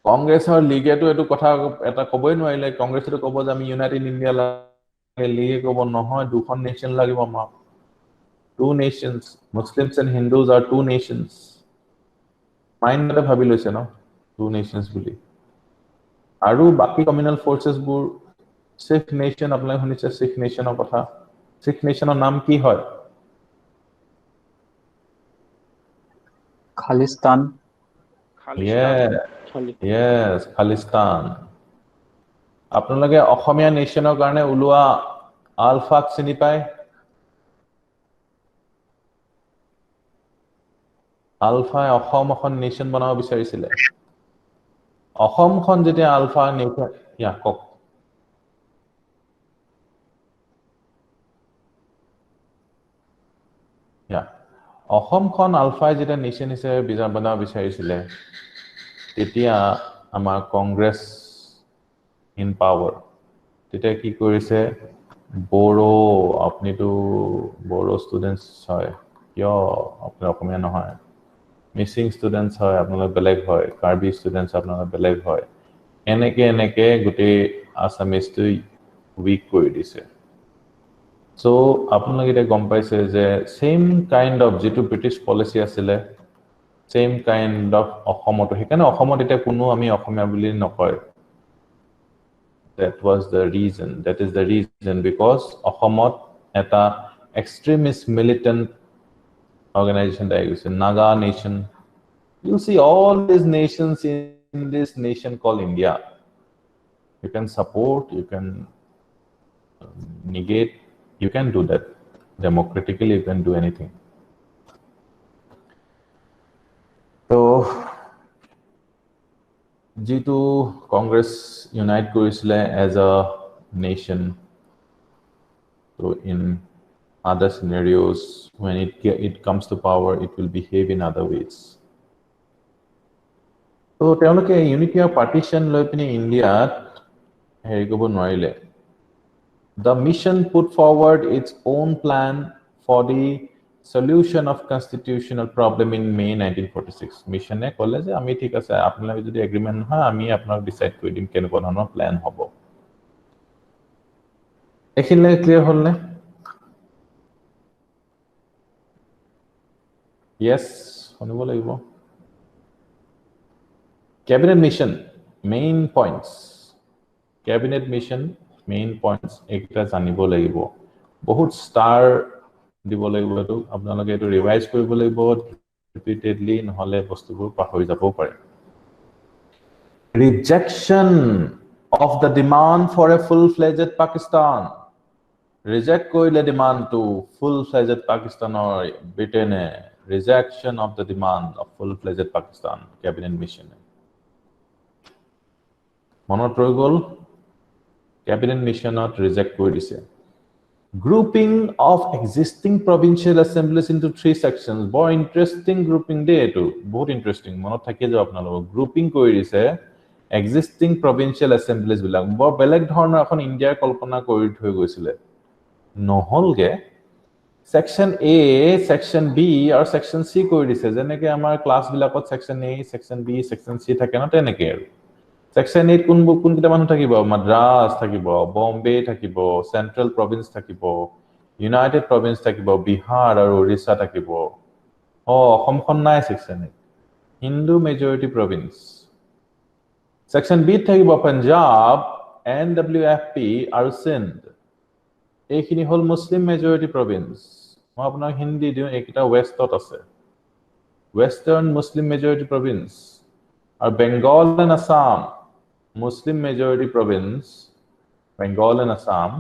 Congress or League to etu kotha eta koboi noile Congress to kobo ami United India lage League kobo nohoy dukhon nation lagibo ma two nations Muslims and Hindus are two nations mind ta bhabi loise no two nations buli aru baki communal forces bur Sikh nation apnai hunise Sikh nation or kotha Sikh nation or naam ki hoy Khalistan. Yes, Khalistan. আপোনালোকে অসমীয়া নেশনৰ কাৰণে উলোৱা আলফাক চিনি পায় আলফা অসম এখন নেশন বনাব বিচাৰিছিলে অসমখন যেতিয়া আলফা নেশন ইয়া কক ইয়া অসমখন আলফাই যেতিয়া নেশন হিচাপে বনাব বিচাৰিছিলে তেতিয়া আমাৰ কংগ্ৰেছ ইন পাৱাৰ তেতিয়া কি কৰিছে বড়ো আপনিটো বড়ো ষ্টুডেন্টস হয় কিয় আপোনাৰ অসমীয়া নহয় মিসিং ষ্টুডেন্টস হয় আপোনালোক বেলেগ হয় কাৰ্বি ষ্টুডেন্টস আপোনালোক বেলেগ হয় এনেকে গুটে আসামিজ তো উইক কৰি দিছে সো আপোনালোকে এটা গম পাইছে যে সেম কাইন্ড অফ যেটো ব্রিটিশ পলিসি আছিলে সেম কাইন্ড অফ অসমত হেকানে অসমত এটা কোনো আমি অসমীয়া বুলি নকয় that is the reason because অসমত এটা extremist militant organization that is Naga nation. You see all these nations in this nation called India. You can support, you can negate, you can do that. Democratically, you can do anything. So, G2 Congress unite Kurisle as a nation. So, in other scenarios, when it comes to power, it will behave in other ways. So, তেওঁলোকে unity of partition লৈ পিনে ইণ্ডিয়াত হেৰি কৰিব নোৱাৰিলে The mission put forward its own plan for the solution of constitutional problem in May 1946 মিশনে ক'লে যে আমি ঠিক আছে আপোনালোকে যদি এগ্ৰিমেন্ট নহয় আমি আপোনাক ডিসাইড কৰি দিম কেনেকুৱা ধৰণৰ প্ল্যান হ'ব এখিনলে ক্লিয়াৰ হ'ল নে Yes, শুনিব লাগিব Cabinet mission, main points. Cabinet mission, main points. একটা জানিব লাগিব বহুত স্টার দিব লাগিব তো আপোনালোকে এটো ৰিভাইজ কৰিব লাগিব ৰিপিটেডলি নহলে বস্তুবোৰ পাহৰি যাব পাৰে Rejection of the demand for a full-fledged Pakistan. Reject কৰিলে demand to full-fledged Pakistan or Britain. Rejection of the demand of full-fledged Pakistan. Cabinet mission. মনত ৰৈ গল Cabinet mission not reject কৰি দিছে Grouping of existing provincial assemblies into 3 sections. Very interesting grouping day to. Very interesting. মনত থাকে যে আপোনালোক grouping কৰি দিছে existing provincial assemblies বিলাক বৰ বেলেগ ধৰণৰ এখন ইণ্ডিয়াৰ কল্পনা কৰি থৈ গৈছিল নহলগে section A, section B আৰু section C কৰি দিছে যেনেকৈ আমাৰ ক্লাছ বিলাকত section A, section B, section C থাকে ন তেনেকৈ আৰু Section 8 কোন কিটা মানুহ থাকিব মাদ্ৰাজ থাকিব বম্বে থাকিব সেন্ট্ৰাল প্ৰভিন্স থাকিব ইউনাইটেড প্ৰভিন্স থাকিব বিহাৰ আৰু ওড়িশা থাকিব অসমখন নাই section 8 Hindu majority province Section B থাকিব পাঞ্জাব NWFP আৰু সিন্ধ এইখিনি হল মুসলিম মেজৰিটি প্ৰভিন্স মই আপোনাক হিন্দী দিও এইটা ওয়েষ্টত আছে ওয়েস্টাৰ্ন মুসলিম মেজৰিটি প্ৰভিন্স আৰু Bengal and Assam Muslim majority province, Bengal and Assam,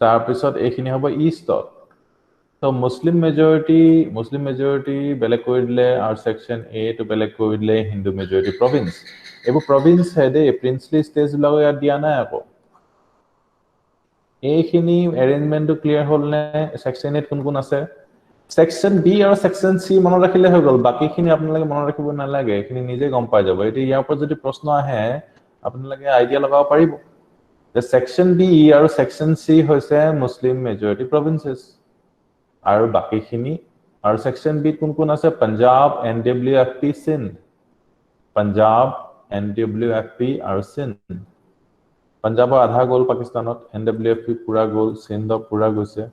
তাৰপিছত এইখিনি হ'ব ইষ্টত So Muslim majority বেলেগ কৰি দিলে আৰু section A to বেলেগ কৰি দিলে Hindu majority province এইবোৰ province হেডে princely states বিলাকো ইয়াত দিয়া নাই আকৌ এইখিনি arrangement টো ক্লিয়াৰ হ'ল নে section 8 কোন আছে Section B আৰু section C মনত ৰাখিলে হৈ গল বাকিখিনি আপোনালোকে মনত ৰাখিব নালাগে এখিনি নিজে গম পাই যাব এটি ইয়াৰ পৰা যদি প্ৰশ্ন আহে আপোনালোকে আইডিয়া লগাব পাৰিব যে section B আৰু section C হৈছে মুসলিম মেজৰিটি provinces আৰু বাকিখিনি আৰু section B কোন আছে পাঞ্জাব NWFP সিন্ধ পাঞ্জাব NWFP আৰু সিন্ধ পাঞ্জাবৰ আধা গল পাকিস্তানত NWFP পুৰা গল সিন্ধ পুৰা গৈছে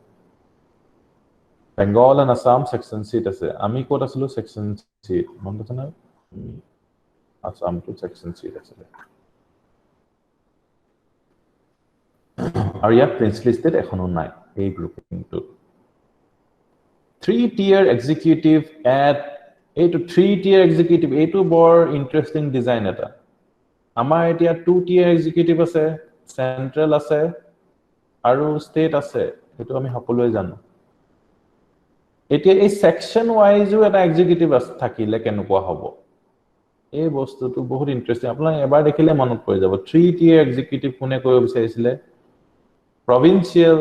Bengal and Assam section C আছে আমি কোত আছিলো section C মনত আছে না Assam to section C আছে আৰু ইয়াত princely state এখনো নাই এই grouping two 3-tier executive at এইটো 3-tier executive এইটো বৰ ইন্টাৰেস্টিং ডিজাইন এটা আমাৰ এতিয়া 2-tier executive আছে সেন্ট্ৰাল আছে আৰু স্টেট আছে এটো আমি সকলোৱে জানো এতিয়া এই সেকশন ওয়াইজও এটা এক্সিকিউটিভ থাকিলে কেনেকুৱা হ'ব এই বস্তুটো বহুত ইন্টাৰেস্টিং আপোনাক এবাৰ দেখিলে মনত পৰি যাব 3-tier এক্সিকিউটিভ কোনে কৰিব বিচাৰিছিলে provincial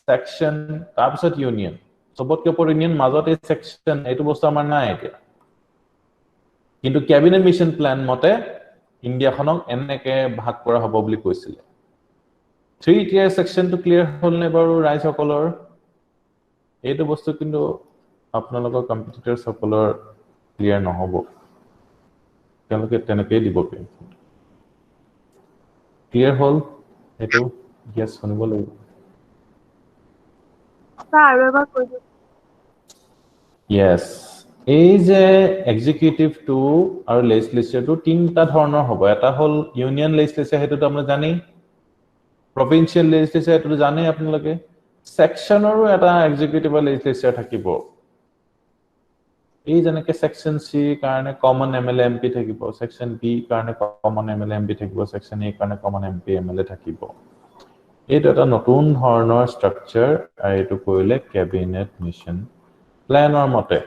section তাৰপিছত ইউনিয়ন সবতকে ওপৰ ইউনিয়ন মাজতে সেকশন এইটো বস্তু আমাৰ নাই এতিয়া কিন্তু ক্যাবিনেট মিশন প্ল্যান মতে ইণ্ডিয়াখনক এনেকে ভাগ কৰা হ'ব বুলি কৈছিল 3-tier section টো ক্লিয়াৰ হ'ল নে বাৰু ৰাইজসকলৰ এইটো বস্তু কিন্তু আপোনালোকৰ কম্পিটিটৰ সকলৰ ক্লিয়াৰ নহব তেওঁলোকে তেনেকেই দিব পাৰে ক্লিয়াৰ হল এটো yes শুনিব লাগিব স্যাৰ আৰু এবাৰ কৈ দিয়ক yes এই যে এক্সিকিউটিভ টু আৰু লেজিসলেচাৰ টু তিনটা ধৰণৰ হ'ব এটা হল ইউনিয়ন লেজিসলেচাৰ হেতুটো আপুনি জানেই provincial legislature এটো জানে আপোনালোকে সেকশনৰো এটা এক্সিকিউটিভ লেজিসলেচাৰ থাকিব এই যেনেকে সেকশন সি কাৰণে কমন এমএলএ এমপি থাকিব সেকশন বি কাৰণে কমন এমএলএ এমপি থাকিব সেকশন এ কাৰণে কমন এমপি এমএলএ থাকিব এইটো এটা নতুন ধৰণৰ ষ্ট্ৰাকচাৰ আৰু এইটো কৰিলে ক্যাবিনেট মিশন প্ল্যানৰ মতে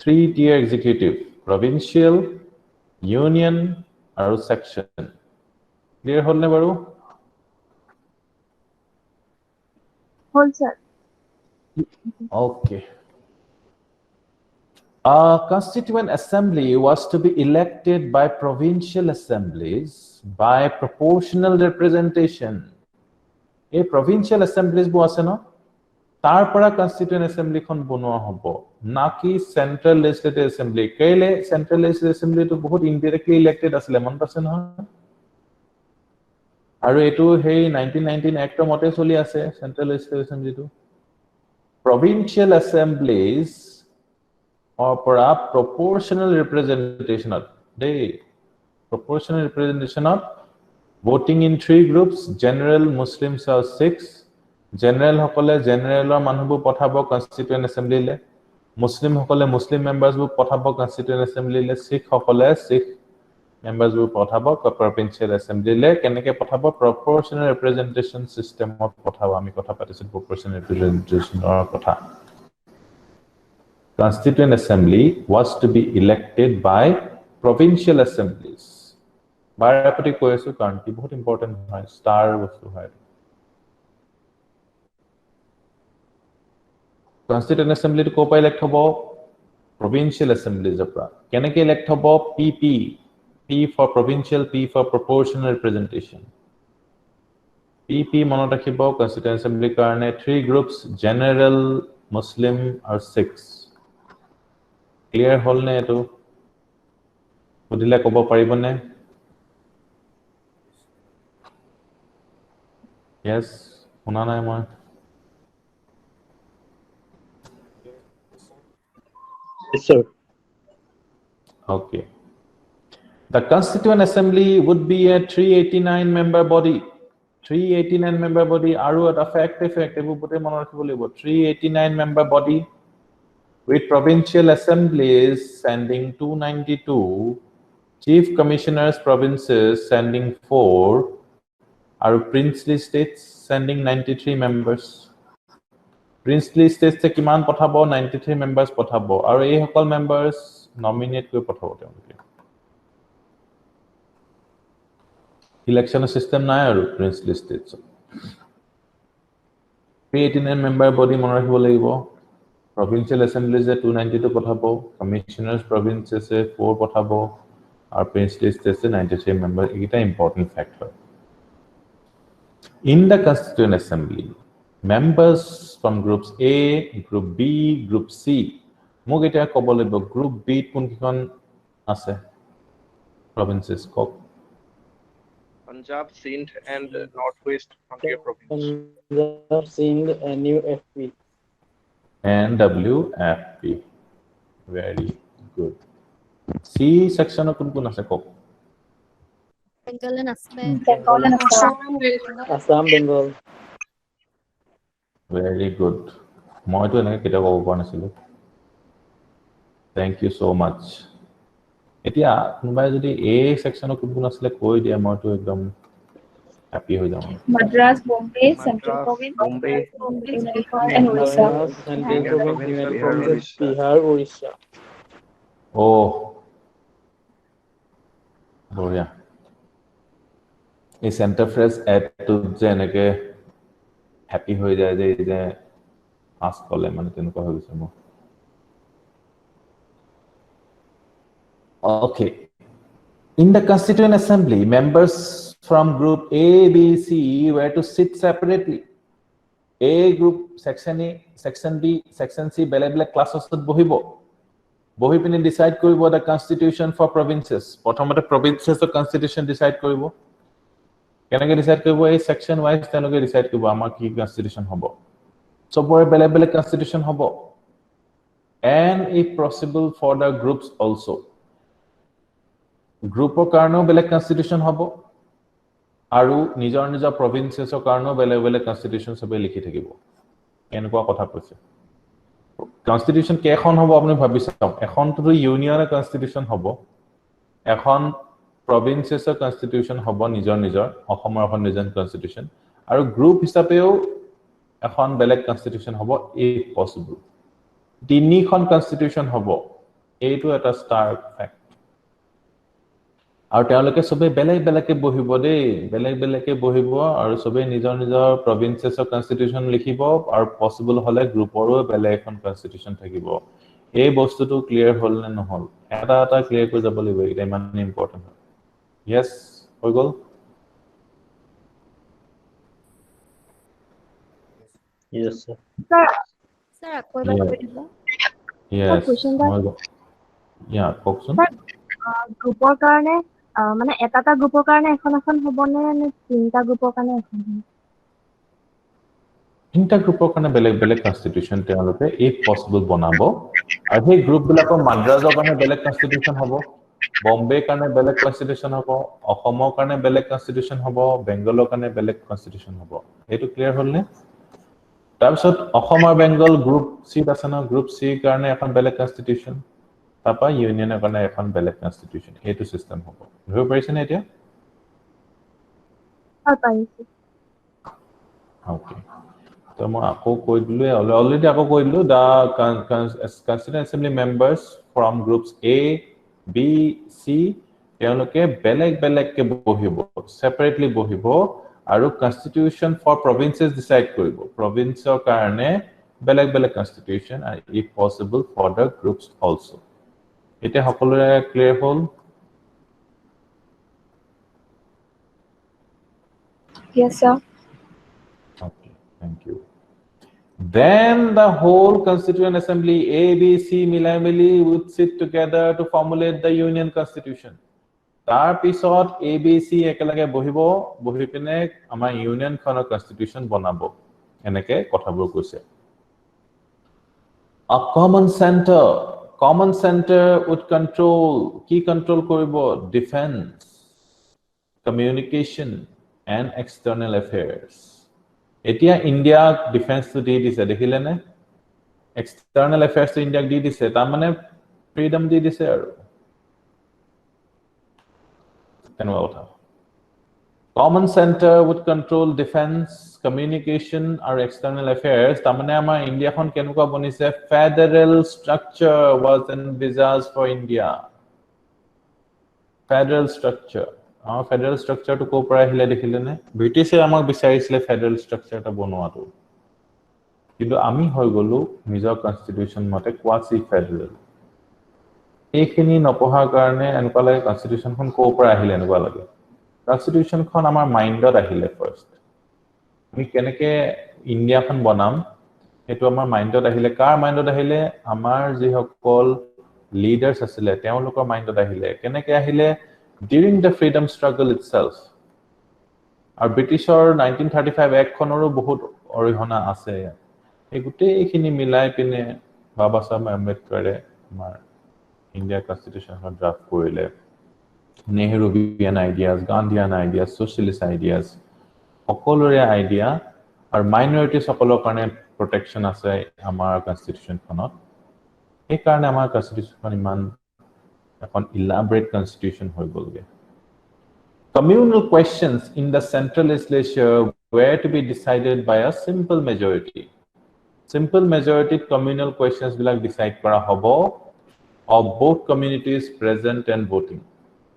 3 tier executive provincial union আৰু section ক্লিয়াৰ হ'ল নে বাৰু হ'ল sir okay A constituent assembly was to be elected by provincial assemblies by proportional representation. A provincial assemblies bo ase no tar para constituent assembly khon bonwa hobo na ki central legislative assembly kele central legislative assembly to bahut indirectly elected asile mon pase no aru etu hey 1919 act mote choli ase central legislative assembly to provincial assemblies or para proportional representation of proportional representation of voting in 3 groups general muslims are 6 general hokole general or manhubu pothabo constituent assembly le muslim hokole muslim members bu pothabo constituent assembly le sikh hokole sikh members bu pothabo provincial assembly le keneke pothabo proportional representation system of pothabo ami kotha patisu proportional representation or kotha Constituent Assembly was to be elected by provincial assemblies. Barapati koesu kanti bahut important hai star bostu hai. Constituent Assembly to kopa elect hobo provincial assemblies apra. Keneke elect hobo PP. P for provincial, P for proportional representation. PP mano rakhibo Constituent Assembly karne 3 groups general, Muslim or 6. Clear hol ne etu budile kobo paribone yes una nai moi Yes, sir. okay the constituent assembly would be a 389 member body 389 member body aru eta fact ebu bote mon rakhibo libo 389 member body with provincial assemblies sending 292, chief commissioners provinces sending 4, or princely states sending 93 members. Princely states se kiman pothabo 93 members pothabo, or ei hokol members nominate koi pothabo teonoke. Election system nai aru princely states. 389 member body mon rakhibo lagibo. Provincial assemblies 292 pothabo commissioners provinces 4 pothabo or princely states 93 member eta important factor in the constituent assembly members from groups A group B group C mog eta kobole group B kun kikon ase provinces kok Punjab, Sindh and Northwest Frontier Province. Punjab, Sindh, NUFP. NWFP. Very good. C section kun kun ase kok Bengal and Assam. Assam, Bengal. Very good. Moi to enake kita kobo pa nasilu. Thank you so much. Etia kunobai jodi A section kun kun asile koi dia moi to ekdom happy ho jao. Madras, Bombay, Central Province, Bombay, and Orissa. Central Province, Union Province, Bihar, Orissa. Oh. Boria. এই center phrase add to je enake happy ho jay je ask kole mane tenuka ho gise mo okay in the constituent assembly members from group A B C were to sit separately A group section A section B section C bele bele classes bohibo বহি পিনে ডিসাইড কৰিব দা কনস্টিটিউশন ফৰ প্ৰভিন্সেস প্ৰথমতে প্ৰভিন্সেসৰ কনস্টিটিউশন ডিসাইড কৰিব কেনেকৈ ডিসাইড কৰিব এই সেকশন ওয়াইজ তেওঁলোকে ডিসাইড কৰিব আমাৰ কি কনস্টিটিউশন হ'ব সবৰে বেলেগ বেলেগ কনস্টিটিউশন হ'ব and if possible for the groups also গ্ৰুপৰ কাৰণেও বেলেগ কনস্টিটিউশন হ'ব আৰু নিজৰ নিজৰ প্ৰভিন্সেসৰ কাৰণেও বেলেগ বেলেগ কনস্টিটিউশন সবে লিখি থাকিব এনেকুৱা কথা কৈছে কনস্টিটিউশন কেখন হ'ব আপুনি ভাবি চাওক এখনটো ইউনিয়নৰ কনস্টিটিউশন হ'ব এখন প্ৰভিন্সেসৰ কনস্টিটিউশন হ'ব নিজৰ নিজৰ অসমৰ এখন নিজৰ কনস্টিটিউশন আৰু গ্ৰুপ হিচাপেও এখন বেলেগ কনস্টিটিউশন হ'ব if possible তিনিখন কনস্টিটিউশন হ'ব এইটো এটা ষ্টাৰ ফ্যাক্ট আৰু তেওঁলোকে সবে বেলেগ বেলেগকে বহিব দেই বেলেগ বেলেগকে বহিব আৰু সবে নিজৰ নিজৰ প্ৰভিন্সেসৰ কনস্টিটিউশন লিখিব আৰু পসিবল হলে গ্ৰুপৰো বেলেগ এখন কনস্টিটিউশন থাকিব এই বস্তুটো ক্লিয়াৰ হ'ল নে নহল এটা এটা ক্লিয়াৰ কৰি যাব লাগিব এটা ইমান ইম্পৰ্টেন্ট yes হৈ গল Yes, sir. Sir, আকৌ এবাৰ কৈ দিব। yes question that- হৈ গল কওকচোন গ্ৰুপৰ কাৰণে মানে এটা গ্ৰুপৰ কাৰণে এখন হ'বনে নে তিনিটা গ্ৰুপৰ কাৰণে এখন হ'ব তিনিটা গ্ৰুপৰ কাৰণে বেলেগ বেলেগ কনস্টিটিউশন তেওঁলোকে if possible বনাব আৰু সেই গ্ৰুপবিলাকৰ মাদ্ৰাজৰ কাৰণে বেলেগ কনস্টিটিউশন হ'ব বম্বে কাৰণে বেলেগ কনস্টিটিউশন হ'ব অসমৰ কাৰণে বেলেগ কনস্টিটিউশন হ'ব বেংগলৰ কাৰণে বেলেগ কনস্টিটিউশন হ'ব এইটো ক্লিয়াৰ হ'ল নে তাৰপিছত অসম আৰু বেংগল গ্ৰুপ সি আছে ন গ্ৰুপ সি কাৰণে এখন বেলেগ কনস্টিটিউশন তাপা ইউনিয়নৰ কাৰণে এখন বেলেগ কনস্টিটিউশন এইটো সিস্টেম হ'ব ধৰিব পাৰিছে নে এতিয়া পাৰিছে ওকে তো মই আকৌ কৈ দিলো অলৰেডি আকৌ কৈ দিলো the constituent assembly members from groups A B C তেওঁলোকে বেলেগ বেলেগকে বহিব সেপাৰেটলি বহিব আৰু কনস্টিটিউশন ফৰ প্ৰভিন্সেস ডিসাইড কৰিব প্ৰভিন্সৰ কাৰণে বেলেগ বেলেগ কনস্টিটিউশন আৰু if possible for the groups also এটা সকলোৰে ক্লিয়াৰ হ'ল yes sir okay thank you then the whole constituent assembly A B C milamili would sit together to formulate the union constitution তাৰ পিছত A B C একেলগে বহি পিনে আমাৰ ইউনিয়ন খনৰ কনস্টিটিউশন বনাব এনেকে কথাবোৰ কৈছে a common center would control কৰিব defense communication and external affairs এতিয়া ইন্ডিয়া ডিফেন্স টু দি দিছে দেখিলে নে এক্সটাৰ্নাল এফেয়াৰ্স টু ইন্ডিয়া দি দিছে তাৰ মানে ফ্ৰীডম দি দিছে আৰু তেনেকুৱা কথা common center would control defense communication আৰু external affairs তাৰ মানে আমাৰ ইন্ডিয়াখন কেনেকুৱা বনিছে federal structure was envisaged for India federal structure federal স্ট্ৰাকচাৰটো কোৰ পৰা আহিলে দেখিলে নে ব্ৰিটিছে আমাক বিচাৰিছিলে ফেডাৰেল স্ট্ৰাকচাৰটা বনোৱাটো কিন্তু আমি হৈ গলো নিজৰ কনস্টিটিউশন মতে কোৱাসি ফেডাৰেল এইখিনি নপঢ়াৰ কাৰণে এনেকুৱা লাগে কনস্টিটিউশনখন কোৰ পৰা আহিলে এনেকুৱা লাগে কনস্টিটিউশনখন আমাৰ মাইন্ডত আহিলে ফাৰ্স্ট আমি কেনেকে ইন্ডিয়াখন বনাম এটো আমাৰ মাইন্ডত আহিলে কাৰ মাইন্ডত আহিলে আমাৰ যি সকল লিডাৰ্স আছিল তেওঁলোকৰ মাইন্ডত আহিলে কেনেকে আহিলে during the freedom struggle itself আৰু ব্ৰিটিছৰ 1935 এক্ট খনৰো বহুত অৰিহণা আছে এই গোটেইখিনি মিলাই পিনে বাবা সাহেব আম্বেদকাৰে আমাৰ ইণ্ডিয়া কনস্টিটিউশনখন ড্ৰাফট কৰিলে Nehruvian ideas Gandhian ideas socialist ideas সকলোৰে আইডিয়া আৰু মাইনৰিটি সকলৰ কাৰণে প্ৰটেকচন আছে আমাৰ কনস্টিটিউশনখনত এই কাৰণে আমাৰ কনস্টিটিউশনখন ইমান এখন elaborate constitution হৈ গলগে communal questions in the central legislature were to be decided by a simple majority communal questions বিলাক decide কৰা হ'ব of both communities present and voting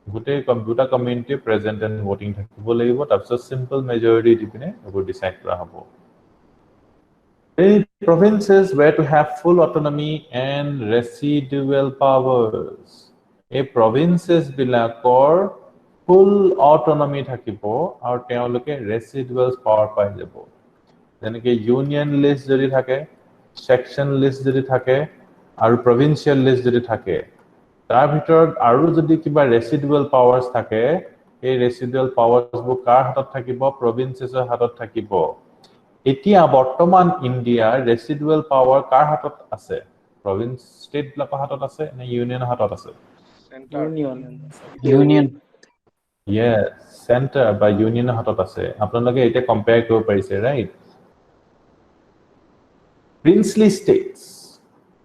গোটেই দুটা community present and voting থাকিব লাগিব তাৰপিছত simple majority দি পিনে এইবোৰ decide কৰা হ'ব The provinces were to have full autonomy and residual powers এই provinces বিলাকৰ full autonomy থাকিব আৰু তেওঁলোকে residual power পাই যাব যেনেকৈ ইউনিয়ন লিষ্ট যদি থাকে সেকশন লিষ্ট যদি থাকে আৰু provincial list যদি থাকে তাৰ ভিতৰত আৰু যদি কিবা residual powers থাকে এই residual powers বোৰ কাৰ হাতত থাকিব provinces-ৰ হাতত থাকিব এতিয়া বৰ্তমান ইণ্ডিয়াৰ residual power কাৰ হাতত আছে province state বিলাকৰ হাতত আছে নে ইউনিয়নৰ হাতত আছে ইউনিয়ন yes center বা ইউনিয়নৰ হাতত আছে আপোনালোকে এটা কম্পেয়াৰ কৰিব পাৰিছে right princely states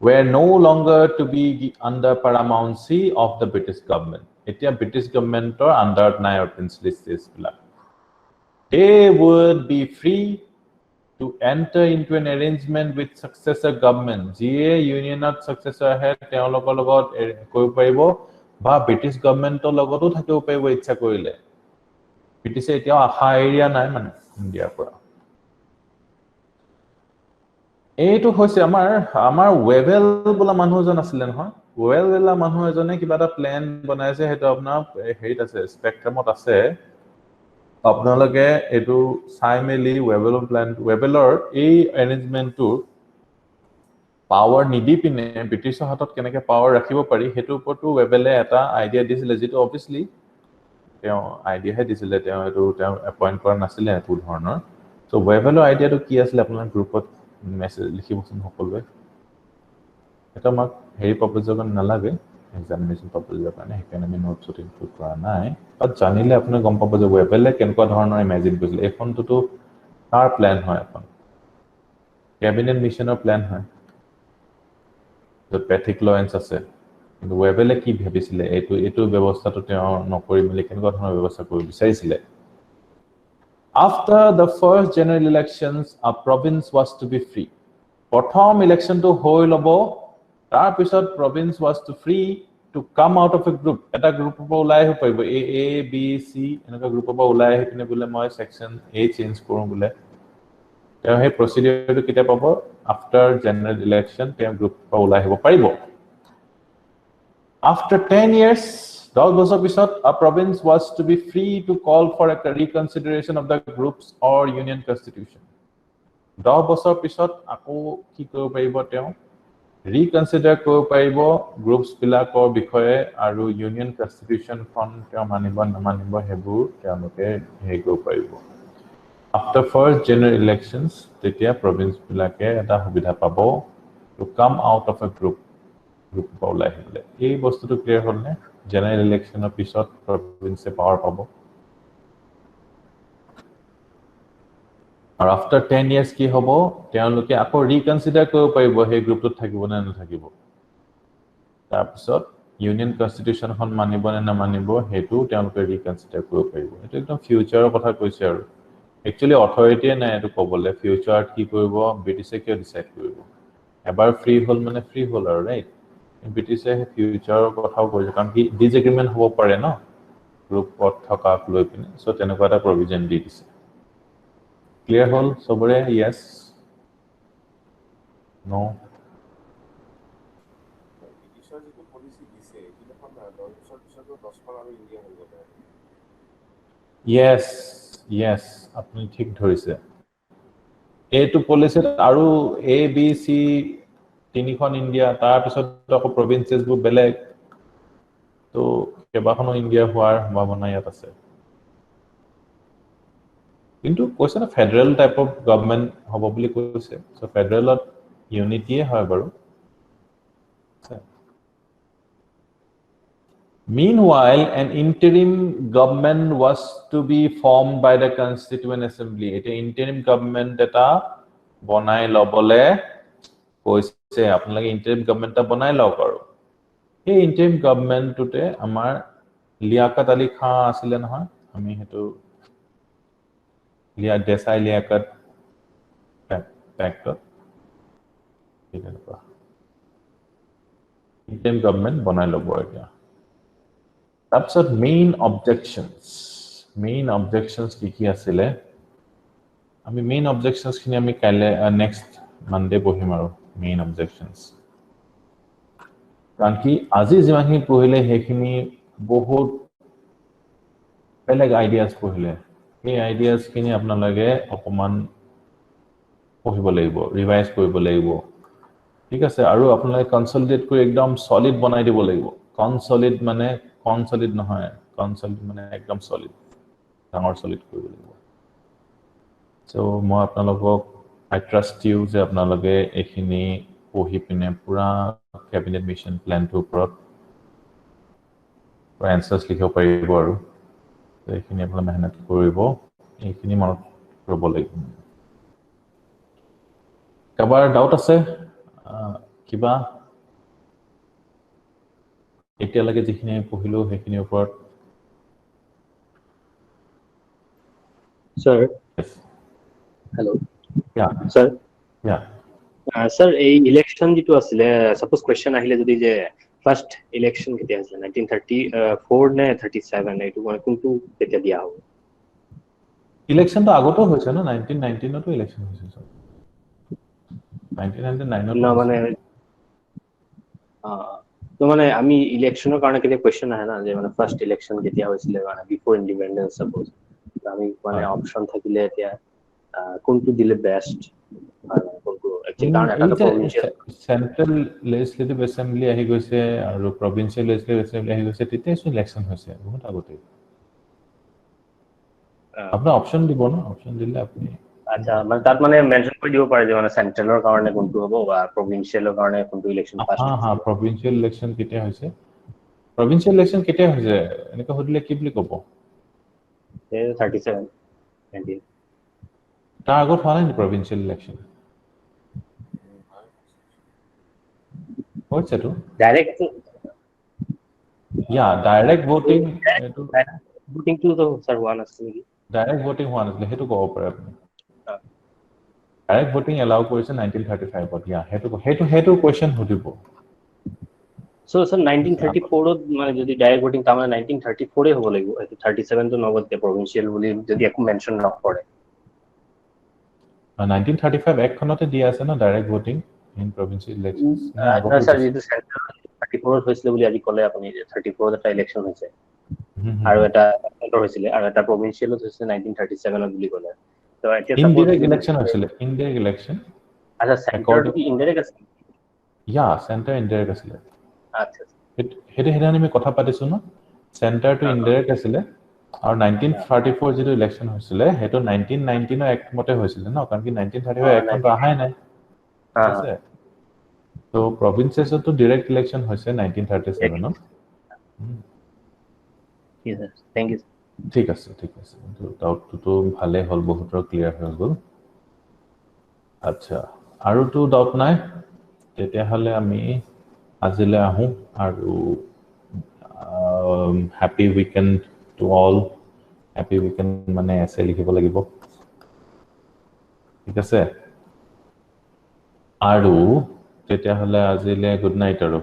were no longer to be under paramountcy of the British government. Etia British government or under nine or princely states. They would be free to enter into an arrangement with successor government. GA union of successor head teologor logot koi paribo ba British government or logoto thakibo paribo ichha korile. British etia aha area nai mane India pora. এইটো হৈছে আমাৰ ওয়েবেল বলা মানুহ জন আছিল নহয় ওয়েবেল মানুহ এজনে কিবা এটা প্ল্যান বনাইছে হেটো আপোনাৰ হেৰিত আছে স্পেকট্ৰামত আছে আপোনালোকে এটো চাই মেলি ওয়েবেলৰ প্ল্যান ওয়েবেলৰ এই এৰেঞ্জমেন্টটো পাৱাৰ নিদি পিনে ব্ৰিটিছৰ হাতত কেনেকৈ পাৱাৰ ৰাখিব পাৰি হেটো ওপৰতো ওয়েবেলে এটা আইডিয়া দিছিল যেটো অবভিয়াসলি তেওঁ আইডিয়াহে দিছিল তেওঁ এটো তেওঁ এপইন্ট কৰা নাছিল এটো ধৰণৰ সো ওয়েবেলৰ আইডিয়াটো কি আছিল আপোনাৰ গ্ৰুপত মেসেজ লিখিবচোন সকলোৱে এটা মাক হেৰি প্ৰপোজাল নালাগে এক্সামিনেশন প্ৰপোজাল কাৰণে সেইকাৰণে আমি নোটছত ইনক্লুড কৰা নাই বাট জানিলে আপুনি গম পাব যে ওয়েবেলে কেনেকুৱা ধৰণৰ ইমাজিন কৰিছিল এখনটো তাৰ প্ল্যান হয় এখন ক্যাবিনেট মিশনৰ প্ল্যান হয় য'ত পেথিক লয়েন্স আছে কিন্তু ওয়েবেলে কি ভাবিছিলে এইটো ব্যৱস্থাটো তেওঁ নকৰি মেলি কেনেকুৱা ধৰণৰ ব্যৱস্থা কৰিব বিচাৰিছিলে After the first general elections, a province was to be free. Prothom election to hoi lobo, tar pisot province was to free to come out of a group. Eta group opa ulai ho paribo A B C enaka group opa ulai he pine bole moi section A change koru bole. Teo he procedure to kite pabo after general election teo group opa ulai hobo paribo. After 10 years 10 বছৰ পিছত a province was to be free to call for a reconsideration of the groups or union constitution 10 বছৰ পিছত আকৌ কি কৰিব পাৰিব তেওঁ ৰিকনসিডাৰ কৰিব পাৰিব গ্ৰুপস বিলাকৰ বিষয়ে আৰু ইউনিয়ন কনস্টিটিউশন খন তেওঁ মানিব নামানিব হেবু তেওঁলোকে হেৰি কৰিব পাৰিব after first general elections তেতিয়া province বিলাকে এটা সুবিধা পাব to come out of a group ওলাই আহিলে এই বস্তুটো ক্লিয়াৰ হ'ল নে general election of pisot province power pabo or after 10 years ki hobo teonuke ako reconsider koribo paribo he group to thakibo na nathakibo tar pisot union constitution hon manibo na namanibo hetu teonuke reconsider koribo paribo eto ekdom future kotha koise aru actually authority na eto kobole future ki koribo british e ke decide koribo ebar free hol mane free hol aru right ব্ৰিটিছে ফিউচাৰৰ কথাও কৈছে কাৰণ কি ডিসএগ্ৰিমেন্ট হ'ব পাৰে ন গ্ৰুপত থকা লৈ পিনে সো তেনেকুৱা এটা প্ৰভিজন দি দিছে ক্লিয়াৰ হল সবৰে ইয়েস নো ব্ৰিটিছৰ যিটো পলিচি দিছে কিমান 10 বছৰ পিছত 10 খন আৰু ইণ্ডিয়া হৈ গ'ল ইয়েস আপুনি ঠিক ধৰিছে এইটো পলিচিত আৰু এ বি সি তিনিখন ইন্ডিয়া তাৰ পিছত আকৌ প্ৰভিন্সেস বোৰ বেলেগ তো কেবাখনো ইন্ডিয়া হোৱাৰ সম্ভাৱনা ইয়াত আছে কিন্তু কৈছে না ফেডাৰেল টাইপ অফ গভৰ্নমেন্ট হ'ব বুলি কৈছে সো ফেডাৰেলত ইউনিটিয়ে হয় বাৰু Meanwhile, an interim government was to be formed by the Constituent Assembly. It interim government eta bonai lobole কৈছে আপোনালোকে ইন্টারিম গভর্নমেন্ট টা বনাই লওক আৰু এই ইন্টাৰিম গভৰ্নমেন্ট টুতে আমাৰ লিয়াকত আলী খান আছিল নহয় আমি হেতু Desai Liaquat pact interim government বনাই লব এতিয়া তাৰপিছত মেইন অবজেকশনস কি আছিল আমি মেইন অবজেকশনস খিনি আমি কাইলে নেক্সট মানডে বহিম আৰু মেইন অবজেকশনস কাৰণ কি আজি যিমানখিনি পঢ়িলে হেখিনি বহুত বেলেগ আইডিয়াস পঢ়িলে এই আইডিয়াস খিনি আপোনালোকে অকমান পঢ়িব লাগিব ৰিভাইজ কৰিব লাগিব ঠিক আছে আৰু আপোনালোকে কনসলিডেট কৰি একদম সলিড বনাই দিব লাগিব কনসলিড মানে কনসলিড নহয় কনসলিড মানে একদম সলিড ডাঙৰ সলিড কৰিব লাগিব সো মই আপোনালোকক আই ট্ৰাষ্ট ইউ যে আপোনালোকে এখিনি পঢ়ি পিনে পুৰা ক্যাবিনেট মিশন প্ল্যানটোৰ ওপৰত এনসাৰ্স লিখিব পাৰিব আৰু এইখিনি আপোনালোকে মেহনত কৰিব এইখিনি মনত ৰব লাগিব কাবাৰ ডাউট আছে কিবা এতিয়ালৈকে যিখিনি পঢ়িলো সেইখিনিৰ ওপৰত Sir, yes. hello. Yeah. Sir, Yeah. Sir, এই ইলেকশন যেটো আছিল সাপোজ কোয়েশ্চন আহিলে যদি যে ফার্স্ট ইলেকশন কেতিয়া আছিল 1934 নে 37 এইটো মানে কোনটো কেতিয়া দিয়া হ'ব ইলেকশন তো আগতো হৈছে না 1919 তো ইলেকশন হৈছে সব 1999 না মানে তো মানে আমি ইলেকশনৰ কাৰণে কেতিয়া কোয়েশ্চন আহে না যে মানে ফার্স্ট ইলেকশন কেতিয়া হৈছিল মানে বিফোর ইন্ডিপেন্ডেন্স সাপোজ আমি মানে অপশন থাকিলে এতিয়া কোনটো দিলে বেস্ট কোনটো একচুয়ালি কাৰণ এটা প্ৰভিন্সিয়াল সেন্ট্ৰাল লেজিসলেটিভ অ্যাসেম্বলি আহি গৈছে আৰু প্ৰভিন্সিয়াল লেজিসলেটিভ অ্যাসেম্বলি আহি গৈছে তেতিয়া ইলেকশন হৈছে বহুত আগতে আপোনাৰ অপশন দিব না অপশন দিলে আপুনি আচ্ছা মানে তাত মানে মেনশন কৰি দিব পাৰে যে মানে সেন্ট্ৰেলৰ কাৰণে কোনটো হ'ব বা প্ৰভিন্সিয়ালৰ কাৰণে কোনটো ইলেকশন পাস হা হা প্ৰভিন্সিয়াল ইলেকশন কেতিয়া হৈছে প্ৰভিন্সিয়াল ইলেকশন কেতিয়া হৈছে এনেকৈ হদিলে কি বুলি ক'ব 37 19 তাৰ আগত হোৱা নাই প্ৰভিন্সিয়াল ইলেকশন হৈছে তো ডাইৰেক্ট ইয়া ডাইৰেক্ট ভোটিং এটো ভোটিং তো স্যাৰ ওয়ান আছে নেকি ডাইৰেক্ট ভোটিং হোৱা নাছিলে সেইটো ক'ব পাৰে আপুনি ডাইৰেক্ট ভোটিং এলাউ কৰিছে 1935 ত ইয়া সেইটো কোৱেশ্চন সুধিব সো স্যার 1934 ত মানে যদি ডাইরেক্ট ভোটিং তা মানে 1934 এ হ'ব লাগিব 37 তো নগদ প্ৰভিন্সিয়াল বুলি যদি একো মেনশন নকৰে 1935 একখনতে দিয়া আছে না ডাইৰেক্ট ভোটিং ইন প্ৰভিন্সিয়াল ইলেকশনস না স্যার যেটো সেন্ট্রাল 34 হৈছিল বুলি আজি কলে আপুনি 34 এটা ইলেকশন হৈছে আৰু এটা সেন্ট্ৰাল হৈছিল আৰু এটা প্ৰভিন্সিয়ালত হৈছে 1937 ত বুলি কলে তো এতিয়া ইনডাইৰেক্ট ইলেকশন হৈছিল ইনডাইৰেক্ট ইলেকশন আচ্ছা সেন্ট্ৰাল কি ইনডাইৰেক্ট আছে ইয়া সেন্টাৰ ইনডাইৰেক্ট আছিল আচ্ছা হেতে আমি কথা পাতিছো ন সেন্টাৰটো ইনডাইৰেক্ট আছিল আৰু 1934 যেটো ইলেকশন হৈছিল হেটো 1919 ৰ এক্ট মতে হৈছিল ন কাৰণ কি 1935 এক্টটো আহাই নাই আছে তো প্ৰভিন্সেছটো ডাইৰেক্ট ইলেকশন হৈছে 1937 ত থ্যাংক ইউ ঠিক আছে তো ডাউটটো ভালে হল বহুতৰ ক্লিয়াৰ হৈ গল আচ্ছা আৰু তো ডাউট নাই তেতিয়া হলে আমি আজিলে আহো আৰু happy weekend to all happy weekend মানে এসে লিখিব লাগিব ঠিক আছে আৰু তেতিয়া হলে আজিলে গুড নাইট আৰু